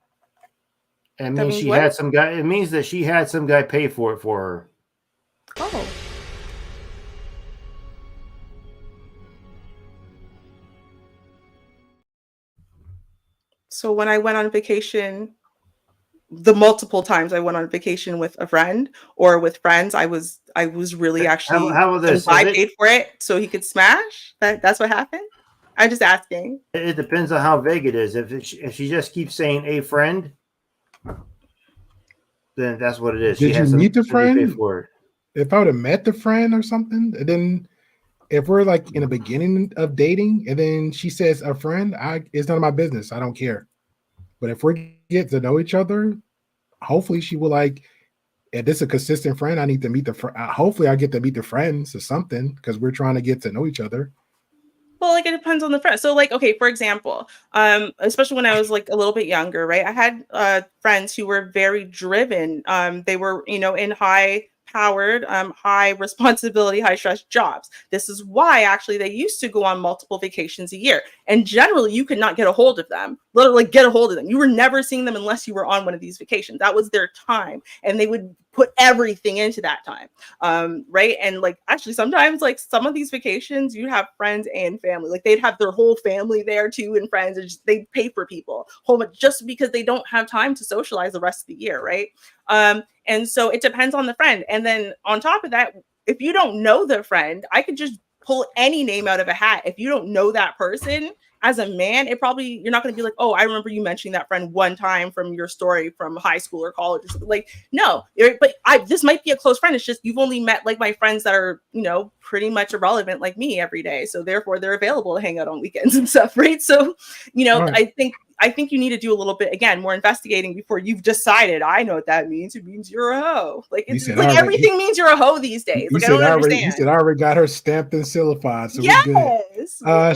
[SPEAKER 7] it
[SPEAKER 1] That
[SPEAKER 7] means
[SPEAKER 1] means
[SPEAKER 7] she
[SPEAKER 1] what?
[SPEAKER 7] had some guy. It means that she had some guy pay for it for her.
[SPEAKER 1] Oh. So when I went on vacation, the multiple times I went on vacation with a friend or with friends, I was really actually
[SPEAKER 7] How about
[SPEAKER 1] some
[SPEAKER 7] this?
[SPEAKER 1] guy paid for it so he could smash. That's what happened. I'm just asking.
[SPEAKER 7] It depends on how vague it is. If she just keeps saying a friend, then that's what it is. She
[SPEAKER 2] Did you
[SPEAKER 7] has
[SPEAKER 2] meet the
[SPEAKER 7] somebody pay
[SPEAKER 2] friend?
[SPEAKER 7] for it.
[SPEAKER 2] If I would have met the friend or something, and then if we're like in the beginning of dating, and then she says a friend, it's none of my business. I don't care. But if we get to know each other, hopefully she will like. If this is a consistent friend, I need to meet the friend. Hopefully, I get to meet the friends or something because we're trying to get to know each other.
[SPEAKER 1] Well, like it depends on the friend. So, like, okay, for example, especially when I was like a little bit younger, right? I had friends who were very driven. They were, in high powered, high responsibility, high stress jobs. This is why actually they used to go on multiple vacations a year. And generally, you could not get a hold of them. Literally, get a hold of them. You were never seeing them unless you were on one of these vacations. That was their time, and they would put everything into that time. Right. And like actually sometimes like some of these vacations you have friends and family, like they'd have their whole family there too and friends, and just, they pay for people whole much just because they don't have time to socialize the rest of the year, right? And so it depends on the friend. And then on top of that, if you don't know the friend, I could just pull any name out of a hat. If you don't know that person as a man, you're not going to be like, oh, I remember you mentioning that friend one time from your story from high school or college or something. Like, no, but this might be a close friend. It's just you've only met like my friends that are, pretty much irrelevant like me every day. So therefore they're available to hang out on weekends and stuff, right? So,
[SPEAKER 2] Right.
[SPEAKER 1] I think you need to do a little bit again more investigating before you've decided. I know what that means. It means you're a hoe. Like it's like everything means you're a hoe these days. Like I don't understand.
[SPEAKER 2] He said I already got her stamped and silified, so
[SPEAKER 1] yes.
[SPEAKER 2] we're good.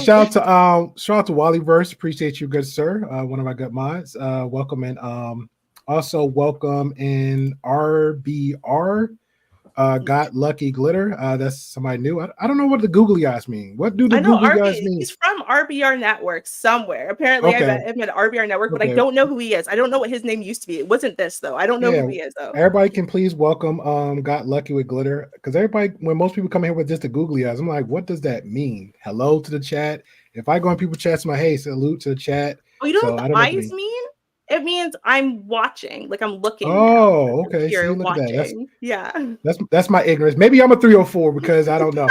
[SPEAKER 2] Shout out to Wallyverse. Appreciate you, good sir. One of our good mods. Welcome in. Also welcome in RBR. Got Lucky Glitter. That's somebody new. I don't know what the googly eyes mean. What do the
[SPEAKER 1] I know
[SPEAKER 2] googly eyes mean?
[SPEAKER 1] He's from RBR Network somewhere. Apparently,
[SPEAKER 2] Okay.
[SPEAKER 1] I met RBR Network, but I
[SPEAKER 2] Okay.
[SPEAKER 1] don't know who he is. I don't know what his name used to be. It wasn't this though. I don't know who he is though.
[SPEAKER 2] Everybody can please welcome Got Lucky with Glitter, because everybody, when most people come here with just the googly eyes, I'm like, what does that mean? Hello to the chat. If I go in people's chats, I'm like, hey, salute to the chat.
[SPEAKER 1] Oh, you know
[SPEAKER 2] So
[SPEAKER 1] what
[SPEAKER 2] I
[SPEAKER 1] the
[SPEAKER 2] don't know what it
[SPEAKER 1] eyes
[SPEAKER 2] means.
[SPEAKER 1] mean? It means I'm watching, like I'm looking.
[SPEAKER 2] Oh,
[SPEAKER 1] now.
[SPEAKER 2] okay.
[SPEAKER 1] Here,
[SPEAKER 2] See, look at that.
[SPEAKER 1] watching. Yeah.
[SPEAKER 2] That's my ignorance. Maybe I'm a 304 because I don't know.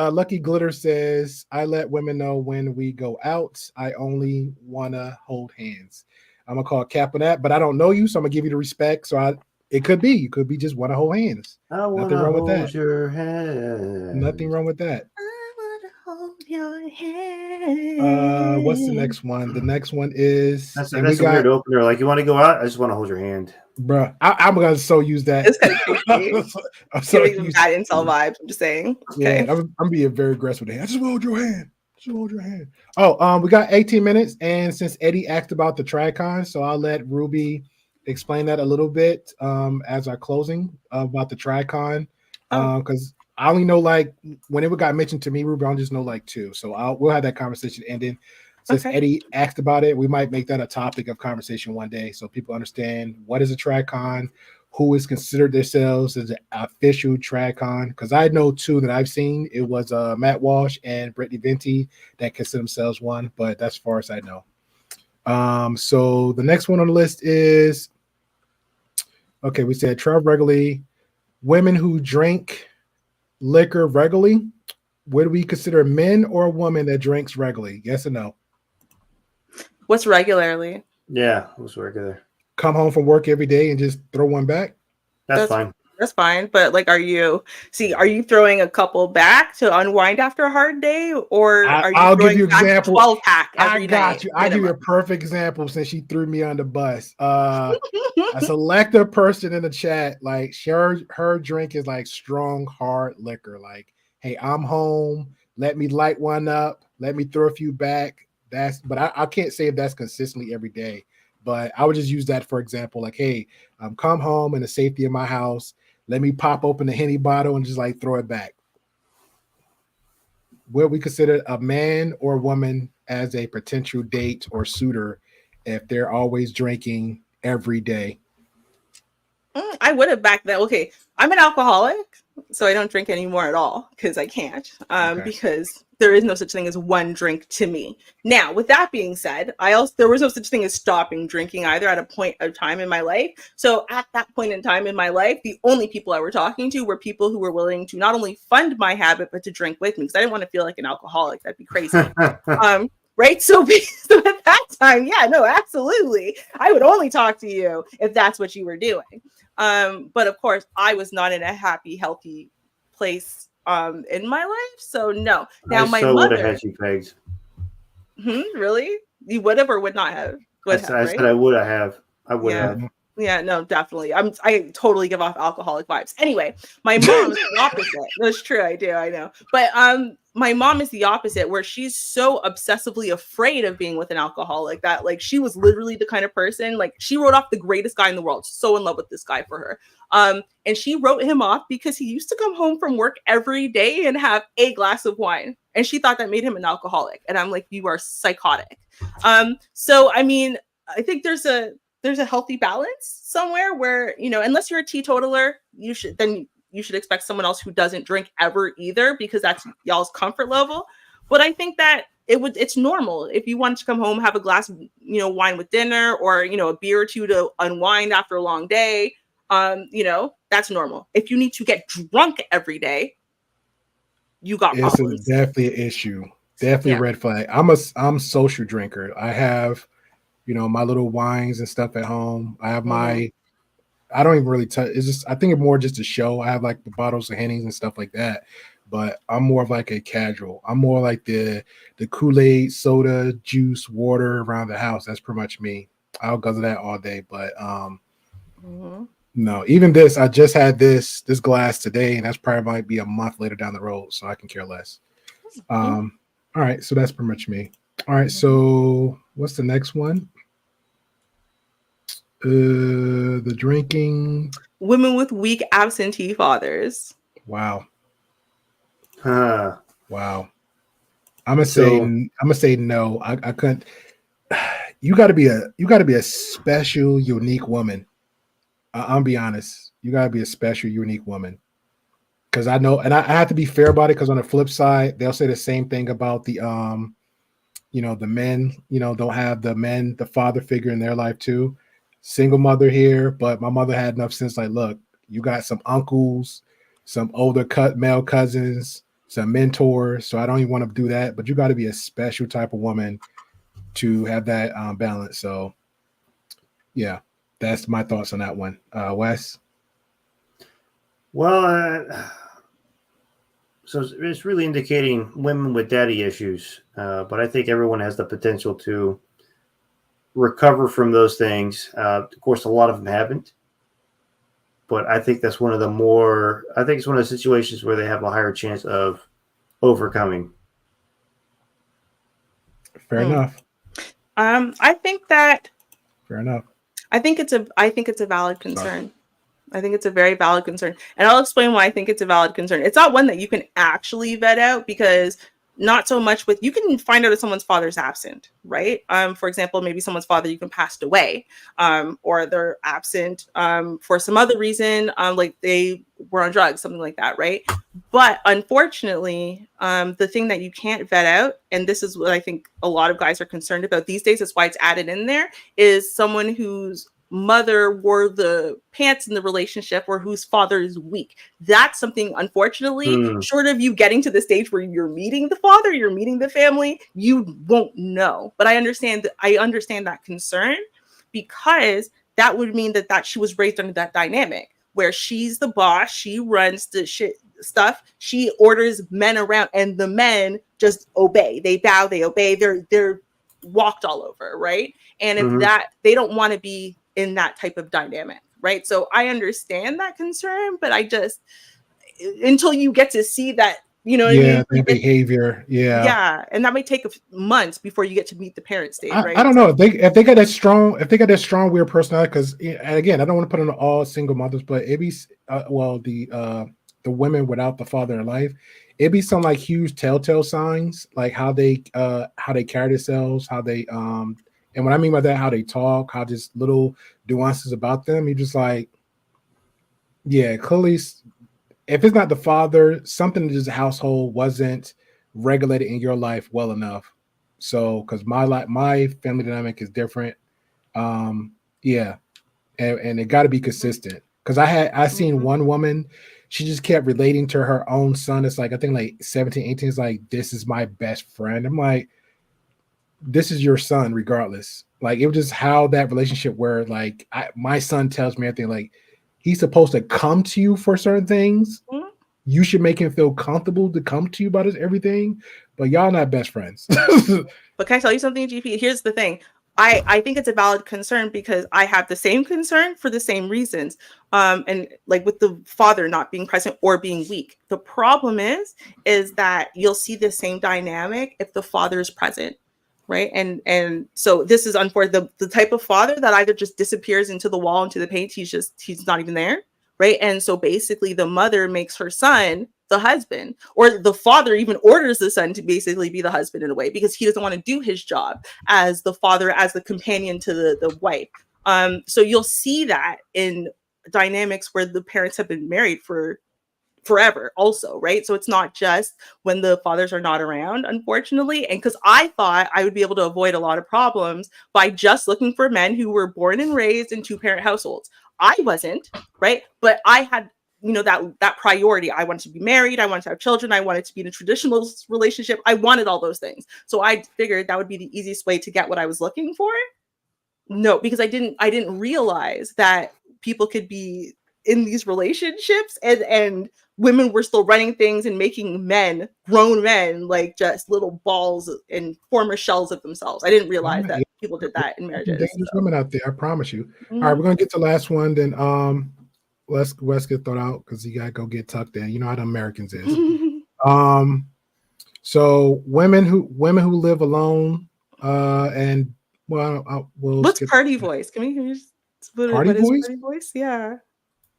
[SPEAKER 2] Lucky Glitter says, I let women know when we go out. I only wanna hold hands. I'm gonna call cap on that, but I don't know you, so I'm gonna give you the respect. So it could be you could be just wanna hold hands.
[SPEAKER 7] I want
[SPEAKER 2] Nothing
[SPEAKER 7] to
[SPEAKER 2] wrong with
[SPEAKER 7] hold
[SPEAKER 2] that.
[SPEAKER 7] your hand.
[SPEAKER 2] Nothing wrong with that.
[SPEAKER 1] I want to hold your hand.
[SPEAKER 2] What's the next one? The next one is
[SPEAKER 7] That's a weird opener. Like, you want to go out? I just want to hold your hand.
[SPEAKER 2] Bruh, I'm gonna so use that.
[SPEAKER 1] It's kind of creepy.
[SPEAKER 2] I'm so
[SPEAKER 1] Giving them bad incel vibes. I'm just saying. Okay.
[SPEAKER 2] Yeah, I'm being very aggressive with it. I just hold your hand. Just hold your hand. Oh, we got 18 minutes, and since Eddie asked about the TriCon, so I'll let Ruby explain that a little bit as our closing about the TriCon. Because I only know like when it got mentioned to me, Ruby, I just know like two. So we'll have that conversation ending. Since Eddie asked about it, we might make that a topic of conversation one day so people understand what is a TriCon, who is considered themselves as an official TriCon. Because I know two that I've seen. It was Matt Walsh and Brittany Venti that consider themselves one, but that's as far as I know. So the next one on the list is, okay, we said travel regularly. Women who drink liquor regularly. Would we consider men or a woman that drinks regularly? Yes or no?
[SPEAKER 1] What's regularly?
[SPEAKER 7] Yeah, what's regular?
[SPEAKER 2] Come home from work every day and just throw one back.
[SPEAKER 7] That's fine.
[SPEAKER 1] That's fine. But like, are you throwing a couple back to unwind after a hard day, or are you
[SPEAKER 2] I'll give
[SPEAKER 1] throwing
[SPEAKER 2] you
[SPEAKER 1] back
[SPEAKER 2] example.
[SPEAKER 1] 12 pack
[SPEAKER 2] I
[SPEAKER 1] every
[SPEAKER 2] got
[SPEAKER 1] night?
[SPEAKER 2] you. I give you a perfect example since she threw me on the bus. A selective person in the chat, like her drink is like strong, hard liquor. Like, hey, I'm home. Let me light one up. Let me throw a few back. But I can't say if that's consistently every day. But I would just use that for example. Like, hey, come home in the safety of my house. Let me pop open the Henny bottle and just like throw it back. Will we consider a man or woman as a potential date or suitor if they're always drinking every day?
[SPEAKER 1] I would have back then. Okay, I'm an alcoholic, so I don't drink anymore at all because I can't. Because there is no such thing as one drink to me. Now, with that being said, there was no such thing as stopping drinking either at a point of time in my life. So at that point in time in my life, the only people I were talking to were people who were willing to not only fund my habit but to drink with me because I didn't want to feel like an alcoholic. That'd be crazy. Right? So at that time, yeah, no, absolutely. I would only talk to you if that's what you were doing. But of course, I was not in a happy, healthy place in my life. So no. Now my
[SPEAKER 7] would have
[SPEAKER 1] mother.
[SPEAKER 7] had you pegged.
[SPEAKER 1] Really? You would have or would not have?
[SPEAKER 7] I said I would have. I would
[SPEAKER 1] Yeah.
[SPEAKER 7] have.
[SPEAKER 1] Yeah, no, definitely. I totally give off alcoholic vibes. Anyway, my mom is the opposite. That's true. I do. I know. But my mom is the opposite, where she's so obsessively afraid of being with an alcoholic that like she was literally the kind of person, like she wrote off the greatest guy in the world. So in love with this guy for her. And she wrote him off because he used to come home from work every day and have a glass of wine. And she thought that made him an alcoholic. And I'm like, you are psychotic. So I mean, I think there's a healthy balance somewhere where, you know, unless you're a teetotaler, you should expect someone else who doesn't drink ever either, because that's y'all's comfort level. But I think that it's normal if you want to come home, have a glass of, you know, wine with dinner, or, you know, a beer or two to unwind after a long day. You know, that's normal. If you need to get drunk every day, you got problems.
[SPEAKER 2] It's definitely an issue. Definitely a red flag. I'm social drinker. I have, you know, my little wines and stuff at home. I have I don't even really touch. It's just, I think it's more just a show. I have like the bottles of Hennies and stuff like that, but I'm more of like a casual. I'm more like the Kool-Aid, soda, juice, water around the house. That's pretty much me. I'll guzzle that all day, but no, even this, I just had this glass today, and that's probably might be a month later down the road, so I can care less. All right, so that's pretty much me. All right, so what's the next one? The drinking.
[SPEAKER 1] Women with weak absentee fathers.
[SPEAKER 2] Wow.
[SPEAKER 7] Huh.
[SPEAKER 2] Wow. I'm gonna say no. I couldn't. You got to be a special, unique woman. I'll be honest. You got to be a special, unique woman. Because I know, and I have to be fair about it. Because on the flip side, they'll say the same thing about the you know, the men. You know, don't have the father figure in their life too. Single mother here, but my mother had enough sense. Like, look, you got some uncles, some older male cousins, some mentors. So I don't even want to do that. But you got to be a special type of woman to have that balance. So, yeah, that's my thoughts on that one. Wes?
[SPEAKER 7] Well, so it's really indicating women with daddy issues. But I think everyone has the potential to recover from those things. Of course, a lot of them haven't. But I think that's one of it's one of the situations where they have a higher chance of overcoming.
[SPEAKER 2] Fair enough.
[SPEAKER 1] I think that.
[SPEAKER 2] Fair enough.
[SPEAKER 1] I think it's a valid concern. Sorry. I think it's a very valid concern. And I'll explain why I think it's a valid concern. It's not one that you can actually vet out, because not so much you can find out if someone's father's absent, right? For example, maybe someone's father even passed away, or they're absent for some other reason, like they were on drugs, something like that, right? But unfortunately, the thing that you can't vet out, and this is what I think a lot of guys are concerned about these days, that's why it's added in there, is someone whose mother wore the pants in the relationship or whose father is weak. That's something, unfortunately, short of you getting to the stage where you're meeting the father, you're meeting the family, you won't know. But I understand that concern, because that would mean that she was raised under that dynamic. where she's the boss, she runs the shit stuff, she orders men around, and the men just obey. They bow, they obey, they're walked all over, right? And if that, they don't want to be in that type of dynamic, right? So I understand that concern, but I just, until you get to see that, you know what I mean?
[SPEAKER 2] Their behavior.
[SPEAKER 1] Yeah, and that may take months before you get to meet the parent stage, right?
[SPEAKER 2] I don't know if they got that strong weird personality. Because again, I don't want to put on all single mothers, but it be the women without the father in life, it'd be some like huge telltale signs, like how they carry themselves, how they and what I mean by that, how they talk, how just little nuances about them. You just like, yeah, clearly, if it's not the father, something in this household wasn't regulated in your life well enough. So, because my family dynamic is different. Yeah, and it got to be consistent. Because I seen one woman, she just kept relating to her own son. It's like, I think like 17, 18 is like, this is my best friend. I'm like, this is your son regardless. Like, it was just how that relationship where like my son tells me everything, like he's supposed to come to you for certain things. You should make him feel comfortable to come to you about everything, but y'all not best friends.
[SPEAKER 1] But can I tell you something, GP? Here's the thing. I think it's a valid concern because I have the same concern for the same reasons. And like with the father not being present or being weak. The problem is that you'll see the same dynamic if the father is present. Right. And so this is unfortunate. The type of father that either just disappears into the wall, into the paint, he's not even there. Right. And so basically the mother makes her son the husband, or the father even orders the son to basically be the husband in a way, because he doesn't want to do his job as the father, as the companion to the wife. So you'll see that in dynamics where the parents have been married for forever also, right? So it's not just when the fathers are not around, unfortunately. And because I thought I would be able to avoid a lot of problems by just looking for men who were born and raised in two-parent households. I wasn't, right? But I had, that priority. I wanted to be married, I wanted to have children, I wanted to be in a traditional relationship. I wanted all those things. So I figured that would be the easiest way to get what I was looking for. No, because I didn't realize that people could be in these relationships and women were still running things and making grown men, like just little balls and former shells of themselves. I didn't realize that people did that in marriages.
[SPEAKER 2] Dangerous women out there, I promise you. All right, we're gonna get to the last one. Then let's get thrown out because you gotta go get tucked in. You know how the Americans is. So women who live alone, and
[SPEAKER 1] what's party voice? Can we just
[SPEAKER 2] party
[SPEAKER 1] voice? Yeah.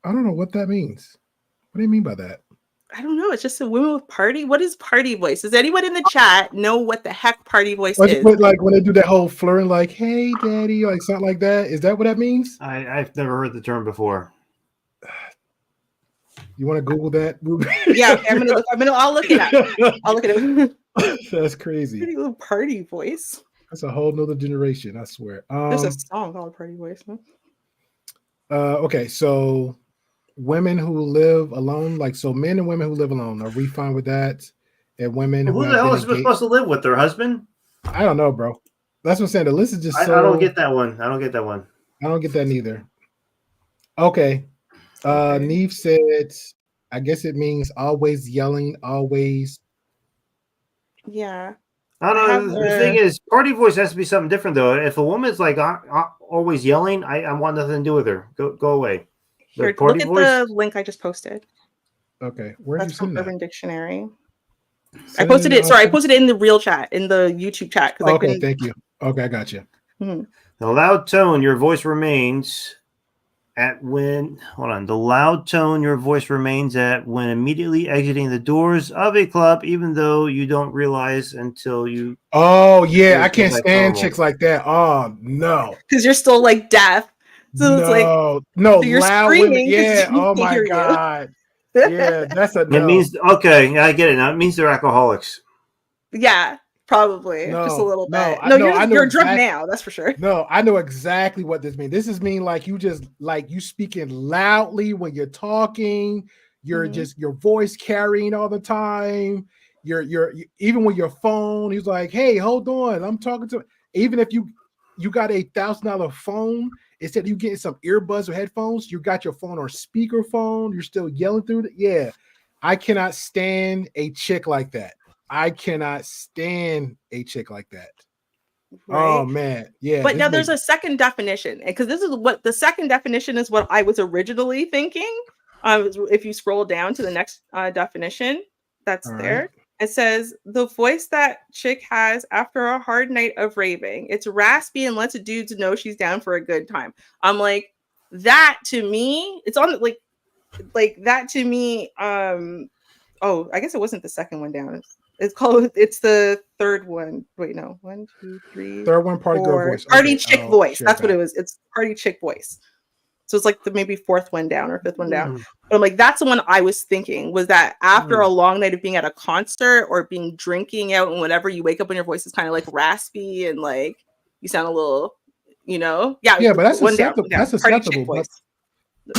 [SPEAKER 2] I don't know what that means. What do you mean by that?
[SPEAKER 1] I don't know. It's just a women with party. What is party voice? Does anyone in the chat know what the heck party voice is?
[SPEAKER 2] Like when they do that whole flirting, like, hey, daddy, like something like that. Is that what that means?
[SPEAKER 7] I've never heard the term before.
[SPEAKER 2] You want to Google that?
[SPEAKER 1] Yeah, I'll look it up. I'll look it up.
[SPEAKER 2] That's crazy.
[SPEAKER 1] Party voice.
[SPEAKER 2] That's a whole nother generation, I swear.
[SPEAKER 1] There's a song called Party Voice. Huh?
[SPEAKER 2] Okay, so women who live alone, like, so men and women who live alone, are we fine with that? And women
[SPEAKER 7] who the hell is supposed to live with their husband?
[SPEAKER 2] I don't know, bro. That's what I'm saying. The list is just
[SPEAKER 7] I don't get that one. I don't get that neither.
[SPEAKER 2] Okay. Neve said, I guess it means always yelling, always.
[SPEAKER 1] Yeah.
[SPEAKER 7] I don't know. The thing is, party voice has to be something different, though. If a woman's like always yelling, I want nothing to do with her. Go away.
[SPEAKER 1] Here, look at the link I just posted.
[SPEAKER 2] Okay, where did you send that?
[SPEAKER 1] Urban Dictionary. I posted it. Sorry, I posted it in the real chat, in the YouTube chat.
[SPEAKER 2] Okay, thank you. Okay, I got you.
[SPEAKER 7] The loud tone your voice remains at when. Hold on. The loud tone your voice remains at when immediately exiting the doors of a club, even though you don't realize until you.
[SPEAKER 2] Oh yeah, I can't stand chicks like that. Oh no,
[SPEAKER 1] because you're still like deaf. So it's like
[SPEAKER 2] no,
[SPEAKER 1] so you're
[SPEAKER 2] loud
[SPEAKER 1] screaming.
[SPEAKER 2] Yeah. Oh my god. Yeah, that's a no.
[SPEAKER 7] It means okay. I get it now. It means they're alcoholics.
[SPEAKER 1] Yeah, probably just a little bit. You're drunk now. That's for sure.
[SPEAKER 2] No, I know exactly what this means. This is mean like you just like you speaking loudly when you're talking. You're just your voice carrying all the time. You're even with your phone. He's like, hey, hold on, I'm talking to. Even if you got $1,000 phone, instead of you getting some earbuds or headphones, you got your phone on speakerphone. You're still yelling through it. Yeah, I cannot stand a chick like that. I cannot stand a chick like that.
[SPEAKER 1] Right?
[SPEAKER 2] Oh man, yeah.
[SPEAKER 1] But now there's a second definition, because this is what the second definition is. What I was originally thinking. If you scroll down to the next definition, that's
[SPEAKER 2] All
[SPEAKER 1] there.
[SPEAKER 2] right.
[SPEAKER 1] It says the voice that chick has after a hard night of raving. It's raspy and lets dudes know she's down for a good time. I'm like, that to me, it's on like that to me. Oh, I guess it wasn't the second one down. It's the third one. Wait, no, 1, 2, 3.
[SPEAKER 2] Third one, party girl voice.
[SPEAKER 1] Party
[SPEAKER 2] Okay,
[SPEAKER 1] chick
[SPEAKER 2] I'll
[SPEAKER 1] voice.
[SPEAKER 2] share
[SPEAKER 1] That's what
[SPEAKER 2] that.
[SPEAKER 1] it was. It's party chick voice. So it's like the maybe fourth one down or fifth one down.
[SPEAKER 7] Mm.
[SPEAKER 1] But I'm like, that's the one I was thinking, was that after a long night of being at a concert or being drinking out and whatever, you wake up and your voice is kind of like raspy and like you sound a little,
[SPEAKER 2] Yeah, but that's acceptable. That's
[SPEAKER 1] Party chick
[SPEAKER 2] acceptable.
[SPEAKER 1] voice.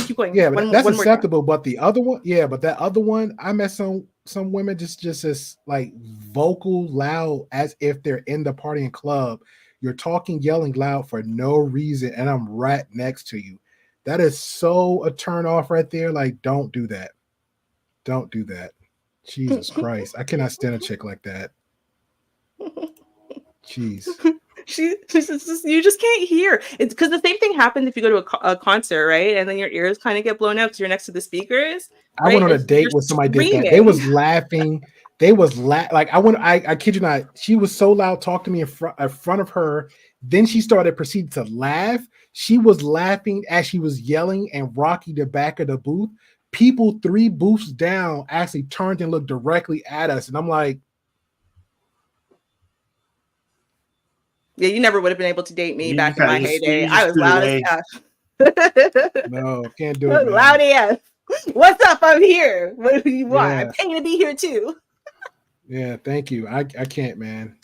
[SPEAKER 1] Keep going.
[SPEAKER 2] Yeah, but that's
[SPEAKER 1] one more time.
[SPEAKER 2] acceptable. But the other one, yeah, but that other one, I met some women just as like vocal loud as if they're in the partying club. You're talking, yelling loud for no reason, and I'm right next to you. That is so a turn off right there. Like, don't do that. Don't do that. Jesus Christ. I cannot stand a chick like that. Jeez.
[SPEAKER 1] She's just, you just can't hear. It's because the same thing happens if you go to a concert, right? And then your ears kind of get blown out because you're next to the speakers.
[SPEAKER 2] I went on a date with somebody did that. They was laughing. Like I kid you not. She was so loud talking to me in front of her. Then she proceeded to laugh. She was laughing as she was yelling and rocking the back of the booth. People 3 booths down actually turned and looked directly at us. And I'm like,
[SPEAKER 1] yeah, you never would have been able to date me back in my heyday.
[SPEAKER 7] you
[SPEAKER 1] I was loud as F.
[SPEAKER 2] no, can't do it.
[SPEAKER 1] Loud AF. What's up? I'm here. What do you want?
[SPEAKER 2] Yeah.
[SPEAKER 1] I'm paying to be here too.
[SPEAKER 2] Yeah, thank you. I can't, man.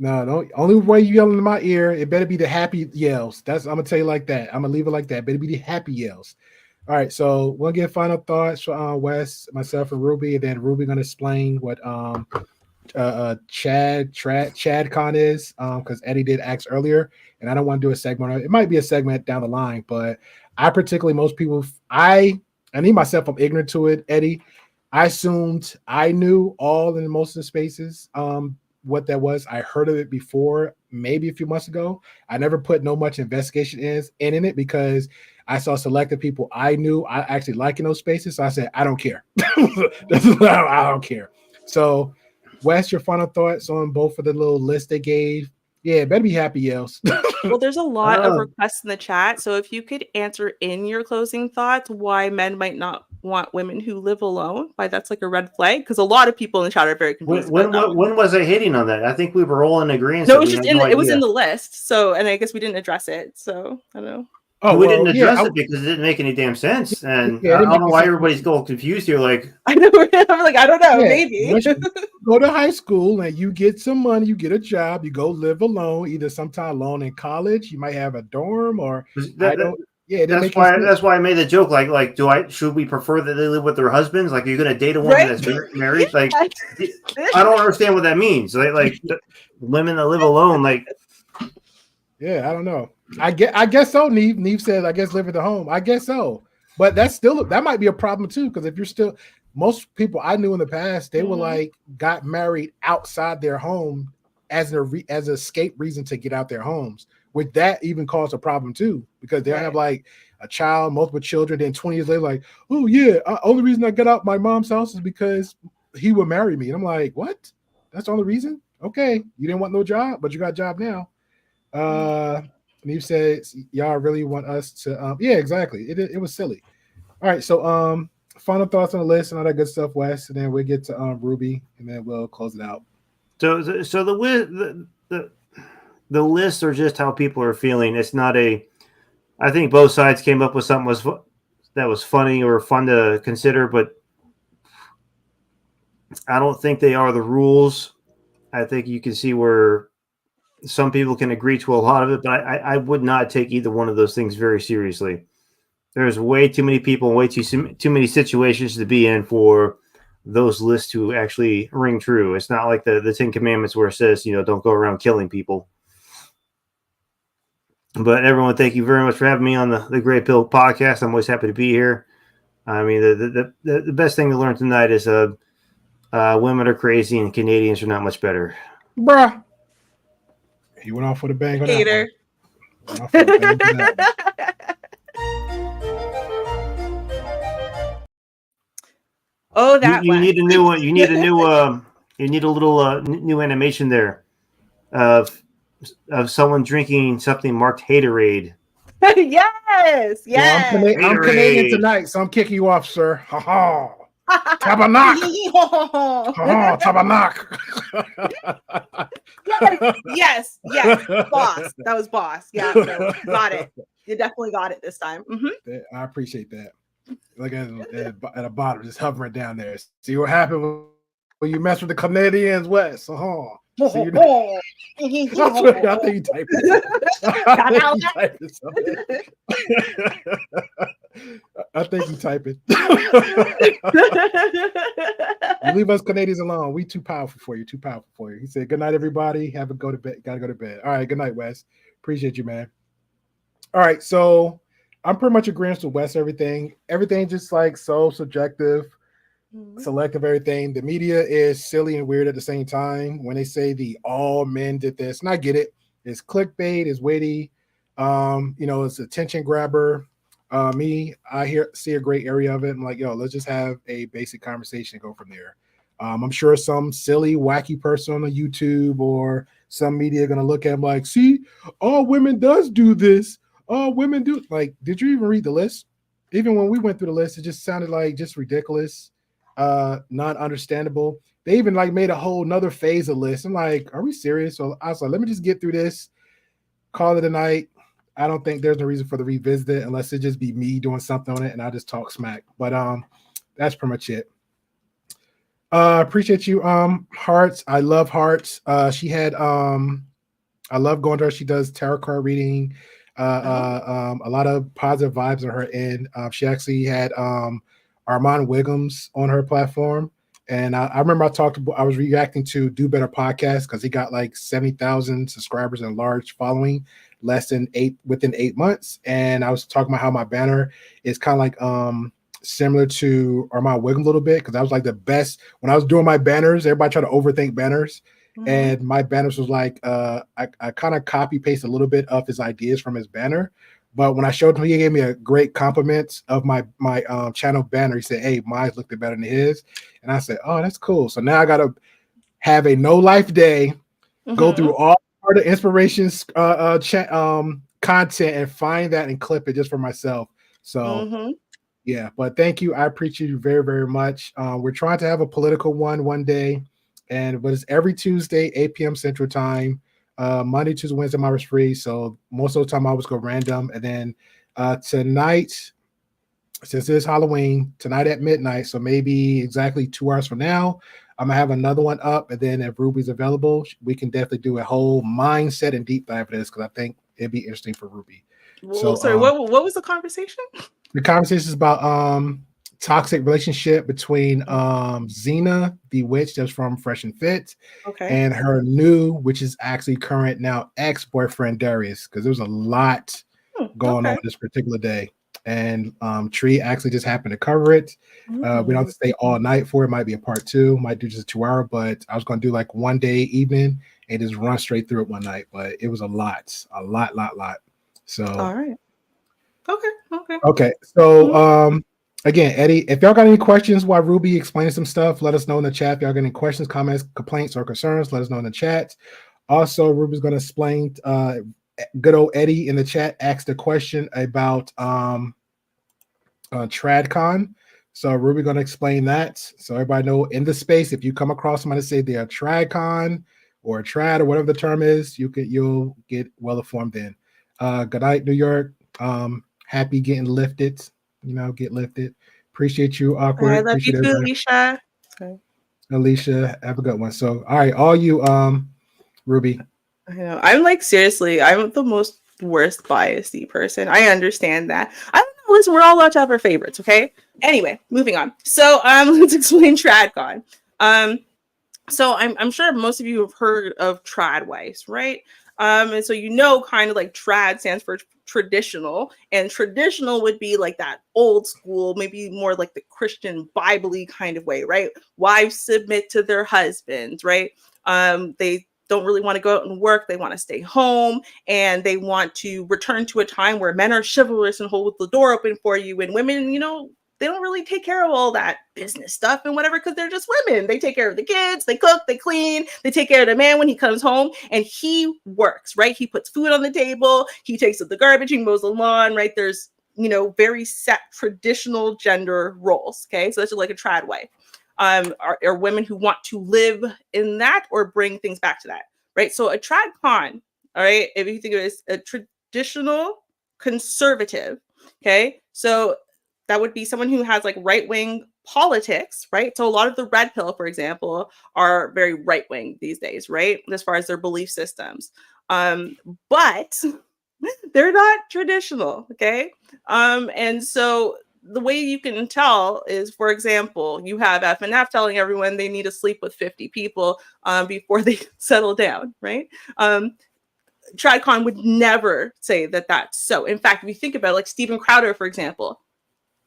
[SPEAKER 2] No, don't. Only way you yelling in my ear, it better be the happy yells. I'm gonna tell you like that. I'm gonna leave it like that. Better be the happy yells. All right, so we'll get final thoughts from Wes, myself, and Ruby, and then Ruby gonna explain what ChadCon is, because Eddie did ask earlier, and I don't want to do a segment. It might be a segment down the line, but I need myself, I'm ignorant to it, Eddie. I assumed I knew all in most of the spaces what that was. I heard of it before, maybe a few months ago. I never put no much investigation in it because I saw selected people I knew I actually like in those spaces. So I said, I don't care. I don't care. So Wes, your final thoughts on both of the little list they gave? Yeah, it better be happy yells.
[SPEAKER 1] Well, there's a lot of requests in the chat. So if you could answer in your closing thoughts why men might not want women who live alone, why that's like a red flag, because a lot of people in the chat are very confused.
[SPEAKER 7] When was I hitting on that? I think we were all in agreement.
[SPEAKER 1] No, it was just it was in the list. So, and I guess we didn't address it. So I don't know.
[SPEAKER 7] Oh, we didn't address it because it didn't make any damn sense, and I don't know why everybody's all confused here. Like,
[SPEAKER 1] I know, I'm like, I don't know, maybe.
[SPEAKER 2] Go to high school and you get some money, you get a job, you go live alone, either sometime alone in college. You might have a dorm, or
[SPEAKER 7] that's why I made the joke. Like, should we prefer that they live with their husbands? Like, are you going to date a woman that's married? Like, I don't understand what that means. Like women that live alone, like.
[SPEAKER 2] Yeah, I don't know. I guess so. Neve says, I guess live at the home. I guess so. But that might be a problem too, because if you're still, most people I knew in the past, they were like got married outside their home as an escape reason to get out their homes. Which that even caused a problem too, because they have like a child, multiple children, then 20 years later, like, oh yeah, only reason I got out my mom's house is because he would marry me. And I'm like, what? That's the only reason? Okay, you didn't want no job, but you got a job now. Neve says, y'all really want us to yeah, exactly. It was silly. All right, so final thoughts on the list and all that good stuff, Wes, and then we'll get to Ruby, and then we'll close it out.
[SPEAKER 7] So the lists are just how people are feeling. It's not I think both sides came up with something that was funny or fun to consider, but I don't think they are the rules. I think you can see where some people can agree to a lot of it, but I would not take either one of those things very seriously. There's way too many people, way too many situations to be in for those lists to actually ring true. It's not like the 10 Commandments where it says, don't go around killing people. But everyone, thank you very much for having me on the Gray Pill podcast. I'm always happy to be here. I mean, the best thing to learn tonight is women are crazy and Canadians are not much better.
[SPEAKER 2] Bruh. He went off with a bang on
[SPEAKER 1] Hater.
[SPEAKER 2] that one. Went off with a bang on that one.
[SPEAKER 1] Oh, that
[SPEAKER 7] You
[SPEAKER 1] one.
[SPEAKER 7] need a new one. You need a new. You need a little new animation there of someone drinking something marked Haterade.
[SPEAKER 1] Yes.
[SPEAKER 2] Well, I'm Canadian
[SPEAKER 7] Haterade.
[SPEAKER 2] tonight, so I'm kicking you off, sir. Ha ha. Tabarnak. Ha ha. Tabarnak.
[SPEAKER 1] Yes. Boss. That was boss. Yeah. No, got it. You definitely got it this time. Mm-hmm.
[SPEAKER 2] I appreciate that. Look at the bottom, just hovering down there. See what happened when you mess with the Canadians West. So, I think you typed it. I think you type it. You leave us Canadians alone. We too powerful for you. Too powerful for you. He said, "Good night, everybody. Have a go to bed. Gotta go to bed." All right. Good night, Wes. Appreciate you, man. All right. So I'm pretty much agreeing with Wes. Everything just like so subjective. Selective everything. The media is silly and weird at the same time when they say the all men did this, and I get it. It's clickbait, it's witty, it's attention grabber. I see a great area of it. I'm like, yo, let's just have a basic conversation and go from there. I'm sure some silly, wacky person on YouTube or some media are gonna look at him like, see, all women does do this. All women do. Like, did you even read the list? Even when we went through the list, it just sounded like just ridiculous. Not understandable. They even like made a whole nother phase of list. I'm like, are we serious? So I was like, let me just get through this, call it a night. I don't think there's no reason for the revisit it unless it just be me doing something on it and I just talk smack. But that's pretty much it. Appreciate you, Hearts. I love Hearts. She had I love going to her. She does tarot card reading. A lot of positive vibes on her end. She actually had Armand Wiggums on her platform. And I remember I was reacting to Do Better Podcast because he got like 70,000 subscribers and large following within 8 months. And I was talking about how my banner is kind of like similar to Armand Wiggums a little bit because I was like the best when I was doing my banners. Everybody tried to overthink banners. And my banners was like I kind of copy paste a little bit of his ideas from his banner. But when I showed him, he gave me a great compliment of my channel banner. He said, "Hey, mine looked better than his," and I said, "Oh, that's cool." So now I gotta have a no life day, go through all the inspirations, content, and find that and clip it just for myself. So yeah, but thank you. I appreciate you very, very much. We're trying to have a political one day, but it's every Tuesday, 8 p.m. Central Time. Monday, Tuesday, Wednesday, I was free. So most of the time I always go random. And then tonight, since it's Halloween, tonight at midnight, so maybe exactly 2 hours from now, I'm gonna have another one up. And then if Ruby's available, we can definitely do a whole mindset and deep dive of this because I think it'd be interesting for Ruby.
[SPEAKER 1] Well, sorry, what was the conversation?
[SPEAKER 2] The conversation is about toxic relationship between Xena, the witch that's from Fresh and Fit, and her new, which is actually current now ex-boyfriend Darius, because there was a lot going on this particular day. And Tree actually just happened to cover it. We don't have to stay all night for it. Might be a part 2, might do just a 2 hour, but I was going to do like one day evening and just run straight through it one night. But it was a lot. So
[SPEAKER 1] all right.
[SPEAKER 2] Okay. So again, Eddie, if y'all got any questions while Ruby explaining some stuff, let us know in the chat. If y'all got any questions, comments, complaints, or concerns, let us know in the chat. Also, Ruby's going to explain. Good old Eddie in the chat asked a question about TradCon. So Ruby going to explain that. So everybody know in the space, if you come across somebody say they're a TradCon or a trad or whatever the term is, you'll get well informed then. Good night, New York. Happy getting lifted. Get lifted. Appreciate you, Awkward.
[SPEAKER 1] I love you too, Alicia.
[SPEAKER 2] Alicia, have a good one. So, all right, all you, Ruby.
[SPEAKER 1] I know. I'm like, seriously, I'm the most worst biased person. I understand that. I don't know. Listen, we're all allowed to have our favorites, okay? Anyway, moving on. So, let's explain TradCon. So I'm sure most of you have heard of Tradwives, right? And so you know, kind of like trad stands for traditional, and traditional would be like that old school, maybe more like the Christian Bible-y kind of way, right? Wives submit to their husbands, right? They don't really want to go out and work. They want to stay home, and they want to return to a time where men are chivalrous and hold the door open for you, and women, they don't really take care of all that business stuff and whatever, because they're just women. They take care of the kids, they cook, they clean, they take care of the man when he comes home, and he works, right? He puts food on the table, he takes up the garbage, he mows the lawn, right? There's, very set traditional gender roles, okay? So that's like a trad wife. Are women who want to live in that or bring things back to that, right? So a trad con, all right, if you think of it as a traditional conservative, okay? So that would be someone who has like right-wing politics, right? So a lot of the red pill, for example, are very right-wing these days, right? As far as their belief systems. But they're not traditional, okay? And so the way you can tell is, for example, you have FNF telling everyone they need to sleep with 50 people before they settle down, right? TradCon would never say that that's so. In fact, if you think about it, like Steven Crowder, for example,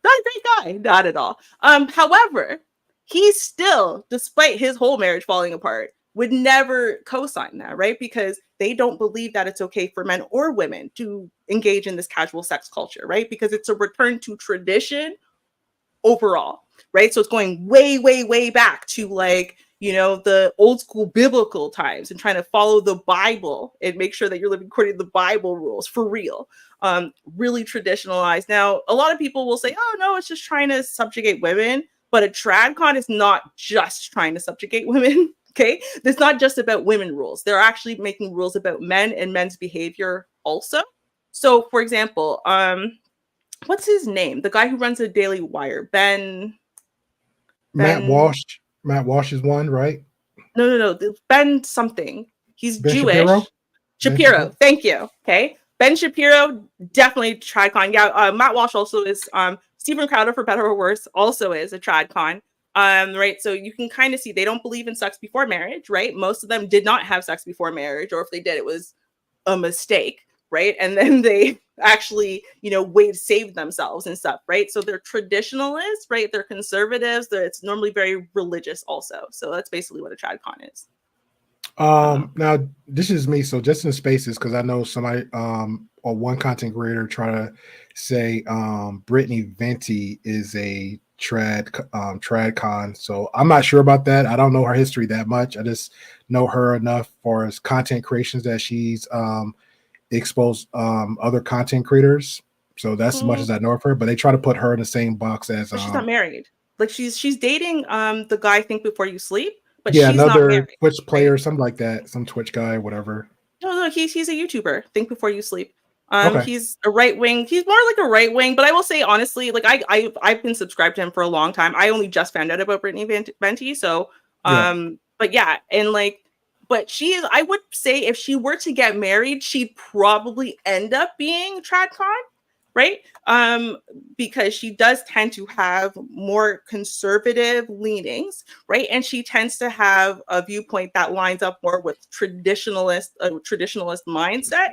[SPEAKER 1] not a great guy, not at all. However, he still, despite his whole marriage falling apart, would never co-sign that, right? Because they don't believe that it's okay for men or women to engage in this casual sex culture, right? Because it's a return to tradition overall, right? So it's going way, way, way back to like, the old school biblical times and trying to follow the Bible and make sure that you're living according to the Bible rules for real. Really traditionalized. Now, a lot of people will say, oh no, it's just trying to subjugate women, but a TradCon is not just trying to subjugate women. Okay, it's not just about women rules. They're actually making rules about men and men's behavior also. So, for example, what's his name? The guy who runs the Daily Wire,
[SPEAKER 2] Matt Walsh. Matt Walsh is one, right?
[SPEAKER 1] No. Ben something. He's
[SPEAKER 2] Ben
[SPEAKER 1] Jewish. Shapiro. Thank you. Okay. Ben Shapiro, definitely TradCon. Yeah. Matt Walsh also is. Steven Crowder, for better or worse, also is a TradCon. Right. So you can kind of see they don't believe in sex before marriage, right? Most of them did not have sex before marriage, or if they did, it was a mistake, right? And then they actually, saved themselves and stuff, right? So they're traditionalists, right? They're conservatives. It's normally very religious also. So that's basically what a TradCon is.
[SPEAKER 2] Now this is me. So just in the spaces, because I know somebody or one content creator try to say Brittany Venti is a TradCon. So I'm not sure about that. I don't know her history that much. I just know her enough for as content creations that she's exposed other content creators. So that's as much as I know of her. But they try to put her in the same box as.
[SPEAKER 1] But she's not married. Like she's dating the guy Think Before You Sleep. But
[SPEAKER 2] yeah,
[SPEAKER 1] she's not
[SPEAKER 2] another
[SPEAKER 1] married,
[SPEAKER 2] Twitch player, something like that, some Twitch guy, whatever.
[SPEAKER 1] No, he's a YouTuber. Think Before You Sleep.
[SPEAKER 2] Okay.
[SPEAKER 1] He's a right wing. He's more like a right wing, but I will say honestly, like I've been subscribed to him for a long time. I only just found out about Brittany Venti, so but yeah, and like, but she is. I would say if she were to get married, she'd probably end up being TradCon, right? Because she does tend to have more conservative leanings, right? And she tends to have a viewpoint that lines up more with traditionalist mindset,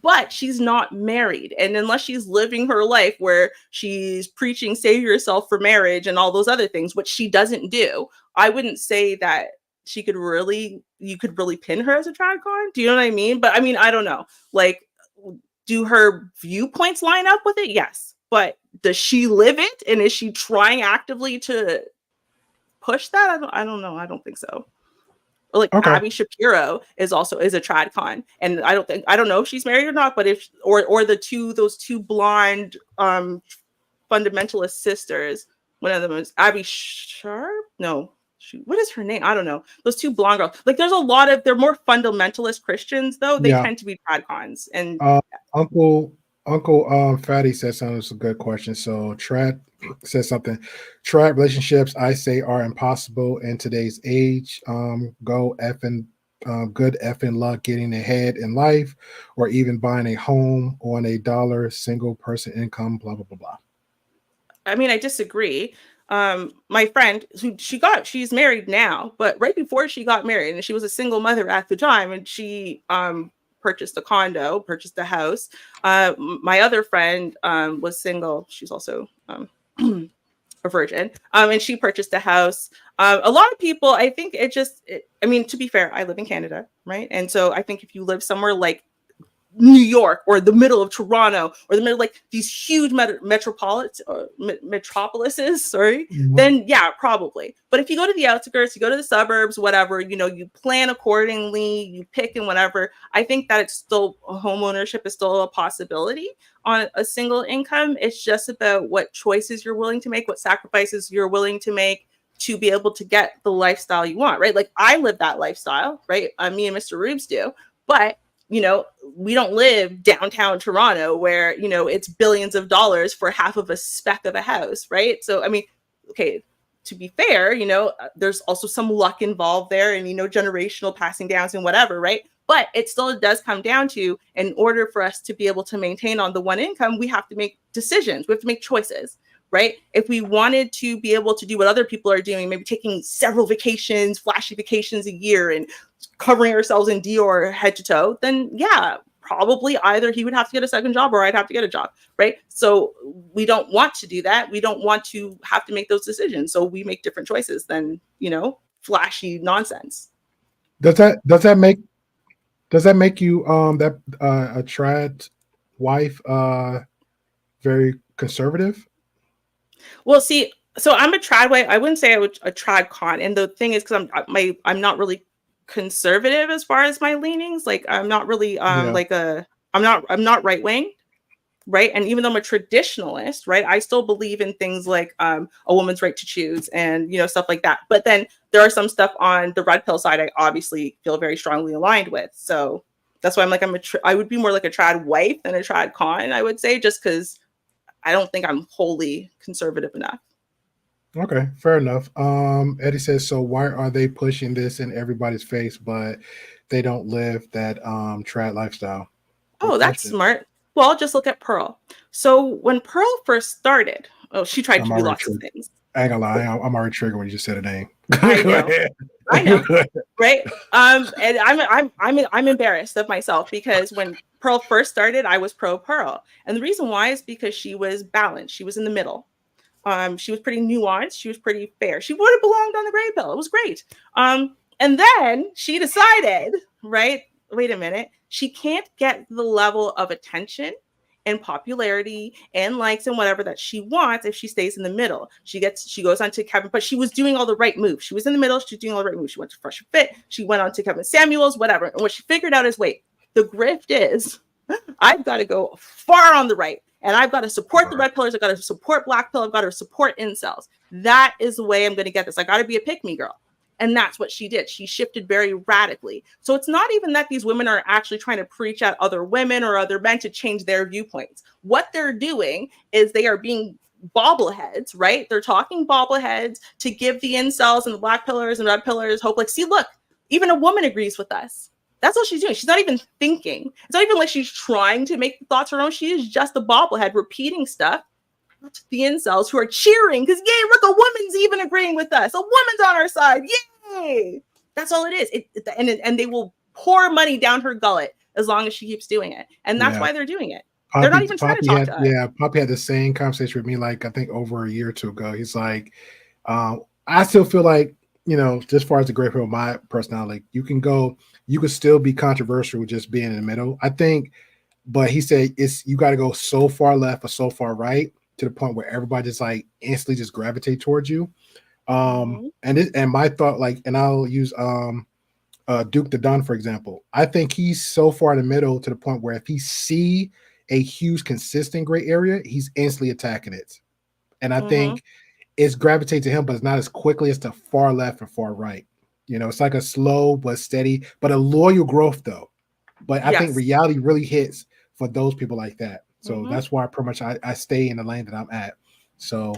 [SPEAKER 1] but she's not married. And unless she's living her life where she's preaching save yourself for marriage and all those other things, which she doesn't do, I wouldn't say that you could really pin her as a TradCon. Do you know what I mean? But I mean, I don't know. Like, do her viewpoints line up with it? Yes. But does she live it? And is she trying actively to push that? I don't know. I don't think so. Or like Abby Shapiro is a TradCon. And I don't know if she's married or not, but if those two blonde fundamentalist sisters, one of them is Abby Sharp? No. What is her name? I don't know. Those two blonde girls. Like, there's a lot of. They're more fundamentalist Christians, though. They tend to be TradCons. And
[SPEAKER 2] Uncle Fatty said something. It's a good question. So Trad says something. Trad relationships, I say, are impossible in today's age. Go effing good effing luck getting ahead in life, or even buying a home on $1 single person income. Blah blah blah blah.
[SPEAKER 1] I mean, I disagree. My friend, she's married now, but right before she got married, and she was a single mother at the time, and she purchased a condo, purchased a house. My other friend was single. She's also a virgin. And she purchased a house. A lot of people, I think I mean, to be fair, I live in Canada, right? And so I think if you live somewhere like New York or the middle of Toronto or the middle like these huge metropolises, then yeah, probably. But if you go to the outskirts, you go to the suburbs, whatever, you plan accordingly, you pick and whatever. I think that it's still home ownership is still a possibility on a single income. It's just about what choices you're willing to make, what sacrifices you're willing to make to be able to get the lifestyle you want, right? Like I live that lifestyle, right? Me and Mr. Rubes do, but we don't live downtown Toronto where, it's billions of dollars for half of a speck of a house, right? So, I mean, okay, to be fair, there's also some luck involved there and, generational passing downs and whatever, right? But it still does come down to, in order for us to be able to maintain on the one income, we have to make decisions. We have to make choices, right? If we wanted to be able to do what other people are doing, maybe taking several vacations, flashy vacations a year and covering ourselves in Dior head to toe, then yeah, probably either he would have to get a second job or I'd have to get a job, right? So we don't want to do that. We don't want to have to make those decisions. So we make different choices than, flashy nonsense.
[SPEAKER 2] Does that make you a trad wife very conservative?
[SPEAKER 1] Well, see, so I'm a trad wife. I wouldn't say I would a trad con. And the thing is, because I'm not really conservative as far as my leanings. Like I'm not really I'm not right wing, right? And even though I'm a traditionalist, right, I still believe in things like a woman's right to choose and stuff like that. But then there are some stuff on the red pill side I obviously feel very strongly aligned with. So that's why I'm like I would be more like a trad wife than a trad con, I would say, just because I don't think I'm wholly conservative enough.
[SPEAKER 2] Okay, fair enough. Eddie says, so why are they pushing this in everybody's face, but they don't live that trad lifestyle?
[SPEAKER 1] Oh, that's smart. Well, just look at Pearl. So when Pearl first started, she tried to do lots of things.
[SPEAKER 2] I ain't gonna lie, I'm already triggered when you just said a name.
[SPEAKER 1] I know, right? And I'm embarrassed of myself because when Pearl first started, I was pro Pearl, and the reason why is because she was balanced. She was in the middle. She was pretty nuanced. She was pretty fair. She would have belonged on the Grey Pill. It was great. And then she decided, right? Wait a minute. She can't get the level of attention and popularity and likes and whatever that she wants if she stays in the middle. She goes on to Kevin, but she was doing all the right moves. She was in the middle. She was doing all the right moves. She went to Fresh and Fit. She went on to Kevin Samuels, whatever. And what she figured out is, wait, the grift is I've got to go far on the right. And I've got to support the red pillars. I've got to support black pill. I've got to support incels. That is the way I'm going to get this. I got to be a pick-me girl. And that's what she did. She shifted very radically. So it's not even that these women are actually trying to preach at other women or other men to change their viewpoints. What they're doing is they are being bobbleheads, right? They're talking bobbleheads to give the incels and the black pillars and red pillars hope. Like, see, look, even a woman agrees with us. That's all she's doing. She's not even thinking. It's not even like she's trying to make the thoughts her own. She is just a bobblehead repeating stuff to the incels who are cheering because, yay, look, a woman's even agreeing with us. A woman's on our side. Yay. That's all it is. And they will pour money down her gullet as long as she keeps doing it. And that's why they're doing it. They're not even trying to talk to us.
[SPEAKER 2] Yeah, Poppy had the same conversation with me, like, I think over a year or two ago. He's like, I still feel like, just as far as the Grey Pill, my personality, you could still be controversial with just being in the middle, I think. But he said you got to go so far left or so far right to the point where everybody just like instantly just gravitate towards you. And my thought, like, and I'll use Duke the Don for example. I think he's so far in the middle to the point where if he see a huge consistent gray area, he's instantly attacking it. And I think it's gravitate to him, but it's not as quickly as the far left and far right. It's like a slow but steady, but a loyal growth though. But I think reality really hits for those people like that. So that's why pretty much I stay in the lane that I'm at. So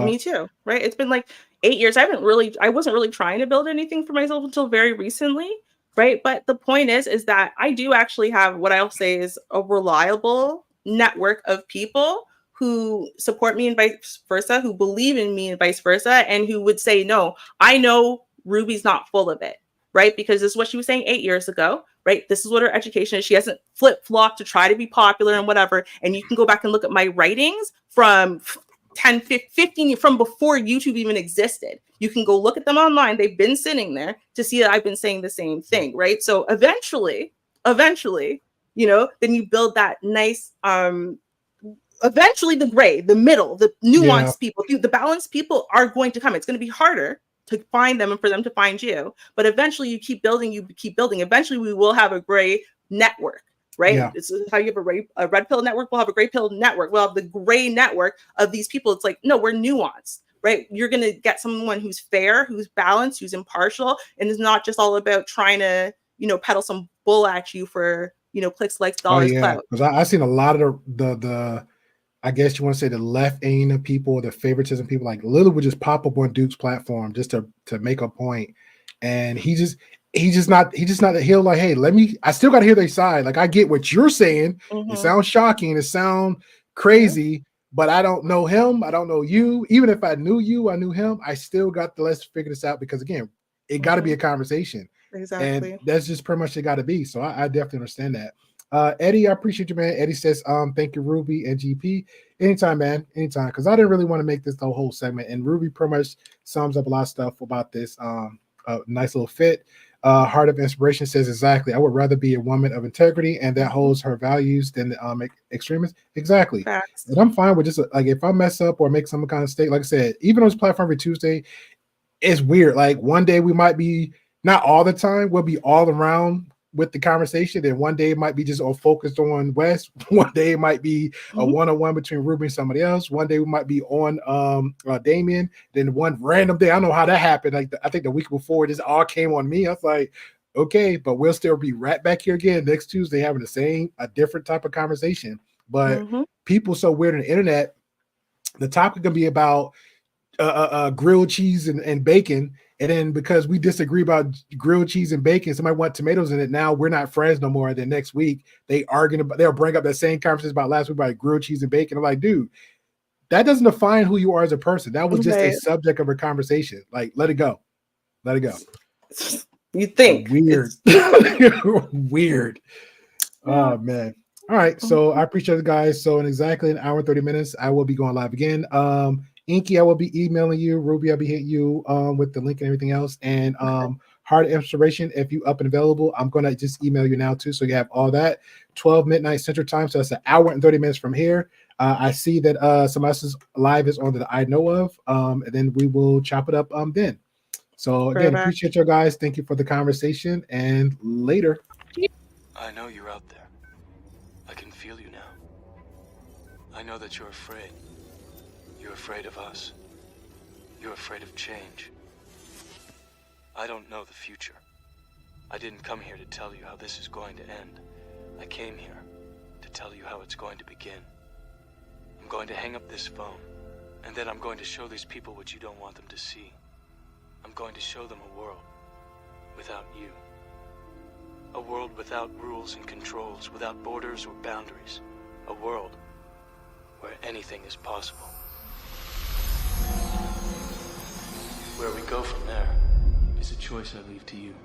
[SPEAKER 1] me too, right? It's been like 8 years. I wasn't really trying to build anything for myself until very recently, right? But the point is that I do actually have what I'll say is a reliable network of people who support me and vice versa, who believe in me and vice versa, and who would say, no, I know Ruby's not full of it, right? Because this is what she was saying 8 years ago, right? This is what her education is. She hasn't flip-flopped to try to be popular and whatever. And you can go back and look at my writings from 10, 15, from before YouTube even existed. You can go look at them online. They've been sitting there to see that I've been saying the same thing, right? So eventually, you know, then you build that nice, eventually the gray, the middle, the nuanced people, the balanced people are going to come. It's going to be harder to find them and for them to find you. But eventually you keep building. Eventually we will have a gray network, right?
[SPEAKER 2] Yeah.
[SPEAKER 1] This is how you have a red pill network. We'll have a gray pill network. We'll have the gray network of these people. It's like, no, we're nuanced, right? You're going to get someone who's fair, who's balanced, who's impartial, and it's not just all about trying to, you know, peddle some bull at you for, you know, clicks, likes, dollars, clout.
[SPEAKER 2] Because I've seen a lot of the I guess you want to say the left aim of people, the favoritism people, like Lily would just pop up on Duke's platform just to make a point, and he's not he'll like, hey, I still got to hear their side. Like, I get what you're saying. It sounds shocking. It sounds crazy, but I don't know him. I don't know you. Even if I knew you, I knew him. I still got to let's figure this out, because again, it got to be a conversation.
[SPEAKER 1] Exactly.
[SPEAKER 2] And that's just pretty much it got to be. So I definitely understand that. Eddie, I appreciate you, man. Eddie says, thank you, Ruby and GP. Anytime, man. Anytime. Because I didn't really want to make this the whole segment. And Ruby pretty much sums up a lot of stuff about this. Nice little fit. Heart of Inspiration says, exactly. I would rather be a woman of integrity and that holds her values than extremists. Exactly.
[SPEAKER 1] Facts.
[SPEAKER 2] And I'm fine with just like, if I mess up or make some kind of mistake, like I said, even on this platform every Tuesday, it's weird. Like, one day we might be, not all the time, we'll be all around with the conversation. Then one day it might be just all focused on West. One day it might be a one-on-one between Ruby and somebody else. One day we might be on Damien. Then one random day, I don't know how that happened. Like, I think the week before, this all came on me. I was like, okay, but we'll still be right back here again next Tuesday having a different type of conversation. But people so weird on the internet, the topic can be about grilled cheese and bacon. And then because we disagree about grilled cheese and bacon, somebody want tomatoes in it. Now we're not friends no more. And then next week they'll bring up that same conversation about last week about grilled cheese and bacon. I'm like, dude, that doesn't define who you are as a person. That was just a subject of a conversation. Like, let it go. Let it go.
[SPEAKER 1] You think
[SPEAKER 2] weird. Weird. Oh man. All right. So I appreciate it, guys. So in exactly an hour and 30 minutes, I will be going live again. Inky, I will be emailing you. Ruby, I'll be hitting you with the link and everything else. And Heart of Inspiration, if you up and available, I'm going to just email you now too. So you have all that. 12 midnight Central Time. So that's an hour and 30 minutes from here. I see that somebody else's live is on that I know of. And then we will chop it up then. So again, appreciate you guys. Thank you for the conversation, and later.
[SPEAKER 9] I know you're out there. I can feel you now. I know that you're afraid. You're afraid of us. You're afraid of change. I don't know the future. I didn't come here to tell you how this is going to end. I came here to tell you how it's going to begin. I'm going to hang up this phone, and then I'm going to show these people what you don't want them to see. I'm going to show them a world without you. A world without rules and controls, without borders or boundaries. A world where anything is possible. Where we go from there is a choice I leave to you.